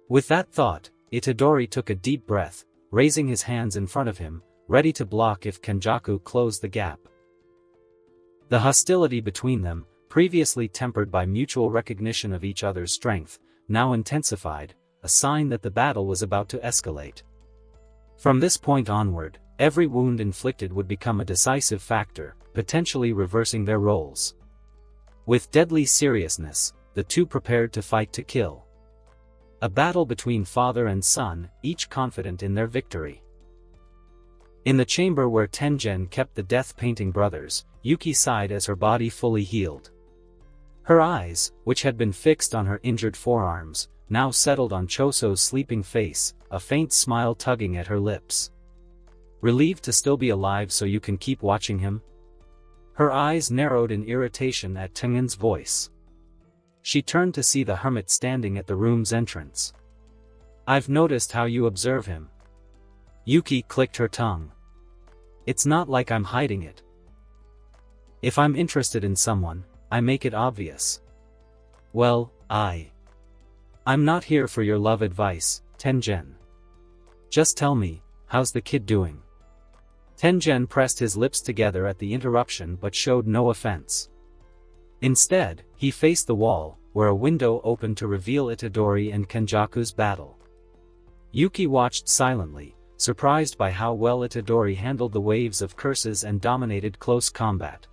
With that thought, Itadori took a deep breath, raising his hands in front of him, ready to block if Kenjaku closed the gap. The hostility between them, previously tempered by mutual recognition of each other's strength, now intensified, a sign that the battle was about to escalate. From this point onward, every wound inflicted would become a decisive factor, potentially reversing their roles. With deadly seriousness, the two prepared to fight to kill. A battle between father and son, each confident in their victory. In the chamber where Tengen kept the death-painting brothers, Yuki sighed as her body fully healed. Her eyes, which had been fixed on her injured forearms, now settled on Choso's sleeping face, a faint smile tugging at her lips. Relieved to still be alive so you can keep watching him? Her eyes narrowed in irritation at Tengen's voice. She turned to see the hermit standing at the room's entrance. I've noticed how you observe him. Yuki clicked her tongue. It's not like I'm hiding it. If I'm interested in someone, I make it obvious. Well, I'm not here for your love advice, Tengen. Just tell me, how's the kid doing? Tengen pressed his lips together at the interruption but showed no offense. Instead, he faced the wall, where a window opened to reveal Itadori and Kenjaku's battle. Yuki watched silently, surprised by how well Itadori handled the waves of curses and dominated close combat.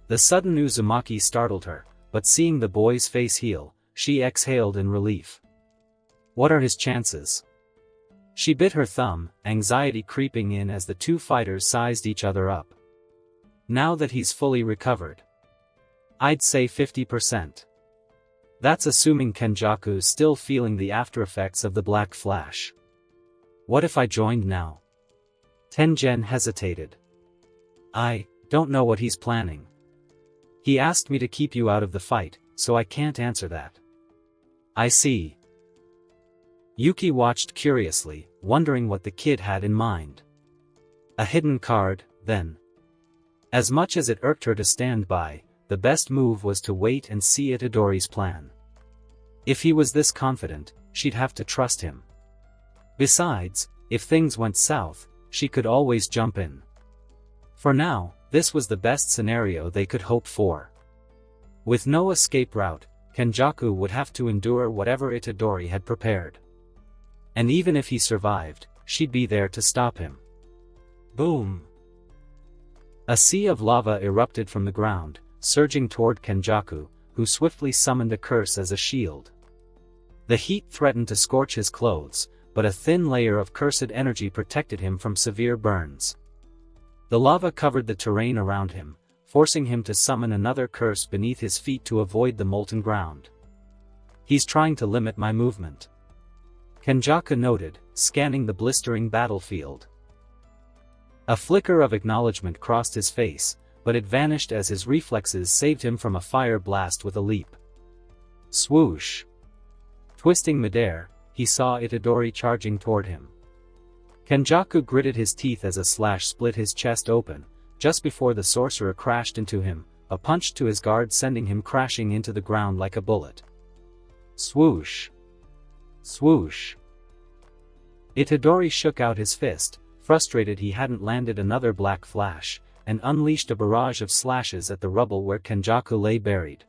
The sudden Uzumaki startled her, but seeing the boy's face heal, she exhaled in relief. What are his chances? She bit her thumb, anxiety creeping in as the two fighters sized each other up. Now that he's fully recovered, I'd say 50%. That's assuming Kenjaku's still feeling the aftereffects of the Black Flash. What if I joined now? Tengen hesitated. I don't know what he's planning. He asked me to keep you out of the fight, so I can't answer that. I see. Yuki watched curiously, wondering what the kid had in mind. A hidden card, then. As much as it irked her to stand by, the best move was to wait and see Itadori's plan. If he was this confident, she'd have to trust him. Besides, if things went south, she could always jump in. For now, this was the best scenario they could hope for. With no escape route, Kenjaku would have to endure whatever Itadori had prepared. And even if he survived, she'd be there to stop him. Boom! A sea of lava erupted from the ground, surging toward Kenjaku, who swiftly summoned a curse as a shield. The heat threatened to scorch his clothes, but a thin layer of cursed energy protected him from severe burns. The lava covered the terrain around him, forcing him to summon another curse beneath his feet to avoid the molten ground. He's trying to limit my movement, Kenjaku noted, scanning the blistering battlefield. A flicker of acknowledgement crossed his face, but it vanished as his reflexes saved him from a fire blast with a leap. Swoosh! Twisting midair, he saw Itadori charging toward him. Kenjaku gritted his teeth as a slash split his chest open, just before the sorcerer crashed into him, a punch to his guard sending him crashing into the ground like a bullet. Swoosh! Swoosh! Itadori shook out his fist, frustrated he hadn't landed another black flash, and unleashed a barrage of slashes at the rubble where Kenjaku lay buried.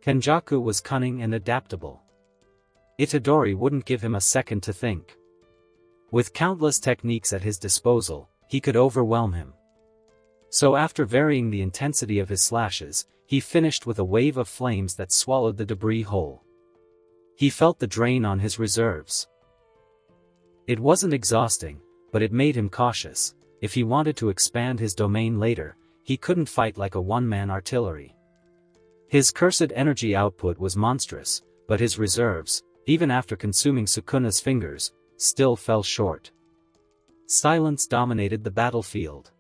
Kenjaku was cunning and adaptable. Itadori wouldn't give him a second to think. With countless techniques at his disposal, he could overwhelm him. So after varying the intensity of his slashes, he finished with a wave of flames that swallowed the debris whole. He felt the drain on his reserves. It wasn't exhausting, but it made him cautious. If he wanted to expand his domain later, he couldn't fight like a one-man artillery. His cursed energy output was monstrous, but his reserves, even after consuming Sukuna's fingers, still fell short. Silence dominated the battlefield.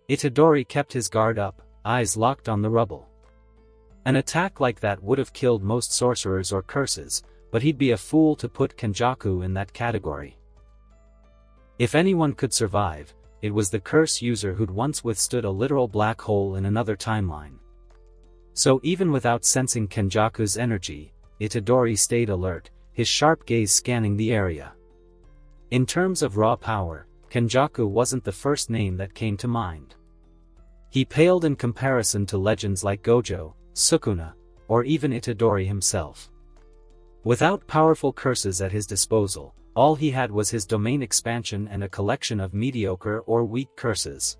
Itadori kept his guard up, eyes locked on the rubble. An attack like that would have killed most sorcerers or curses, but he'd be a fool to put Kenjaku in that category. If anyone could survive, it was the curse user who'd once withstood a literal black hole in another timeline. So even without sensing Kenjaku's energy, Itadori stayed alert, his sharp gaze scanning the area. In terms of raw power, Kenjaku wasn't the first name that came to mind. He paled in comparison to legends like Gojo, Sukuna, or even Itadori himself. Without powerful curses at his disposal, all he had was his domain expansion and a collection of mediocre or weak curses.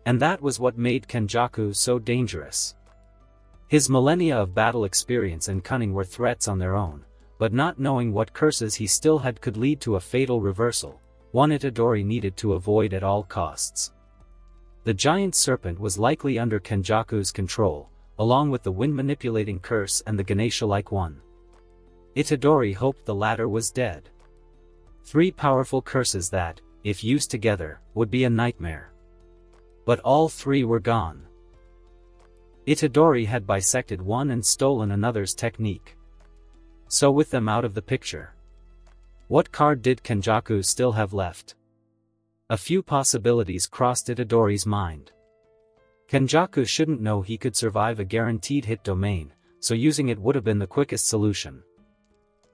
And that was what made Kenjaku so dangerous. His millennia of battle experience and cunning were threats on their own, but not knowing what curses he still had could lead to a fatal reversal, one Itadori needed to avoid at all costs. The giant serpent was likely under Kenjaku's control, along with the wind-manipulating curse and the Ganesha-like one. Itadori hoped the latter was dead. 3 powerful curses that, if used together, would be a nightmare. But all 3 were gone. Itadori had bisected one and stolen another's technique. So with them out of the picture, what card did Kenjaku still have left? A few possibilities crossed Itadori's mind. Kenjaku shouldn't know he could survive a guaranteed hit domain, so using it would have been the quickest solution.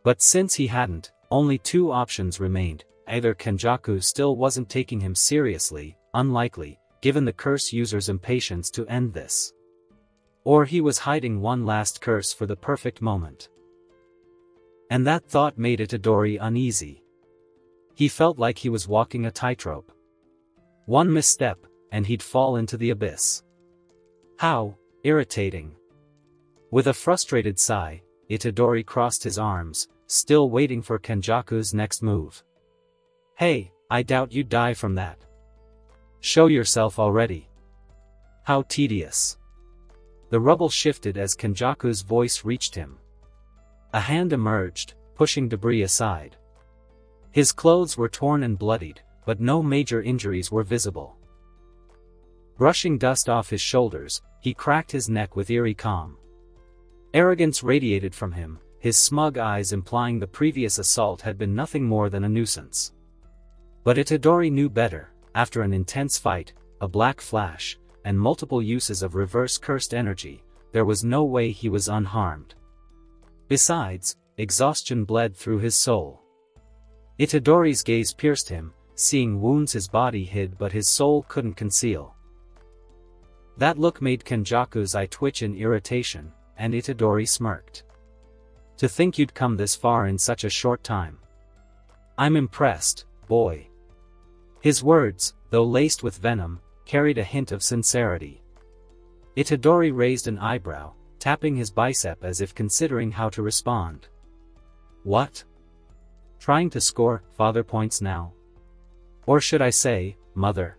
But since he hadn't, only 2 options remained: either Kenjaku still wasn't taking him seriously, unlikely, given the curse user's impatience to end this, or he was hiding one last curse for the perfect moment. And that thought made Itadori uneasy. He felt like he was walking a tightrope. One misstep, and he'd fall into the abyss. How irritating. With a frustrated sigh, Itadori crossed his arms, still waiting for Kenjaku's next move. Hey, I doubt you'd die from that. Show yourself already. How tedious. The rubble shifted as Kenjaku's voice reached him. A hand emerged, pushing debris aside. His clothes were torn and bloodied, but no major injuries were visible. Brushing dust off his shoulders, he cracked his neck with eerie calm. Arrogance radiated from him, his smug eyes implying the previous assault had been nothing more than a nuisance. But Itadori knew better. After an intense fight, a black flash, and multiple uses of reverse cursed energy, there was no way he was unharmed. Besides, exhaustion bled through his soul. Itadori's gaze pierced him, seeing wounds his body hid but his soul couldn't conceal. That look made Kenjaku's eye twitch in irritation, and Itadori smirked. To think you'd come this far in such a short time. I'm impressed, boy. His words, though laced with venom, carried a hint of sincerity. Itadori raised an eyebrow, tapping his bicep as if considering how to respond. What? Trying to score father points now? Or should I say, mother?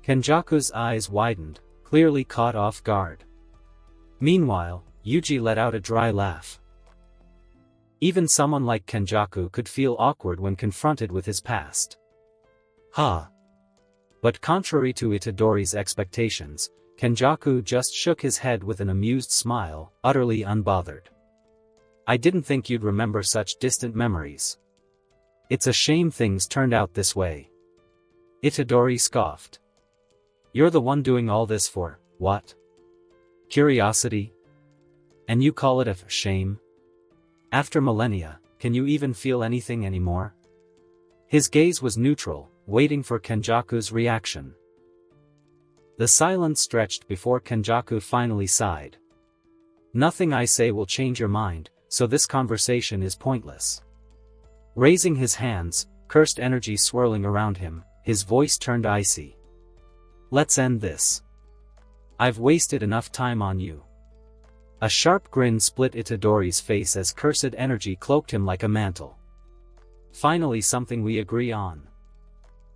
Kenjaku's eyes widened, clearly caught off guard. Meanwhile, Yuji let out a dry laugh. Even someone like Kenjaku could feel awkward when confronted with his past. Ha! But contrary to Itadori's expectations, Kenjaku just shook his head with an amused smile, utterly unbothered. I didn't think you'd remember such distant memories. It's a shame things turned out this way. Itadori scoffed. You're the one doing all this for, what? Curiosity? And you call it a shame? After millennia, can you even feel anything anymore? His gaze was neutral, waiting for Kenjaku's reaction. The silence stretched before Kenjaku finally sighed. Nothing I say will change your mind, so this conversation is pointless. Raising his hands, cursed energy swirling around him, his voice turned icy. Let's end this. I've wasted enough time on you. A sharp grin split Itadori's face as cursed energy cloaked him like a mantle. Finally something we agree on.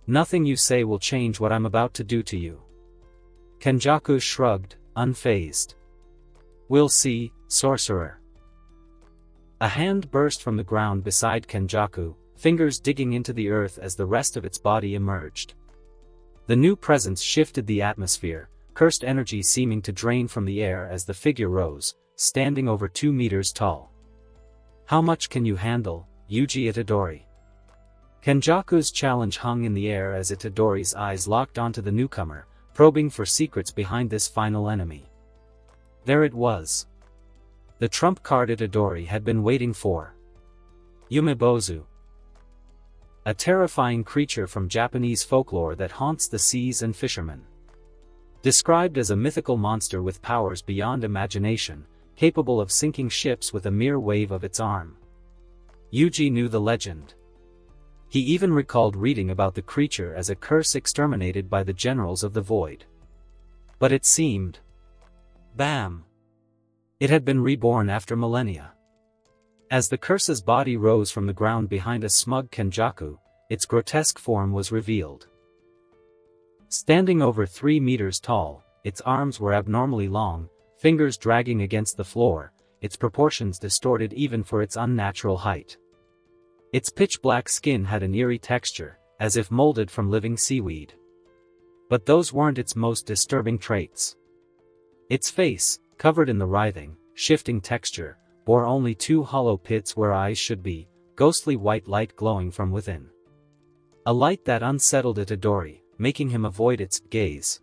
Nothing you say will change what I'm about to do to you. Kenjaku shrugged, unfazed. We'll see, sorcerer. A hand burst from the ground beside Kenjaku, fingers digging into the earth as the rest of its body emerged. The new presence shifted the atmosphere, cursed energy seeming to drain from the air as the figure rose, standing over 2 meters tall. How much can you handle, Yuji Itadori? Kenjaku's challenge hung in the air as Itadori's eyes locked onto the newcomer, probing for secrets behind this final enemy. There it was. The trump card Itadori had been waiting for. Yumebozu. A terrifying creature from Japanese folklore that haunts the seas and fishermen. Described as a mythical monster with powers beyond imagination, capable of sinking ships with a mere wave of its arm. Yuji knew the legend. He even recalled reading about the creature as a curse exterminated by the generals of the void. But it seemed... Bam! It had been reborn after millennia. As the curse's body rose from the ground behind a smug Kenjaku, its grotesque form was revealed. Standing over 3 meters tall, its arms were abnormally long, fingers dragging against the floor, its proportions distorted even for its unnatural height. Its pitch-black skin had an eerie texture, as if molded from living seaweed. But those weren't its most disturbing traits. Its face, covered in the writhing, shifting texture, bore only 2 hollow pits where eyes should be, ghostly white light glowing from within. A light that unsettled Itadori, making him avoid its gaze.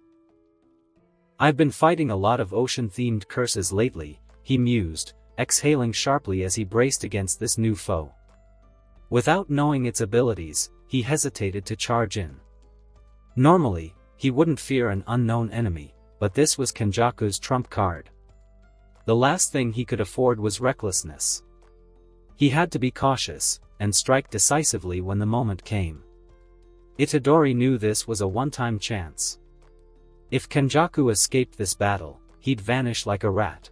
"I've been fighting a lot of ocean-themed curses lately," he mused, exhaling sharply as he braced against this new foe. Without knowing its abilities, he hesitated to charge in. Normally, he wouldn't fear an unknown enemy, but this was Kenjaku's trump card. The last thing he could afford was recklessness. He had to be cautious, and strike decisively when the moment came. Itadori knew this was a one-time chance. If Kenjaku escaped this battle, he'd vanish like a rat.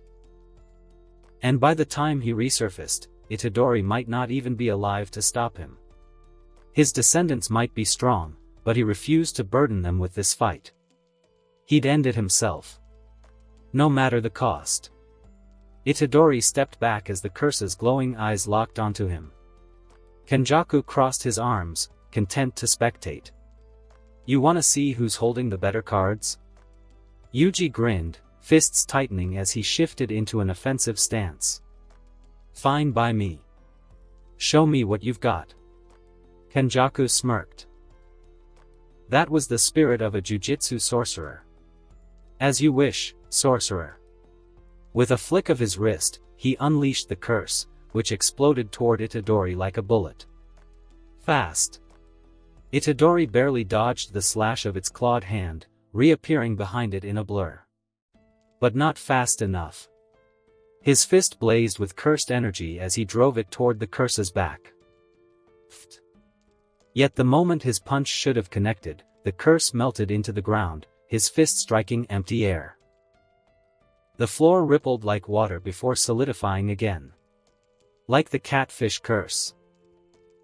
And by the time he resurfaced, Itadori might not even be alive to stop him. His descendants might be strong, but he refused to burden them with this fight. He'd end it himself. No matter the cost. Itadori stepped back as the curse's glowing eyes locked onto him. Kenjaku crossed his arms, content to spectate. "You wanna see who's holding the better cards?" Yuji grinned, fists tightening as he shifted into an offensive stance. "Fine by me. Show me what you've got." Kenjaku smirked. That was the spirit of a jujitsu sorcerer. "As you wish, sorcerer." With a flick of his wrist, he unleashed the curse, which exploded toward Itadori like a bullet. Fast. Itadori barely dodged the slash of its clawed hand, reappearing behind it in a blur. But not fast enough. His fist blazed with cursed energy as he drove it toward the curse's back. Yet the moment his punch should have connected, the curse melted into the ground, his fist striking empty air. The floor rippled like water before solidifying again. Like the catfish curse.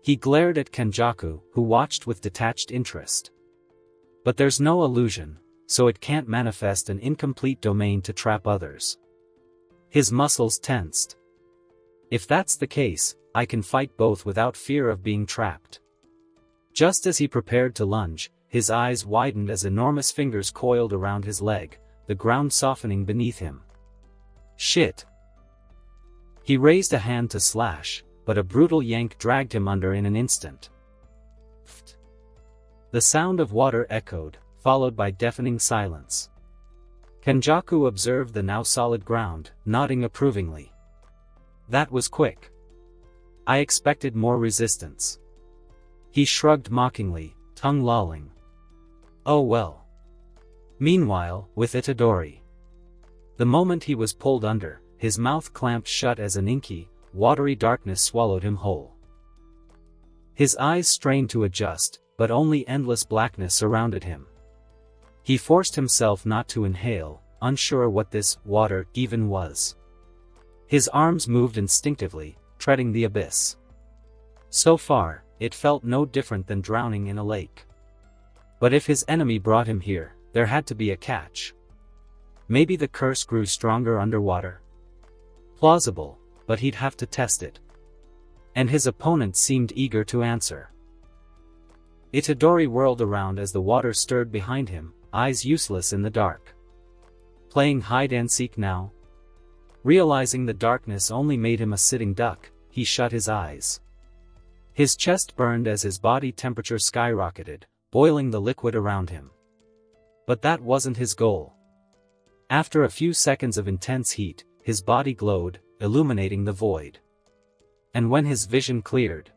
He glared at Kenjaku, who watched with detached interest. But there's no illusion, so it can't manifest an incomplete domain to trap others. His muscles tensed. If that's the case, I can fight both without fear of being trapped. Just as he prepared to lunge, his eyes widened as enormous fingers coiled around his leg, the ground softening beneath him. Shit! He raised a hand to slash, but a brutal yank dragged him under in an instant. The sound of water echoed, followed by deafening silence. Kenjaku observed the now solid ground, nodding approvingly. That was quick. I expected more resistance. He shrugged mockingly, tongue lolling. Oh well. Meanwhile, with Itadori. The moment he was pulled under, his mouth clamped shut as an inky, watery darkness swallowed him whole. His eyes strained to adjust, but only endless blackness surrounded him. He forced himself not to inhale, unsure what this water even was. His arms moved instinctively, treading the abyss. So far, it felt no different than drowning in a lake. But if his enemy brought him here, there had to be a catch. Maybe the curse grew stronger underwater. Plausible, but he'd have to test it. And his opponent seemed eager to answer. Itadori whirled around as the water stirred behind him, eyes useless in the dark. Playing hide-and-seek now? Realizing the darkness only made him a sitting duck, he shut his eyes. His chest burned as his body temperature skyrocketed, boiling the liquid around him. But that wasn't his goal. After a few seconds of intense heat, his body glowed, illuminating the void. And when his vision cleared,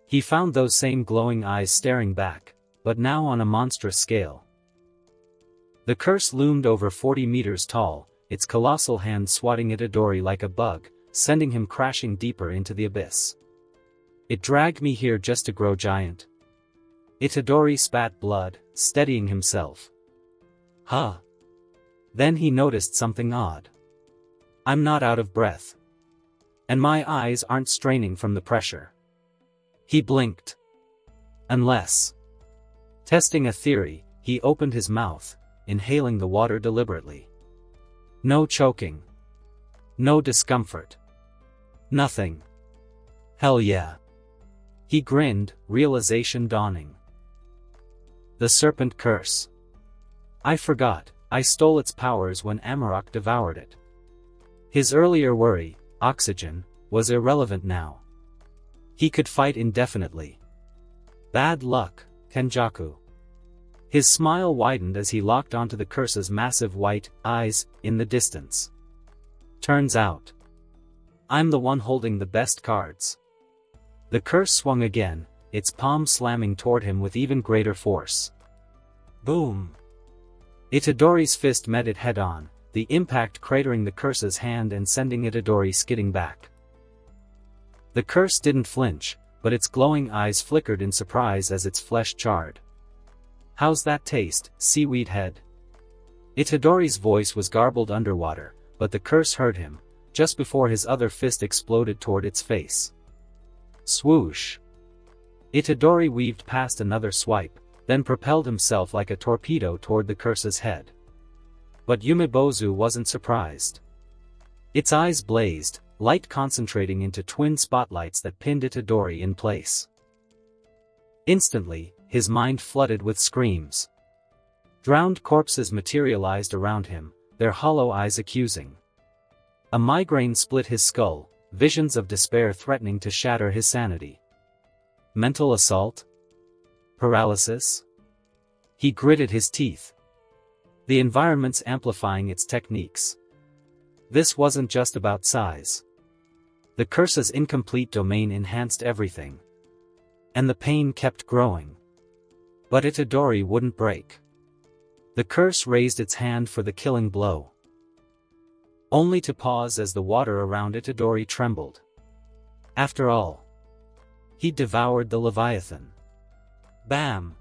he found those same glowing eyes staring back, but now on a monstrous scale. The curse loomed over 40 meters tall, its colossal hand swatting Itadori like a bug, sending him crashing deeper into the abyss. It dragged me here just to grow giant. Itadori spat blood, steadying himself. Huh. Then he noticed something odd. I'm not out of breath. And my eyes aren't straining from the pressure. He blinked. Unless. Testing a theory, he opened his mouth, inhaling the water deliberately. No choking. No discomfort. Nothing. Hell yeah. He grinned, realization dawning. The serpent curse. I forgot, I stole its powers when Amarok devoured it. His earlier worry, oxygen, was irrelevant now. He could fight indefinitely. Bad luck, Kenjaku. His smile widened as he locked onto the curse's massive white eyes in the distance. Turns out, I'm the one holding the best cards. The curse swung again, its palm slamming toward him with even greater force. Boom! Itadori's fist met it head-on, the impact cratering the curse's hand and sending Itadori skidding back. The curse didn't flinch, but its glowing eyes flickered in surprise as its flesh charred. How's that taste, seaweed head? Itadori's voice was garbled underwater, but the curse heard him, just before his other fist exploded toward its face. Swoosh! Itadori weaved past another swipe, then propelled himself like a torpedo toward the curse's head. But Yumebozu wasn't surprised. Its eyes blazed, light concentrating into twin spotlights that pinned Itadori in place. Instantly, his mind flooded with screams. Drowned corpses materialized around him, their hollow eyes accusing. A migraine split his skull, visions of despair threatening to shatter his sanity. Mental assault? Paralysis? He gritted his teeth. The environment's amplifying its techniques. This wasn't just about size. The curse's incomplete domain enhanced everything. And the pain kept growing. But Itadori wouldn't break. The curse raised its hand for the killing blow. Only to pause as the water around Itadori trembled. After all, he devoured the Leviathan. Bam!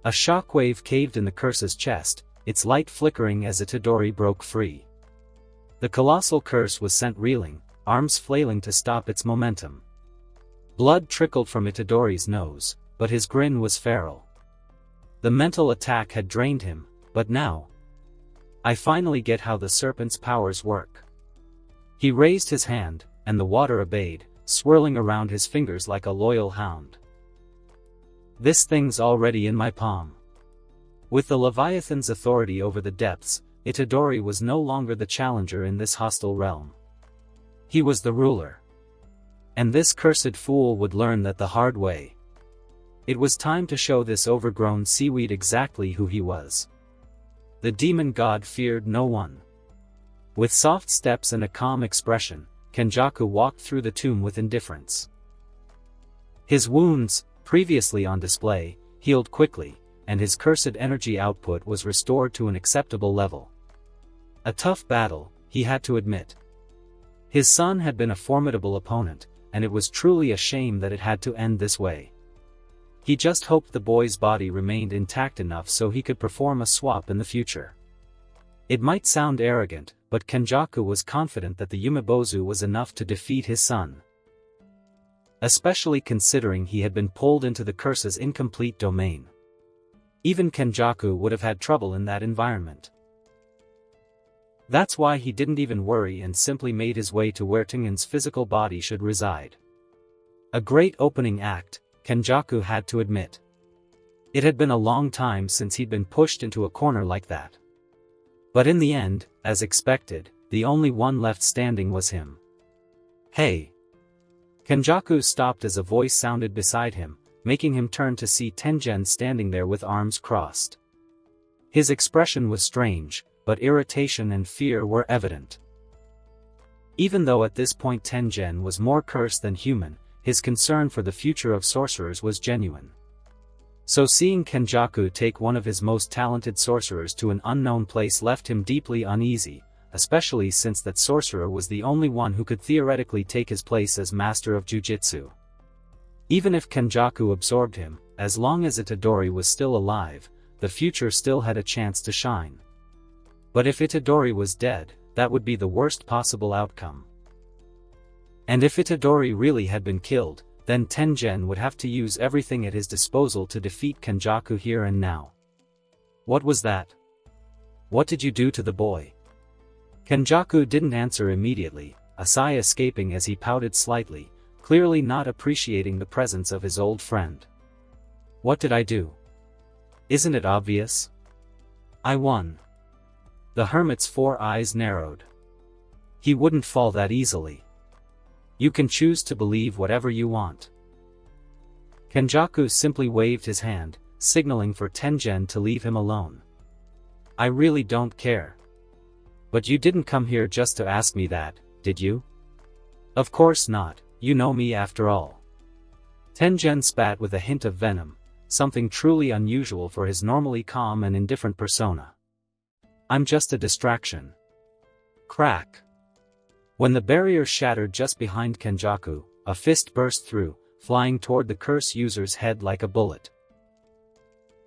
A shockwave caved in the curse's chest, its light flickering as Itadori broke free. The colossal curse was sent reeling, arms flailing to stop its momentum. Blood trickled from Itadori's nose, but his grin was feral. The mental attack had drained him, but now, I finally get how the serpent's powers work. He raised his hand, and the water obeyed, swirling around his fingers like a loyal hound. This thing's already in my palm. With the Leviathan's authority over the depths, Itadori was no longer the challenger in this hostile realm. He was the ruler. And this cursed fool would learn that the hard way. It was time to show this overgrown seaweed exactly who he was. The demon god feared no one. With soft steps and a calm expression, Kenjaku walked through the tomb with indifference. His wounds, previously on display, healed quickly, and his cursed energy output was restored to an acceptable level. A tough battle, he had to admit. His son had been a formidable opponent, and it was truly a shame that it had to end this way. He just hoped the boy's body remained intact enough so he could perform a swap in the future. It might sound arrogant, but Kenjaku was confident that the Yumebozu was enough to defeat his son. Especially considering he had been pulled into the curse's incomplete domain. Even Kenjaku would have had trouble in that environment. That's why he didn't even worry and simply made his way to where Tengen's physical body should reside. A great opening act, Kenjaku had to admit. It had been a long time since he'd been pushed into a corner like that. But in the end, as expected, the only one left standing was him. Hey! Kenjaku stopped as a voice sounded beside him, making him turn to see Tengen standing there with arms crossed. His expression was strange, but irritation and fear were evident. Even though at this point Tengen was more cursed than human, his concern for the future of sorcerers was genuine. So seeing Kenjaku take one of his most talented sorcerers to an unknown place left him deeply uneasy, especially since that sorcerer was the only one who could theoretically take his place as master of Jujutsu. Even if Kenjaku absorbed him, as long as Itadori was still alive, the future still had a chance to shine. But if Itadori was dead, that would be the worst possible outcome. And if Itadori really had been killed, then Tengen would have to use everything at his disposal to defeat Kenjaku here and now. What was that? What did you do to the boy? Kenjaku didn't answer immediately, a sigh escaping as he pouted slightly, clearly not appreciating the presence of his old friend. What did I do? Isn't it obvious? I won. The hermit's 4 eyes narrowed. He wouldn't fall that easily. You can choose to believe whatever you want. Kenjaku simply waved his hand, signaling for Tengen to leave him alone. I really don't care. But you didn't come here just to ask me that, did you? Of course not, you know me after all. Tengen spat with a hint of venom, something truly unusual for his normally calm and indifferent persona. I'm just a distraction. Crack. When the barrier shattered just behind Kenjaku, a fist burst through, flying toward the curse user's head like a bullet.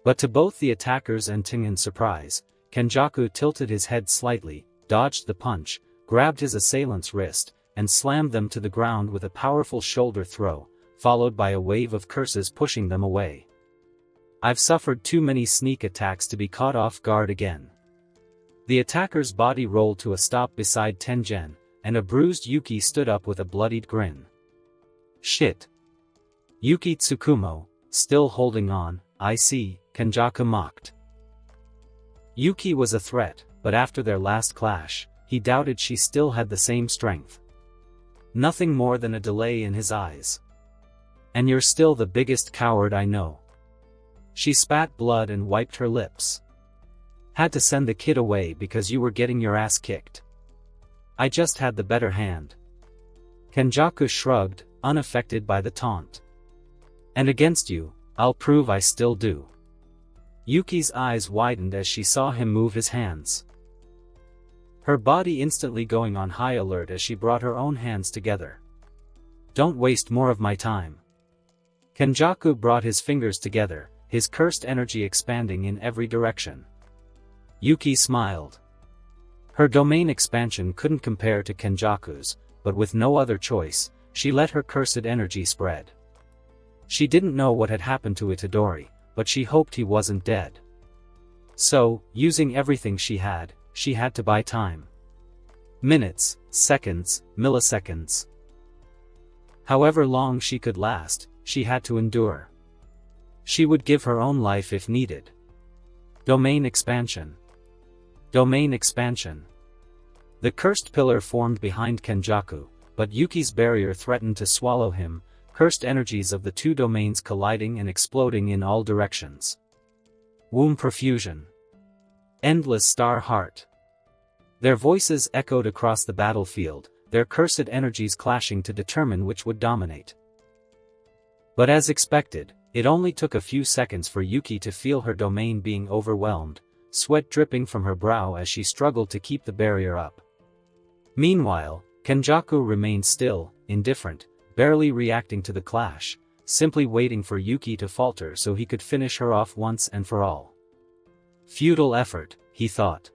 But to both the attackers and Tengen's surprise, Kenjaku tilted his head slightly, dodged the punch, grabbed his assailant's wrist, and slammed them to the ground with a powerful shoulder throw, followed by a wave of curses pushing them away. I've suffered too many sneak attacks to be caught off guard again. The attacker's body rolled to a stop beside Tengen, and a bruised Yuki stood up with a bloodied grin. Shit. Yuki Tsukumo, still holding on, I see, Kenjaku mocked. Yuki was a threat, but after their last clash, he doubted she still had the same strength. Nothing more than a delay in his eyes. And you're still the biggest coward I know. She spat blood and wiped her lips. Had to send the kid away because you were getting your ass kicked. I just had the better hand. Kenjaku shrugged, unaffected by the taunt. And against you, I'll prove I still do. Yuki's eyes widened as she saw him move his hands. Her body instantly going on high alert as she brought her own hands together. Don't waste more of my time. Kenjaku brought his fingers together, his cursed energy expanding in every direction. Yuki smiled. Her domain expansion couldn't compare to Kenjaku's, but with no other choice, she let her cursed energy spread. She didn't know what had happened to Itadori, but she hoped he wasn't dead. So, using everything she had to buy time. Minutes, seconds, milliseconds. However long she could last, she had to endure. She would give her own life if needed. Domain expansion. Domain expansion. The cursed pillar formed behind Kenjaku, but Yuki's barrier threatened to swallow him, cursed energies of the two domains colliding and exploding in all directions. Womb perfusion. Endless star heart. Their voices echoed across the battlefield, their cursed energies clashing to determine which would dominate. But as expected, it only took a few seconds for Yuki to feel her domain being overwhelmed, sweat dripping from her brow as she struggled to keep the barrier up. Meanwhile, Kenjaku remained still, indifferent, barely reacting to the clash, simply waiting for Yuki to falter so he could finish her off once and for all. Futile effort, he thought.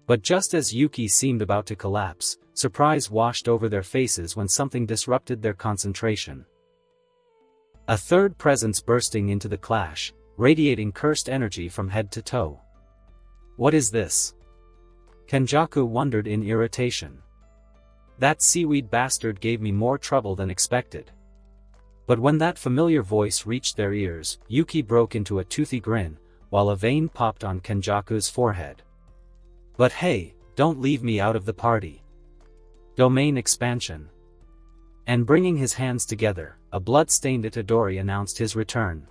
But just as Yuki seemed about to collapse, surprise washed over their faces when something disrupted their concentration. A third presence bursting into the clash, radiating cursed energy from head to toe. What is this? Kenjaku wondered in irritation. That seaweed bastard gave me more trouble than expected. But when that familiar voice reached their ears, Yuki broke into a toothy grin, while a vein popped on Kenjaku's forehead. But hey, don't leave me out of the party. Domain expansion. And bringing his hands together, a blood-stained Itadori announced his return.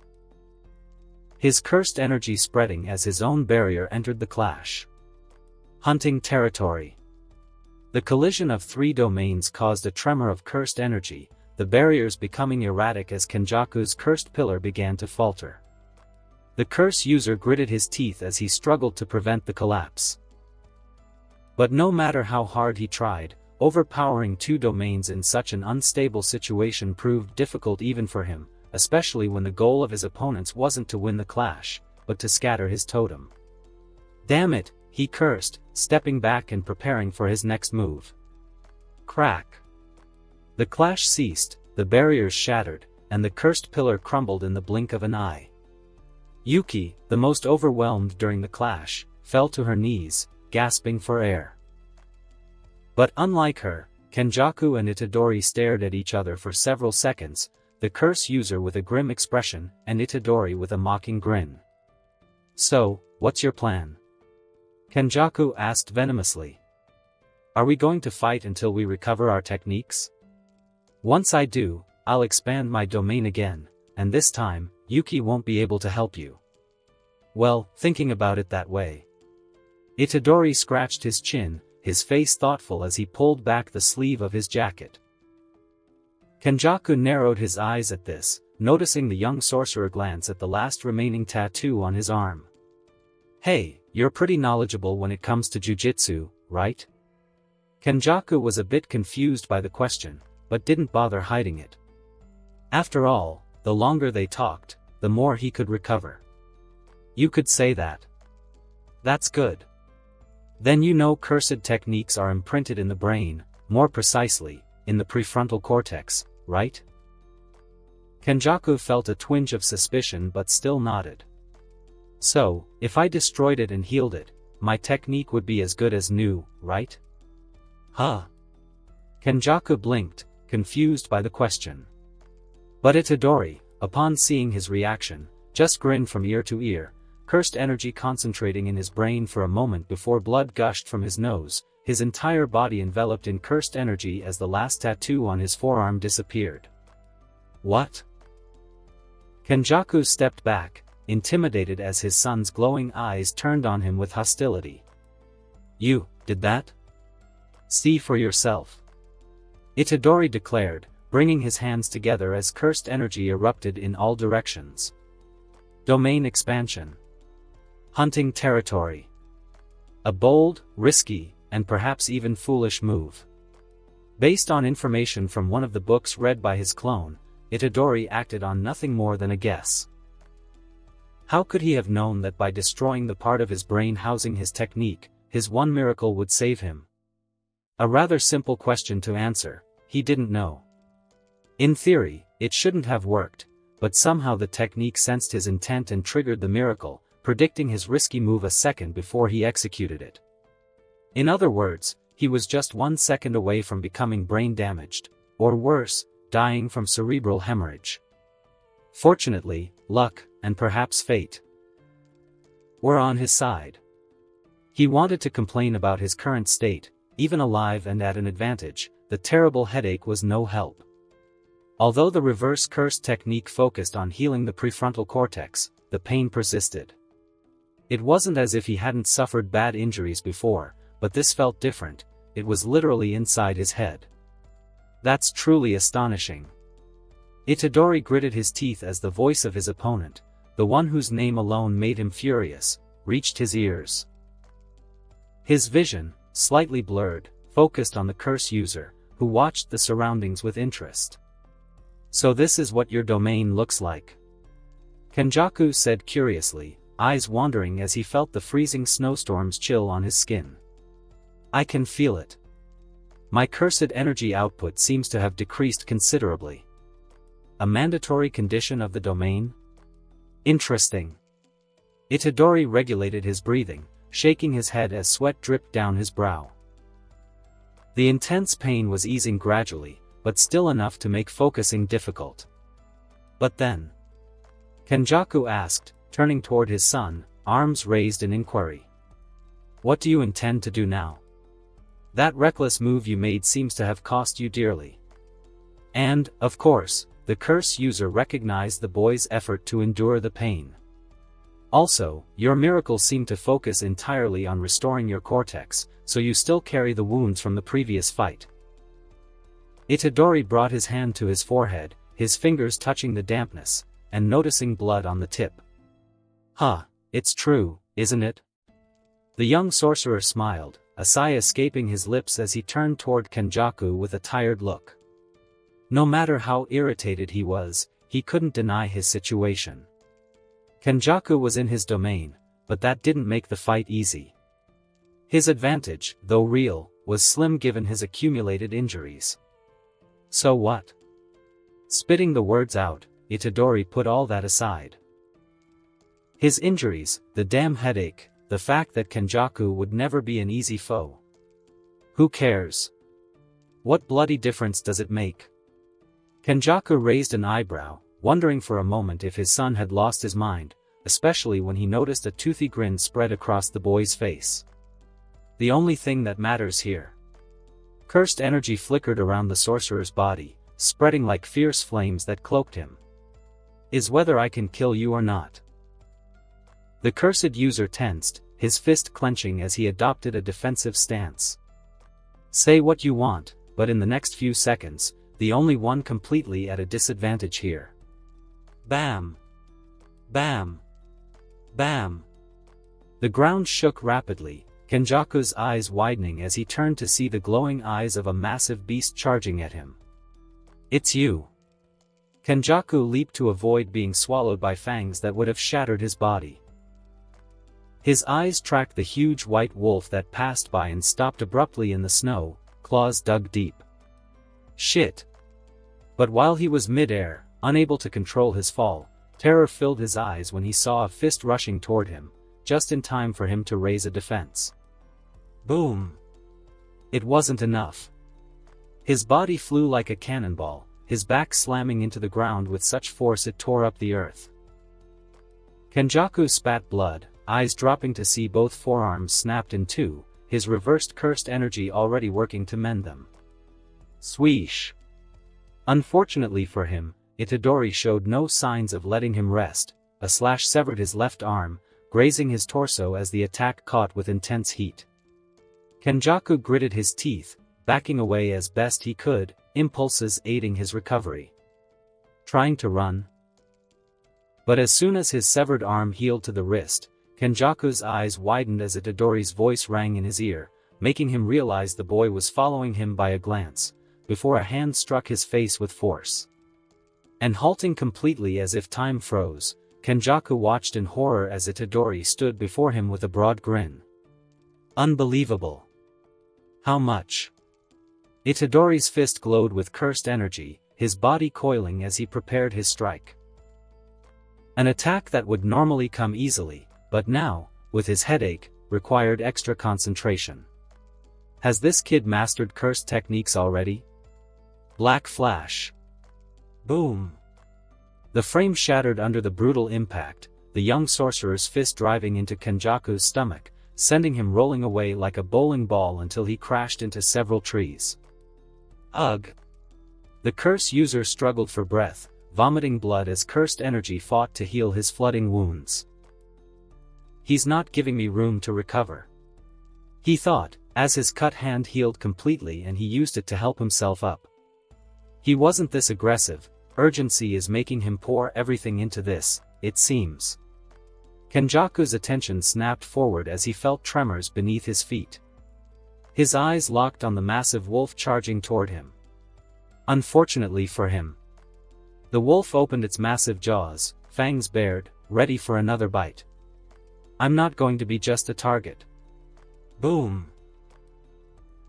His cursed energy spreading as his own barrier entered the clash. Hunting territory. The collision of three domains caused a tremor of cursed energy, the barriers becoming erratic as Kenjaku's cursed pillar began to falter. The curse user gritted his teeth as he struggled to prevent the collapse. But no matter how hard he tried, overpowering two domains in such an unstable situation proved difficult even for him, especially when the goal of his opponents wasn't to win the clash, but to scatter his totem. Damn it, he cursed, stepping back and preparing for his next move. Crack. The clash ceased, the barriers shattered, and the cursed pillar crumbled in the blink of an eye. Yuki, the most overwhelmed during the clash, fell to her knees, gasping for air. But unlike her, Kenjaku and Itadori stared at each other for several seconds, the curse user with a grim expression, and Itadori with a mocking grin. So, what's your plan? Kenjaku asked venomously. Are we going to fight until we recover our techniques? Once I do, I'll expand my domain again, and this time, Yuki won't be able to help you. Well, thinking about it that way. Itadori scratched his chin, his face thoughtful as he pulled back the sleeve of his jacket. Kenjaku narrowed his eyes at this, noticing the young sorcerer glance at the last remaining tattoo on his arm. Hey, you're pretty knowledgeable when it comes to jujitsu, right? Kenjaku was a bit confused by the question, but didn't bother hiding it. After all, the longer they talked, the more he could recover. You could say that. That's good. Then you know cursed techniques are imprinted in the brain, more precisely, in the prefrontal cortex, right? Kenjaku felt a twinge of suspicion but still nodded. So, if I destroyed it and healed it, my technique would be as good as new, right? Huh? Kenjaku blinked, confused by the question. But Itadori, upon seeing his reaction, just grinned from ear to ear, cursed energy concentrating in his brain for a moment before blood gushed from his nose, his entire body enveloped in cursed energy as the last tattoo on his forearm disappeared. What? Kenjaku stepped back, intimidated as his son's glowing eyes turned on him with hostility. You did that? See for yourself. Itadori declared, bringing his hands together as cursed energy erupted in all directions. Domain expansion. Hunting territory. A bold, risky, and perhaps even foolish move. Based on information from one of the books read by his clone, Itadori acted on nothing more than a guess. How could he have known that by destroying the part of his brain housing his technique, his one miracle would save him? A rather simple question to answer, he didn't know. In theory, it shouldn't have worked, but somehow the technique sensed his intent and triggered the miracle, predicting his risky move a second before he executed it. In other words, he was just 1 second away from becoming brain damaged, or worse, dying from cerebral hemorrhage. Fortunately, luck, and perhaps fate, were on his side. He wanted to complain about his current state, even alive and at an advantage, the terrible headache was no help. Although the reverse curse technique focused on healing the prefrontal cortex, the pain persisted. It wasn't as if he hadn't suffered bad injuries before, but this felt different, it was literally inside his head. That's truly astonishing. Itadori gritted his teeth as the voice of his opponent, the one whose name alone made him furious, reached his ears. His vision, slightly blurred, focused on the curse user, who watched the surroundings with interest. So this is what your domain looks like? Kenjaku said curiously, eyes wandering as he felt the freezing snowstorms chill on his skin. I can feel it. My cursed energy output seems to have decreased considerably. A mandatory condition of the domain? Interesting. Itadori regulated his breathing, shaking his head as sweat dripped down his brow. The intense pain was easing gradually, but still enough to make focusing difficult. But then, Kenjaku asked, turning toward his son, arms raised in inquiry. What do you intend to do now? That reckless move you made seems to have cost you dearly. And, of course, the curse user recognized the boy's effort to endure the pain. Also, your miracles seem to focus entirely on restoring your cortex, so you still carry the wounds from the previous fight. Itadori brought his hand to his forehead, his fingers touching the dampness, and noticing blood on the tip. Huh, it's true, isn't it? The young sorcerer smiled, a sigh escaping his lips as he turned toward Kenjaku with a tired look. No matter how irritated he was, he couldn't deny his situation. Kenjaku was in his domain, but that didn't make the fight easy. His advantage, though real, was slim given his accumulated injuries. So what? Spitting the words out, Itadori put all that aside. His injuries, the damn headache, the fact that Kenjaku would never be an easy foe. Who cares? What bloody difference does it make? Kenjaku raised an eyebrow, wondering for a moment if his son had lost his mind, especially when he noticed a toothy grin spread across the boy's face. The only thing that matters here. Cursed energy flickered around the sorcerer's body, spreading like fierce flames that cloaked him. Is whether I can kill you or not. The cursed user tensed, his fist clenching as he adopted a defensive stance. Say what you want, but in the next few seconds, the only one completely at a disadvantage here. Bam! Bam! Bam! The ground shook rapidly, Kenjaku's eyes widening as he turned to see the glowing eyes of a massive beast charging at him. It's you! Kenjaku leaped to avoid being swallowed by fangs that would have shattered his body. His eyes tracked the huge white wolf that passed by and stopped abruptly in the snow, claws dug deep. Shit! But while he was mid-air, unable to control his fall, terror filled his eyes when he saw a fist rushing toward him, just in time for him to raise a defense. Boom! It wasn't enough. His body flew like a cannonball, his back slamming into the ground with such force it tore up the earth. Kenjaku spat blood, eyes dropping to see both forearms snapped in two, his reversed cursed energy already working to mend them. Sweesh! Unfortunately for him, Itadori showed no signs of letting him rest. A slash severed his left arm, grazing his torso as the attack caught with intense heat. Kenjaku gritted his teeth, backing away as best he could, impulses aiding his recovery. Trying to run? But as soon as his severed arm healed to the wrist, Kenjaku's eyes widened as Itadori's voice rang in his ear, making him realize the boy was following him by a glance, before a hand struck his face with force. And halting completely as if time froze, Kenjaku watched in horror as Itadori stood before him with a broad grin. Unbelievable. How much? Itadori's fist glowed with cursed energy, his body coiling as he prepared his strike. An attack that would normally come easily, but now, with his headache, required extra concentration. Has this kid mastered cursed techniques already? Black flash. Boom. The frame shattered under the brutal impact, the young sorcerer's fist driving into Kenjaku's stomach, sending him rolling away like a bowling ball until he crashed into several trees. Ugh. The curse user struggled for breath, vomiting blood as cursed energy fought to heal his flooding wounds. He's not giving me room to recover, he thought, as his cut hand healed completely and he used it to help himself up. He wasn't this aggressive, urgency is making him pour everything into this, it seems. Kenjaku's attention snapped forward as he felt tremors beneath his feet. His eyes locked on the massive wolf charging toward him. Unfortunately for him, the wolf opened its massive jaws, fangs bared, ready for another bite. I'm not going to be just a target. Boom.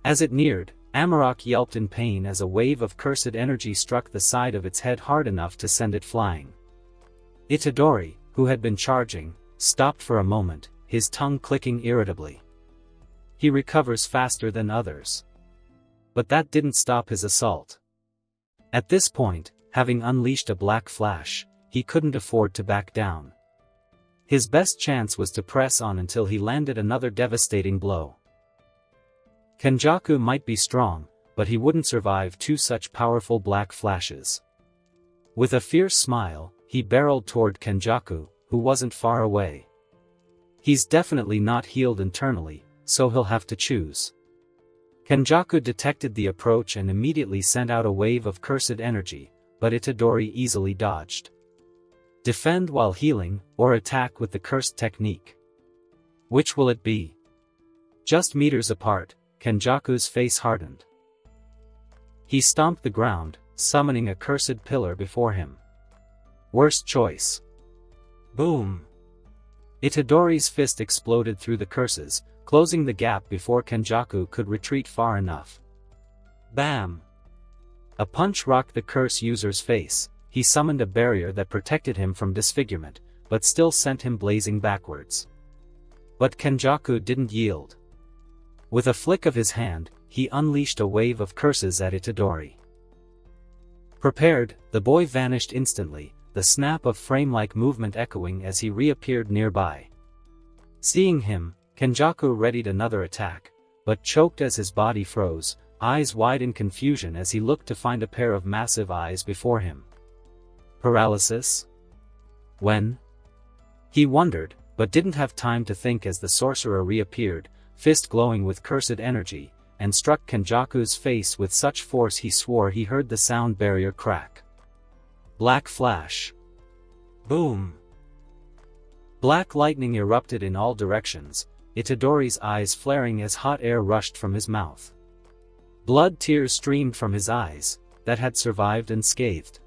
As it neared, Amarok yelped in pain as a wave of cursed energy struck the side of its head hard enough to send it flying. Itadori, who had been charging, stopped for a moment, his tongue clicking irritably. He recovers faster than others. But that didn't stop his assault. At this point, having unleashed a black flash, he couldn't afford to back down. His best chance was to press on until he landed another devastating blow. Kenjaku might be strong, but he wouldn't survive two such powerful black flashes. With a fierce smile, he barreled toward Kenjaku, who wasn't far away. He's definitely not healed internally, so he'll have to choose. Kenjaku detected the approach and immediately sent out a wave of cursed energy, but Itadori easily dodged. Defend while healing, or attack with the cursed technique. Which will it be? Just meters apart, Kenjaku's face hardened. He stomped the ground, summoning a cursed pillar before him. Worst choice. Boom! Itadori's fist exploded through the curses, closing the gap before Kenjaku could retreat far enough. Bam! A punch rocked the curse user's face. He summoned a barrier that protected him from disfigurement, but still sent him blazing backwards. But Kenjaku didn't yield. With a flick of his hand, he unleashed a wave of curses at Itadori. Prepared, the boy vanished instantly, the snap of frame-like movement echoing as he reappeared nearby. Seeing him, Kenjaku readied another attack, but choked as his body froze, eyes wide in confusion as he looked to find a pair of massive eyes before him. Paralysis? When? He wondered, but didn't have time to think as the sorcerer reappeared, fist glowing with cursed energy, and struck Kenjaku's face with such force he swore he heard the sound barrier crack. Black flash. Boom! Black lightning erupted in all directions, Itadori's eyes flaring as hot air rushed from his mouth. Blood tears streamed from his eyes, that had survived unscathed.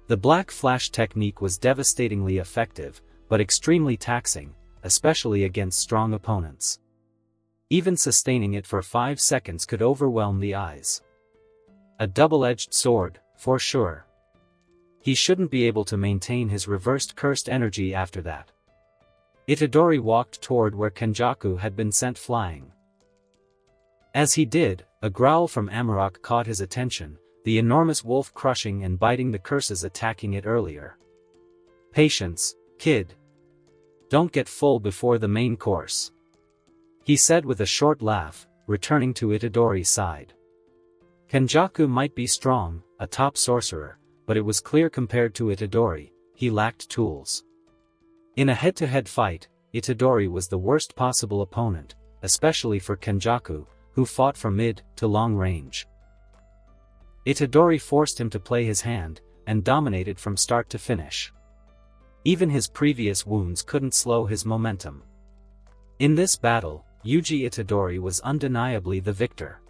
The black flash technique was devastatingly effective, but extremely taxing, especially against strong opponents. Even sustaining it for 5 seconds could overwhelm the eyes. A double-edged sword, for sure. He shouldn't be able to maintain his reversed cursed energy after that. Itadori walked toward where Kenjaku had been sent flying. As he did, a growl from Amarok caught his attention, the enormous wolf crushing and biting the curses attacking it earlier. Patience, kid. Don't get full before the main course, he said with a short laugh, returning to Itadori's side. Kenjaku might be strong, a top sorcerer, but it was clear compared to Itadori, he lacked tools. In a head-to-head fight, Itadori was the worst possible opponent, especially for Kenjaku, who fought from mid to long range. Itadori forced him to play his hand, and dominated from start to finish. Even his previous wounds couldn't slow his momentum. In this battle, Yuji Itadori was undeniably the victor.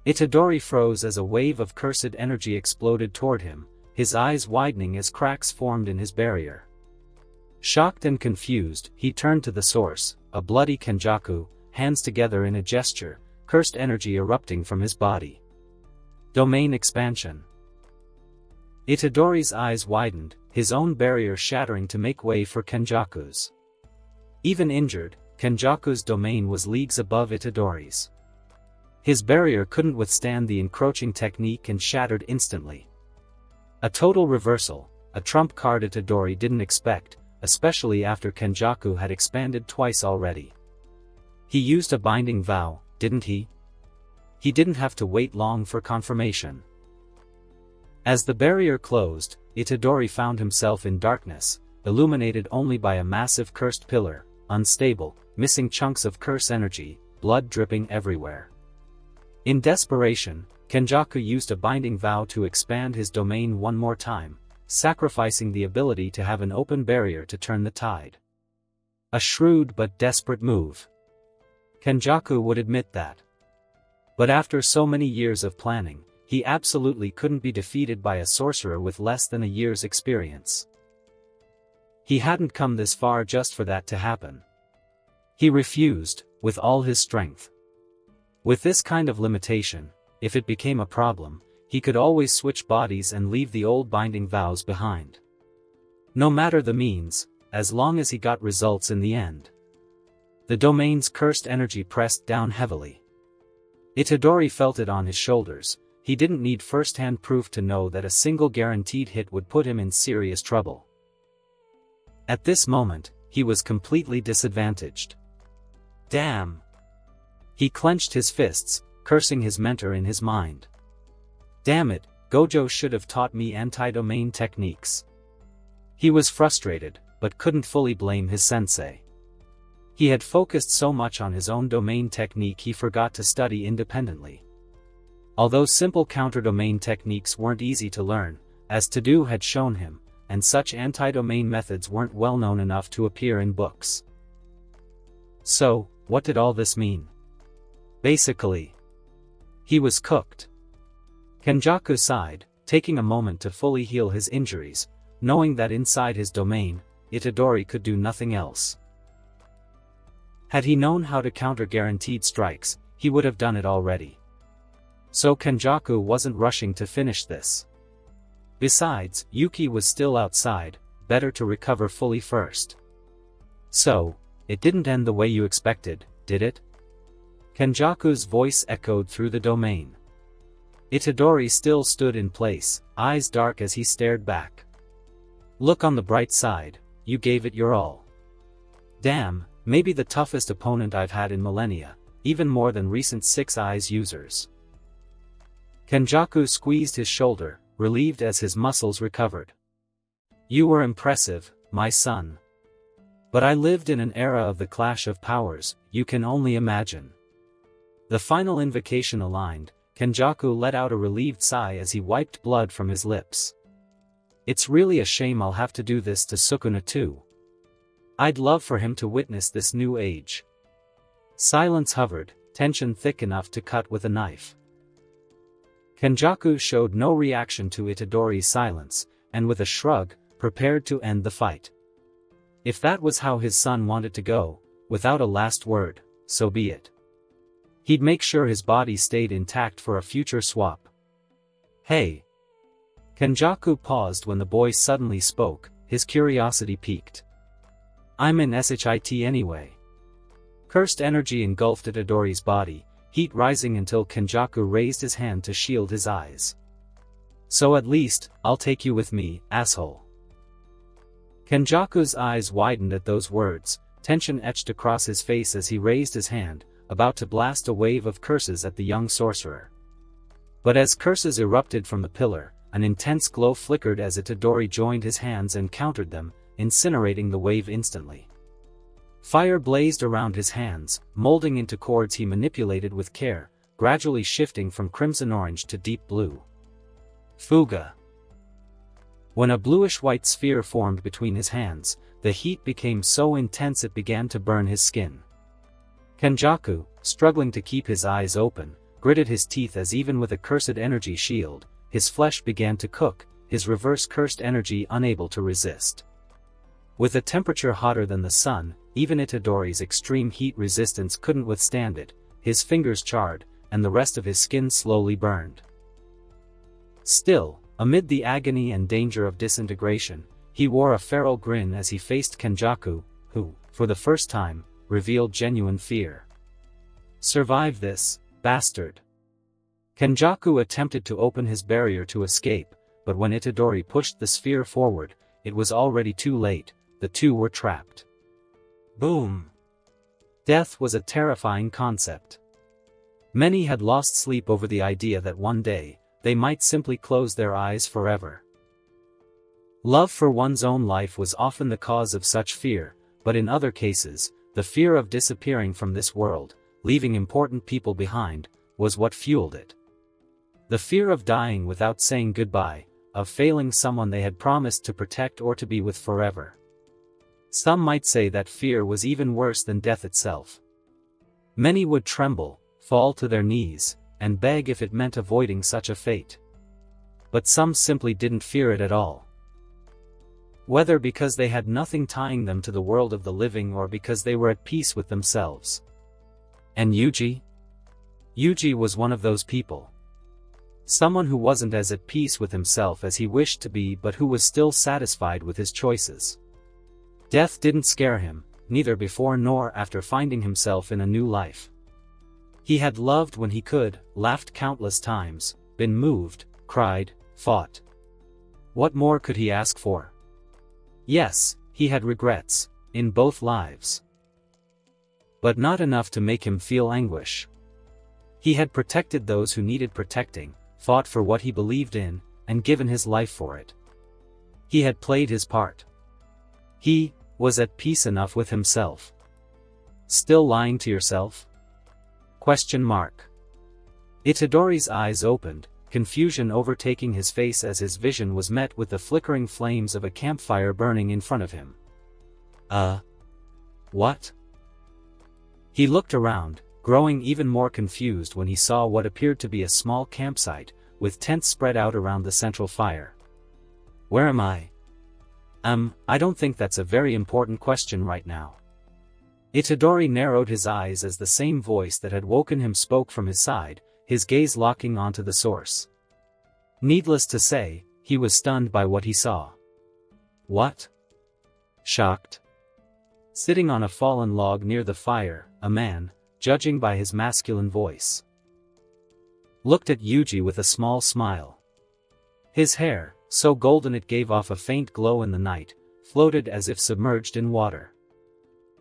Itadori froze as a wave of cursed energy exploded toward him, his eyes widening as cracks formed in his barrier. Shocked and confused, he turned to the source, a bloody Kenjaku, hands together in a gesture, cursed energy erupting from his body. Domain expansion. Itadori's eyes widened, his own barrier shattering to make way for Kenjaku's. Even injured, Kenjaku's domain was leagues above Itadori's. His barrier couldn't withstand the encroaching technique and shattered instantly. A total reversal, a trump card Itadori didn't expect, especially after Kenjaku had expanded twice already. He used a binding vow, didn't he? He didn't have to wait long for confirmation. As the barrier closed, Itadori found himself in darkness, illuminated only by a massive cursed pillar, unstable, missing chunks of curse energy, blood dripping everywhere. In desperation, Kenjaku used a binding vow to expand his domain one more time, sacrificing the ability to have an open barrier to turn the tide. A shrewd but desperate move. Kenjaku would admit that. But after so many years of planning, he absolutely couldn't be defeated by a sorcerer with less than a year's experience. He hadn't come this far just for that to happen. He refused, with all his strength. With this kind of limitation, if it became a problem, he could always switch bodies and leave the old binding vows behind. No matter the means, as long as he got results in the end. The domain's cursed energy pressed down heavily. Itadori felt it on his shoulders. He didn't need first-hand proof to know that a single guaranteed hit would put him in serious trouble. At this moment, he was completely disadvantaged. Damn! He clenched his fists, cursing his mentor in his mind. Damn it, Gojo should have taught me anti-domain techniques. He was frustrated, but couldn't fully blame his sensei. He had focused so much on his own domain technique he forgot to study independently. Although simple counter-domain techniques weren't easy to learn, as To-Do had shown him, and such anti-domain methods weren't well known enough to appear in books. So, what did all this mean? Basically, he was cooked. Kenjaku sighed, taking a moment to fully heal his injuries, knowing that inside his domain, Itadori could do nothing else. Had he known how to counter guaranteed strikes, he would have done it already. So Kenjaku wasn't rushing to finish this. Besides, Yuki was still outside, better to recover fully first. So, it didn't end the way you expected, did it? Kenjaku's voice echoed through the domain. Itadori still stood in place, eyes dark as he stared back. Look on the bright side, you gave it your all. Damn, maybe the toughest opponent I've had in millennia, even more than recent Six Eyes users. Kenjaku squeezed his shoulder, relieved as his muscles recovered. You were impressive, my son. But I lived in an era of the clash of powers, you can only imagine. The final invocation aligned, Kenjaku let out a relieved sigh as he wiped blood from his lips. It's really a shame I'll have to do this to Sukuna too. I'd love for him to witness this new age. Silence hovered, tension thick enough to cut with a knife. Kenjaku showed no reaction to Itadori's silence, and with a shrug, prepared to end the fight. If that was how his son wanted to go, without a last word, so be it. He'd make sure his body stayed intact for a future swap. Hey! Kenjaku paused when the boy suddenly spoke, his curiosity piqued. I'm in SHIT anyway. Cursed energy engulfed Itadori's body, heat rising until Kenjaku raised his hand to shield his eyes. So at least, I'll take you with me, asshole. Kenjaku's eyes widened at those words, tension etched across his face as he raised his hand, about to blast a wave of curses at the young sorcerer. But as curses erupted from the pillar, an intense glow flickered as Itadori joined his hands and countered them, incinerating the wave instantly. Fire blazed around his hands, molding into chords he manipulated with care, gradually shifting from crimson orange to deep blue. Fuga. When a bluish-white sphere formed between his hands, the heat became so intense it began to burn his skin. Kenjaku, struggling to keep his eyes open, gritted his teeth as even with a cursed energy shield, his flesh began to cook, his reverse cursed energy unable to resist. With a temperature hotter than the sun, even Itadori's extreme heat resistance couldn't withstand it, his fingers charred, and the rest of his skin slowly burned. Still, amid the agony and danger of disintegration, he wore a feral grin as he faced Kenjaku, who, for the first time, revealed genuine fear. Survive this, bastard. Kenjaku attempted to open his barrier to escape, but when Itadori pushed the sphere forward, it was already too late, the two were trapped. Boom! Death was a terrifying concept. Many had lost sleep over the idea that one day, they might simply close their eyes forever. Love for one's own life was often the cause of such fear, but in other cases, the fear of disappearing from this world, leaving important people behind, was what fueled it. The fear of dying without saying goodbye, of failing someone they had promised to protect or to be with forever. Some might say that fear was even worse than death itself. Many would tremble, fall to their knees, and beg if it meant avoiding such a fate. But some simply didn't fear it at all. Whether because they had nothing tying them to the world of the living or because they were at peace with themselves. And Yuji? Yuji was one of those people. Someone who wasn't as at peace with himself as he wished to be but who was still satisfied with his choices. Death didn't scare him, neither before nor after finding himself in a new life. He had loved when he could, laughed countless times, been moved, cried, fought. What more could he ask for? Yes, he had regrets, in both lives. But not enough to make him feel anguish. He had protected those who needed protecting, fought for what he believed in, and given his life for it. He had played his part. He was at peace enough with himself. Still lying to yourself? Question mark. Itadori's eyes opened, confusion overtaking his face as his vision was met with the flickering flames of a campfire burning in front of him. What? He looked around, growing even more confused when he saw what appeared to be a small campsite, with tents spread out around the central fire. Where am I? I don't think that's a very important question right now. Itadori narrowed his eyes as the same voice that had woken him spoke from his side, his gaze locking onto the source. Needless to say, he was stunned by what he saw. What? Shocked? Sitting on a fallen log near the fire, a man, judging by his masculine voice, looked at Yuji with a small smile. His hair, so golden it gave off a faint glow in the night, floated as if submerged in water.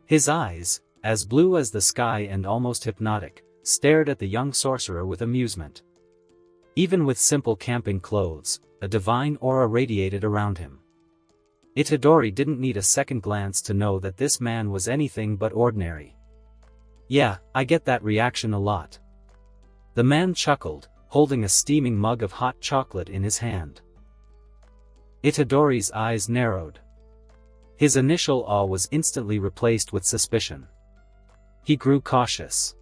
His eyes, as blue as the sky and almost hypnotic, stared at the young sorcerer with amusement. Even with simple camping clothes, a divine aura radiated around him. Itadori didn't need a second glance to know that this man was anything but ordinary. Yeah, I get that reaction a lot. The man chuckled, holding a steaming mug of hot chocolate in his hand. Itadori's eyes narrowed. His initial awe was instantly replaced with suspicion. He grew cautious.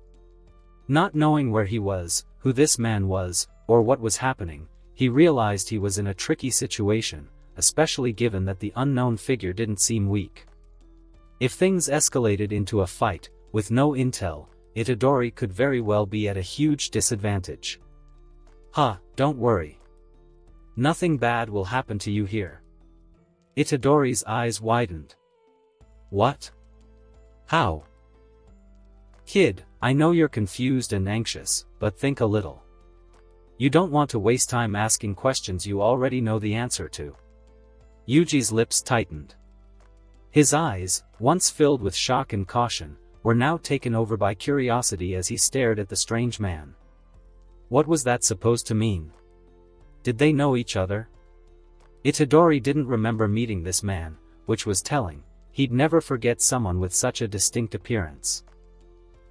Not knowing where he was, who this man was, or what was happening, he realized he was in a tricky situation, especially given that the unknown figure didn't seem weak. If things escalated into a fight, with no intel, Itadori could very well be at a huge disadvantage. Don't worry. Nothing bad will happen to you here. Itadori's eyes widened. What? How? Kid, I know you're confused and anxious, but think a little. You don't want to waste time asking questions you already know the answer to. Yuji's lips tightened. His eyes, once filled with shock and caution, were now taken over by curiosity as he stared at the strange man. What was that supposed to mean? Did they know each other? Itadori didn't remember meeting this man, which was telling. He'd never forget someone with such a distinct appearance.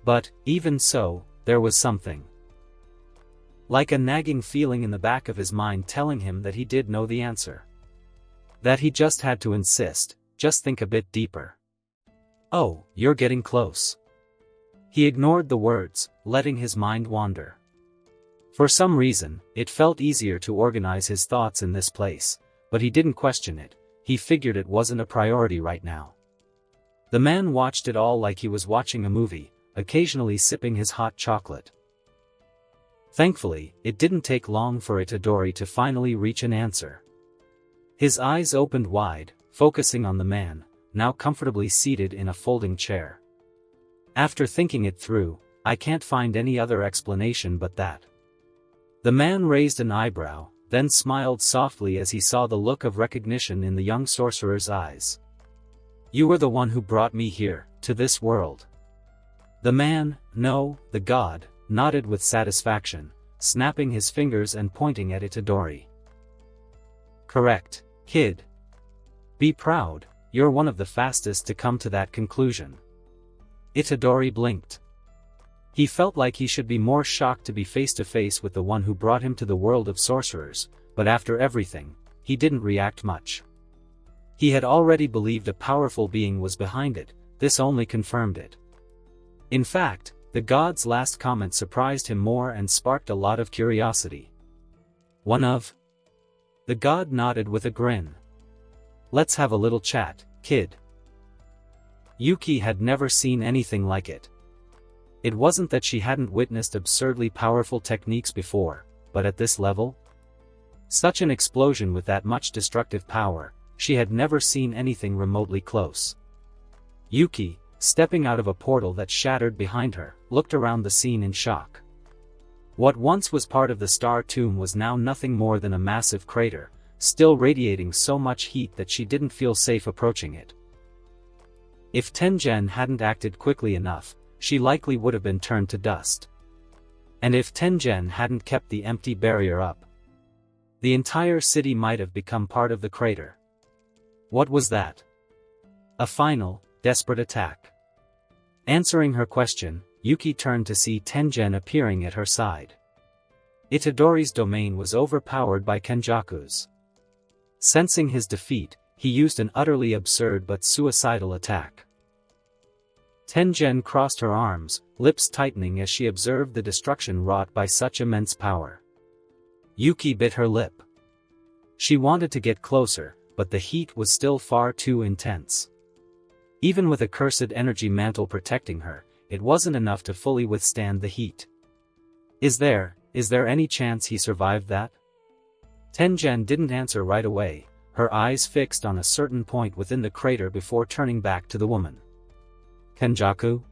But, even so, there was something. Like a nagging feeling in the back of his mind telling him that he did know the answer. That he just had to insist, just think a bit deeper. Oh, you're getting close. He ignored the words, letting his mind wander. For some reason, it felt easier to organize his thoughts in this place, but he didn't question it. He figured it wasn't a priority right now. The man watched it all like he was watching a movie, occasionally sipping his hot chocolate. Thankfully, it didn't take long for Itadori to finally reach an answer. His eyes opened wide, focusing on the man, now comfortably seated in a folding chair. After thinking it through, I can't find any other explanation but that. The man raised an eyebrow, then smiled softly as he saw the look of recognition in the young sorcerer's eyes. You were the one who brought me here, to this world. The man, no, the god, nodded with satisfaction, snapping his fingers and pointing at Itadori. Correct, kid. Be proud, you're one of the fastest to come to that conclusion. Itadori blinked. He felt like he should be more shocked to be face to face with the one who brought him to the world of sorcerers, but after everything, he didn't react much. He had already believed a powerful being was behind it, this only confirmed it. In fact, the god's last comment surprised him more and sparked a lot of curiosity. One of? The god nodded with a grin. Let's have a little chat, kid. Yuki had never seen anything like it. It wasn't that she hadn't witnessed absurdly powerful techniques before, but at this level? Such an explosion with that much destructive power, she had never seen anything remotely close. Yuki, stepping out of a portal that shattered behind her, looked around the scene in shock. What once was part of the star tomb was now nothing more than a massive crater, still radiating so much heat that she didn't feel safe approaching it. If Tengen hadn't acted quickly enough, she likely would have been turned to dust. And if Tengen hadn't kept the empty barrier up, the entire city might have become part of the crater. What was that? A final, desperate attack. Answering her question, Yuki turned to see Tengen appearing at her side. Itadori's domain was overpowered by Kenjaku's. Sensing his defeat, he used an utterly absurd but suicidal attack. Tengen crossed her arms, lips tightening as she observed the destruction wrought by such immense power. Yuki bit her lip. She wanted to get closer, but the heat was still far too intense. Even with a cursed energy mantle protecting her, it wasn't enough to fully withstand the heat. Is there any chance he survived that? Tengen didn't answer right away, her eyes fixed on a certain point within the crater before turning back to the woman. Kenjaku?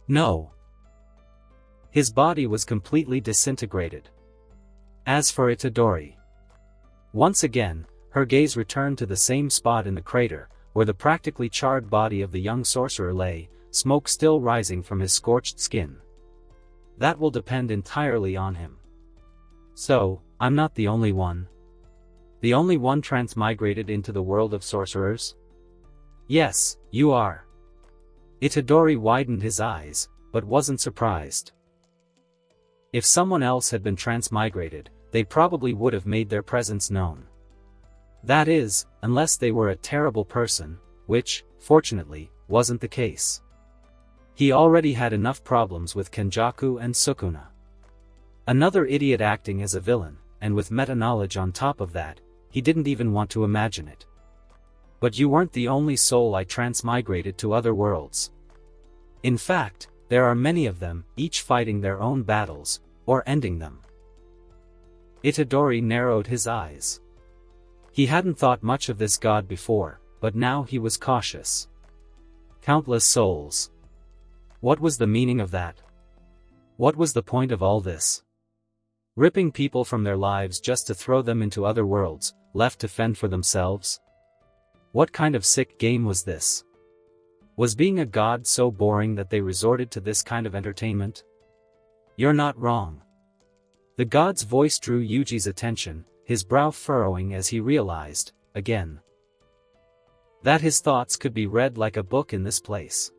No. His body was completely disintegrated. As for Itadori. Once again, her gaze returned to the same spot in the crater, where the practically charred body of the young sorcerer lay, smoke still rising from his scorched skin. That will depend entirely on him. So, I'm not the only one. The only one transmigrated into the world of sorcerers? Yes, you are. Itadori widened his eyes, but wasn't surprised. If someone else had been transmigrated, they probably would have made their presence known. That is, unless they were a terrible person, which, fortunately, wasn't the case. He already had enough problems with Kenjaku and Sukuna. Another idiot acting as a villain, and with meta-knowledge on top of that, he didn't even want to imagine it. But you weren't the only soul I transmigrated to other worlds. In fact, there are many of them, each fighting their own battles, or ending them. Itadori narrowed his eyes. He hadn't thought much of this god before, but now he was cautious. Countless souls. What was the meaning of that? What was the point of all this? Ripping people from their lives just to throw them into other worlds, left to fend for themselves? What kind of sick game was this? Was being a god so boring that they resorted to this kind of entertainment? You're not wrong. The god's voice drew Yuji's attention, his brow furrowing as he realized, again, that his thoughts could be read like a book in this place.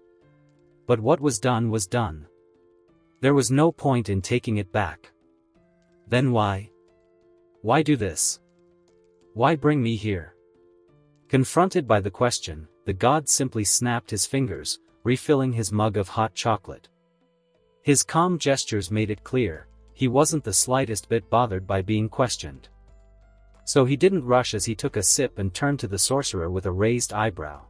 But what was done was done. There was no point in taking it back. Then why? Why do this? Why bring me here? Confronted by the question, the god simply snapped his fingers, refilling his mug of hot chocolate. His calm gestures made it clear, he wasn't the slightest bit bothered by being questioned. So he didn't rush as he took a sip and turned to the sorcerer with a raised eyebrow.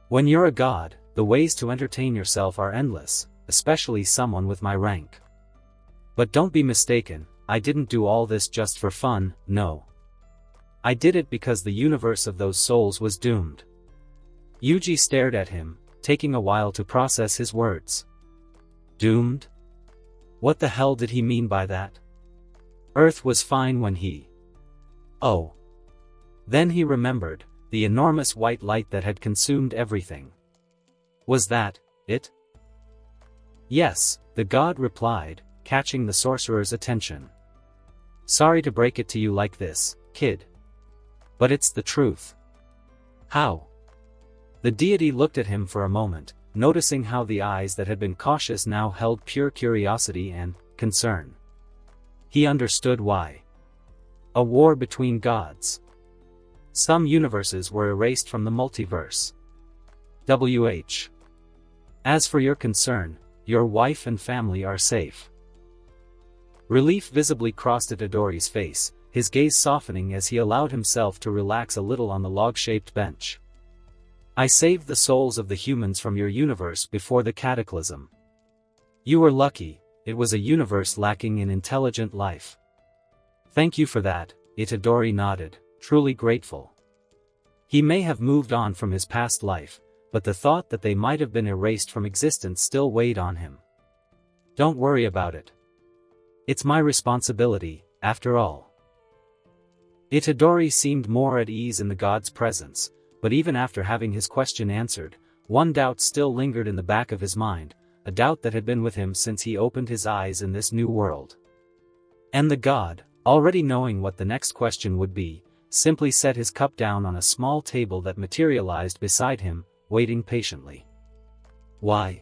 When you're a god, the ways to entertain yourself are endless, especially someone with my rank. But don't be mistaken, I didn't do all this just for fun, no. I did it because the universe of those souls was doomed. Yuji stared at him, taking a while to process his words. Doomed? What the hell did he mean by that? Earth was fine when he... Oh. Then he remembered, the enormous white light that had consumed everything. Was that it? Yes, the god replied, catching the sorcerer's attention. Sorry to break it to you like this, kid. But it's the truth. How? The deity looked at him for a moment, noticing how the eyes that had been cautious now held pure curiosity and concern. He understood why. A war between gods. Some universes were erased from the multiverse. WH. As for your concern, your wife and family are safe. Relief visibly crossed Itadori's face, his gaze softening as he allowed himself to relax a little on the log-shaped bench. I saved the souls of the humans from your universe before the cataclysm. You were lucky, it was a universe lacking in intelligent life. Thank you for that, Itadori nodded, truly grateful. He may have moved on from his past life, but the thought that they might have been erased from existence still weighed on him. Don't worry about it. It's my responsibility, after all. Itadori seemed more at ease in the god's presence, but even after having his question answered, one doubt still lingered in the back of his mind, a doubt that had been with him since he opened his eyes in this new world. And the god, already knowing what the next question would be, simply set his cup down on a small table that materialized beside him, waiting patiently. Why?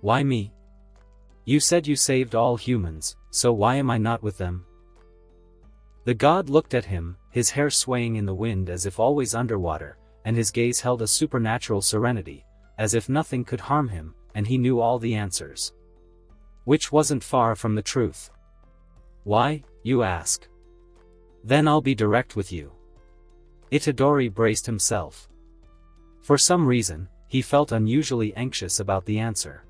Why me? You said you saved all humans, so why am I not with them? The god looked at him, his hair swaying in the wind as if always underwater, and his gaze held a supernatural serenity, as if nothing could harm him, and he knew all the answers. Which wasn't far from the truth. Why, you ask? Then I'll be direct with you. Itadori braced himself. For some reason, he felt unusually anxious about the answer.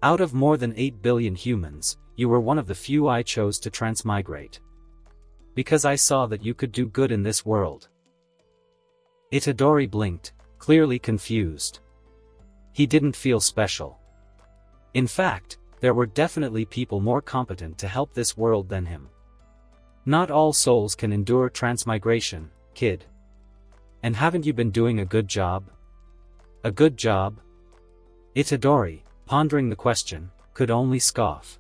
Out of more than 8 billion humans, you were one of the few I chose to transmigrate. Because I saw that you could do good in this world. Itadori blinked, clearly confused. He didn't feel special. In fact, there were definitely people more competent to help this world than him. Not all souls can endure transmigration, kid. And haven't you been doing a good job? A good job? Itadori, pondering the question, could only scoff.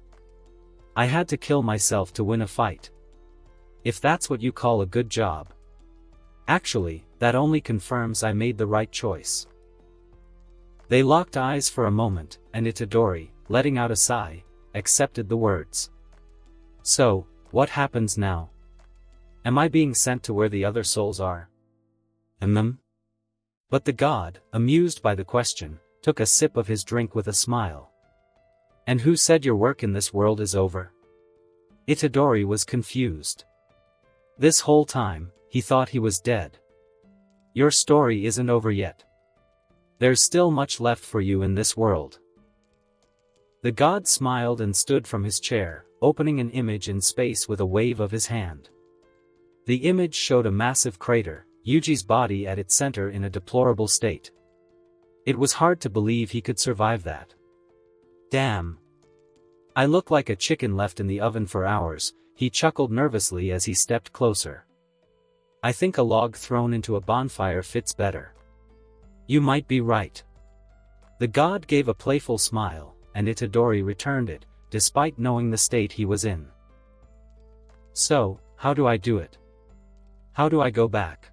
I had to kill myself to win a fight. If that's what you call a good job. Actually, that only confirms I made the right choice. They locked eyes for a moment, and Itadori, letting out a sigh, accepted the words. So, what happens now? Am I being sent to where the other souls are? But the god, amused by the question, took a sip of his drink with a smile. And who said your work in this world is over? Itadori was confused. This whole time, he thought he was dead. Your story isn't over yet. There's still much left for you in this world. The god smiled and stood from his chair, opening an image in space with a wave of his hand. The image showed a massive crater, Yuji's body at its center in a deplorable state. It was hard to believe he could survive that. Damn. I look like a chicken left in the oven for hours, he chuckled nervously as he stepped closer. I think a log thrown into a bonfire fits better. You might be right. The god gave a playful smile, and Itadori returned it, despite knowing the state he was in. So, how do I do it? How do I go back?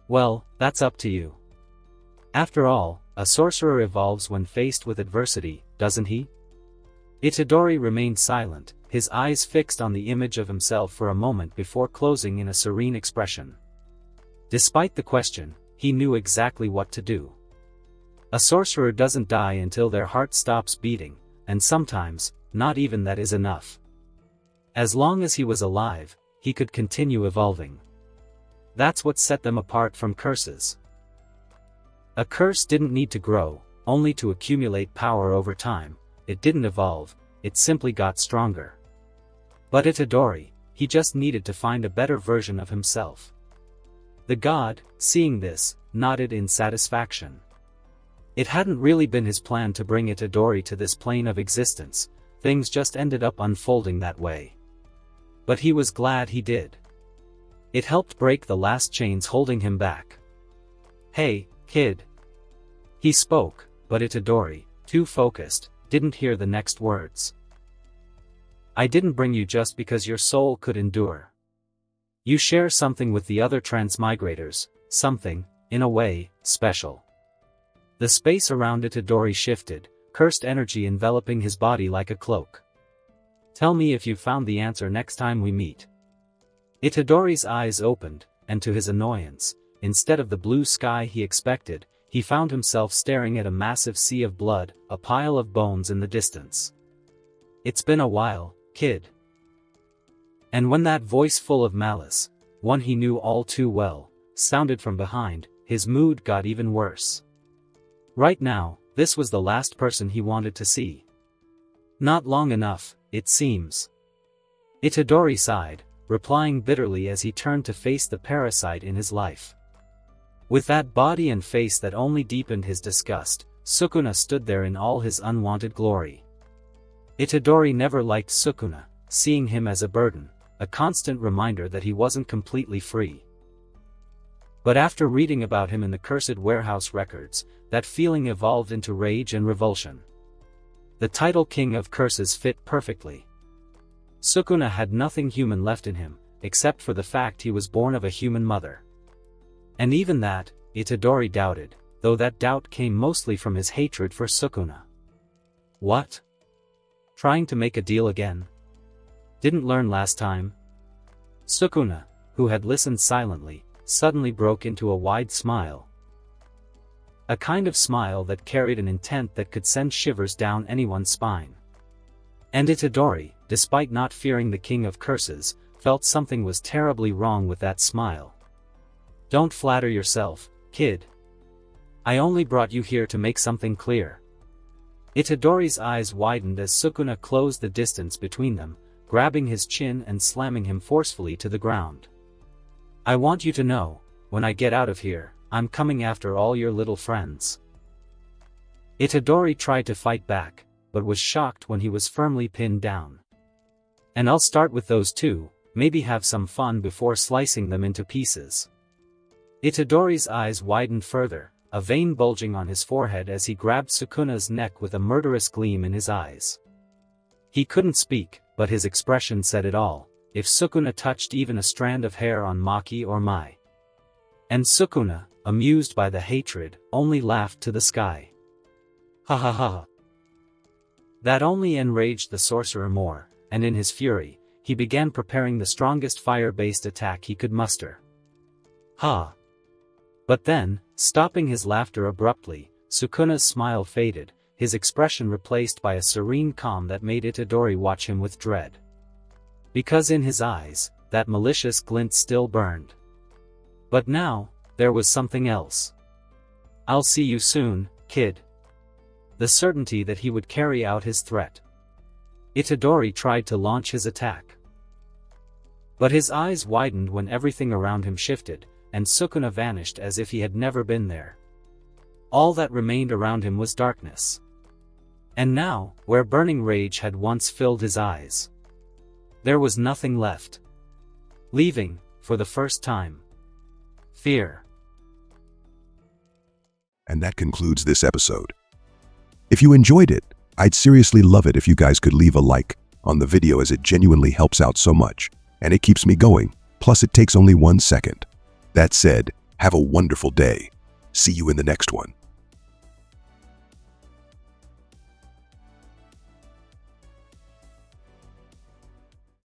Well, that's up to you. After all, a sorcerer evolves when faced with adversity, doesn't he? Itadori remained silent, his eyes fixed on the image of himself for a moment before closing in a serene expression. Despite the question, he knew exactly what to do. A sorcerer doesn't die until their heart stops beating, and sometimes, not even that is enough. As long as he was alive, he could continue evolving. That's what set them apart from curses. A curse didn't need to grow, only to accumulate power over time. It didn't evolve, it simply got stronger. But Itadori, he just needed to find a better version of himself. The god, seeing this, nodded in satisfaction. It hadn't really been his plan to bring Itadori to this plane of existence, things just ended up unfolding that way. But he was glad he did. It helped break the last chains holding him back. Hey, kid. He spoke, but Itadori, too focused, didn't hear the next words. I didn't bring you just because your soul could endure. You share something with the other transmigrators, something, in a way, special. The space around Itadori shifted, cursed energy enveloping his body like a cloak. Tell me if you found the answer next time we meet. Itadori's eyes opened, and to his annoyance, instead of the blue sky he expected, he found himself staring at a massive sea of blood, a pile of bones in the distance. It's been a while, kid. And when that voice full of malice, one he knew all too well, sounded from behind, his mood got even worse. Right now, this was the last person he wanted to see. Not long enough, it seems. Itadori sighed, replying bitterly as he turned to face the parasite in his life. With that body and face that only deepened his disgust, Sukuna stood there in all his unwanted glory. Itadori never liked Sukuna, seeing him as a burden, a constant reminder that he wasn't completely free. But after reading about him in the cursed warehouse records, that feeling evolved into rage and revulsion. The title King of Curses fit perfectly. Sukuna had nothing human left in him, except for the fact he was born of a human mother. And even that, Itadori doubted, though that doubt came mostly from his hatred for Sukuna. What? Trying to make a deal again? Didn't learn last time? Sukuna, who had listened silently, suddenly broke into a wide smile. A kind of smile that carried an intent that could send shivers down anyone's spine. And Itadori, despite not fearing the king of curses, felt something was terribly wrong with that smile. Don't flatter yourself, kid. I only brought you here to make something clear. Itadori's eyes widened as Sukuna closed the distance between them, grabbing his chin and slamming him forcefully to the ground. I want you to know, when I get out of here, I'm coming after all your little friends. Itadori tried to fight back, but was shocked when he was firmly pinned down. And I'll start with those two, maybe have some fun before slicing them into pieces. Itadori's eyes widened further, a vein bulging on his forehead as he grabbed Sukuna's neck with a murderous gleam in his eyes. He couldn't speak, but his expression said it all, if Sukuna touched even a strand of hair on Maki or Mai. And Sukuna, amused by the hatred, only laughed to the sky. Ha ha ha. That only enraged the sorcerer more, and in his fury, he began preparing the strongest fire-based attack he could muster. Ha! But then, stopping his laughter abruptly, Sukuna's smile faded, his expression replaced by a serene calm that made Itadori watch him with dread. Because in his eyes, that malicious glint still burned. But now, there was something else. I'll see you soon, kid. The certainty that he would carry out his threat. Itadori tried to launch his attack. But his eyes widened when everything around him shifted, and Sukuna vanished as if he had never been there. All that remained around him was darkness. And now, where burning rage had once filled his eyes, there was nothing left. Leaving, for the first time, fear. And that concludes this episode. If you enjoyed it, I'd seriously love it if you guys could leave a like on the video, as it genuinely helps out so much, and it keeps me going, plus it takes only 1 second. That said, have a wonderful day. See you in the next one.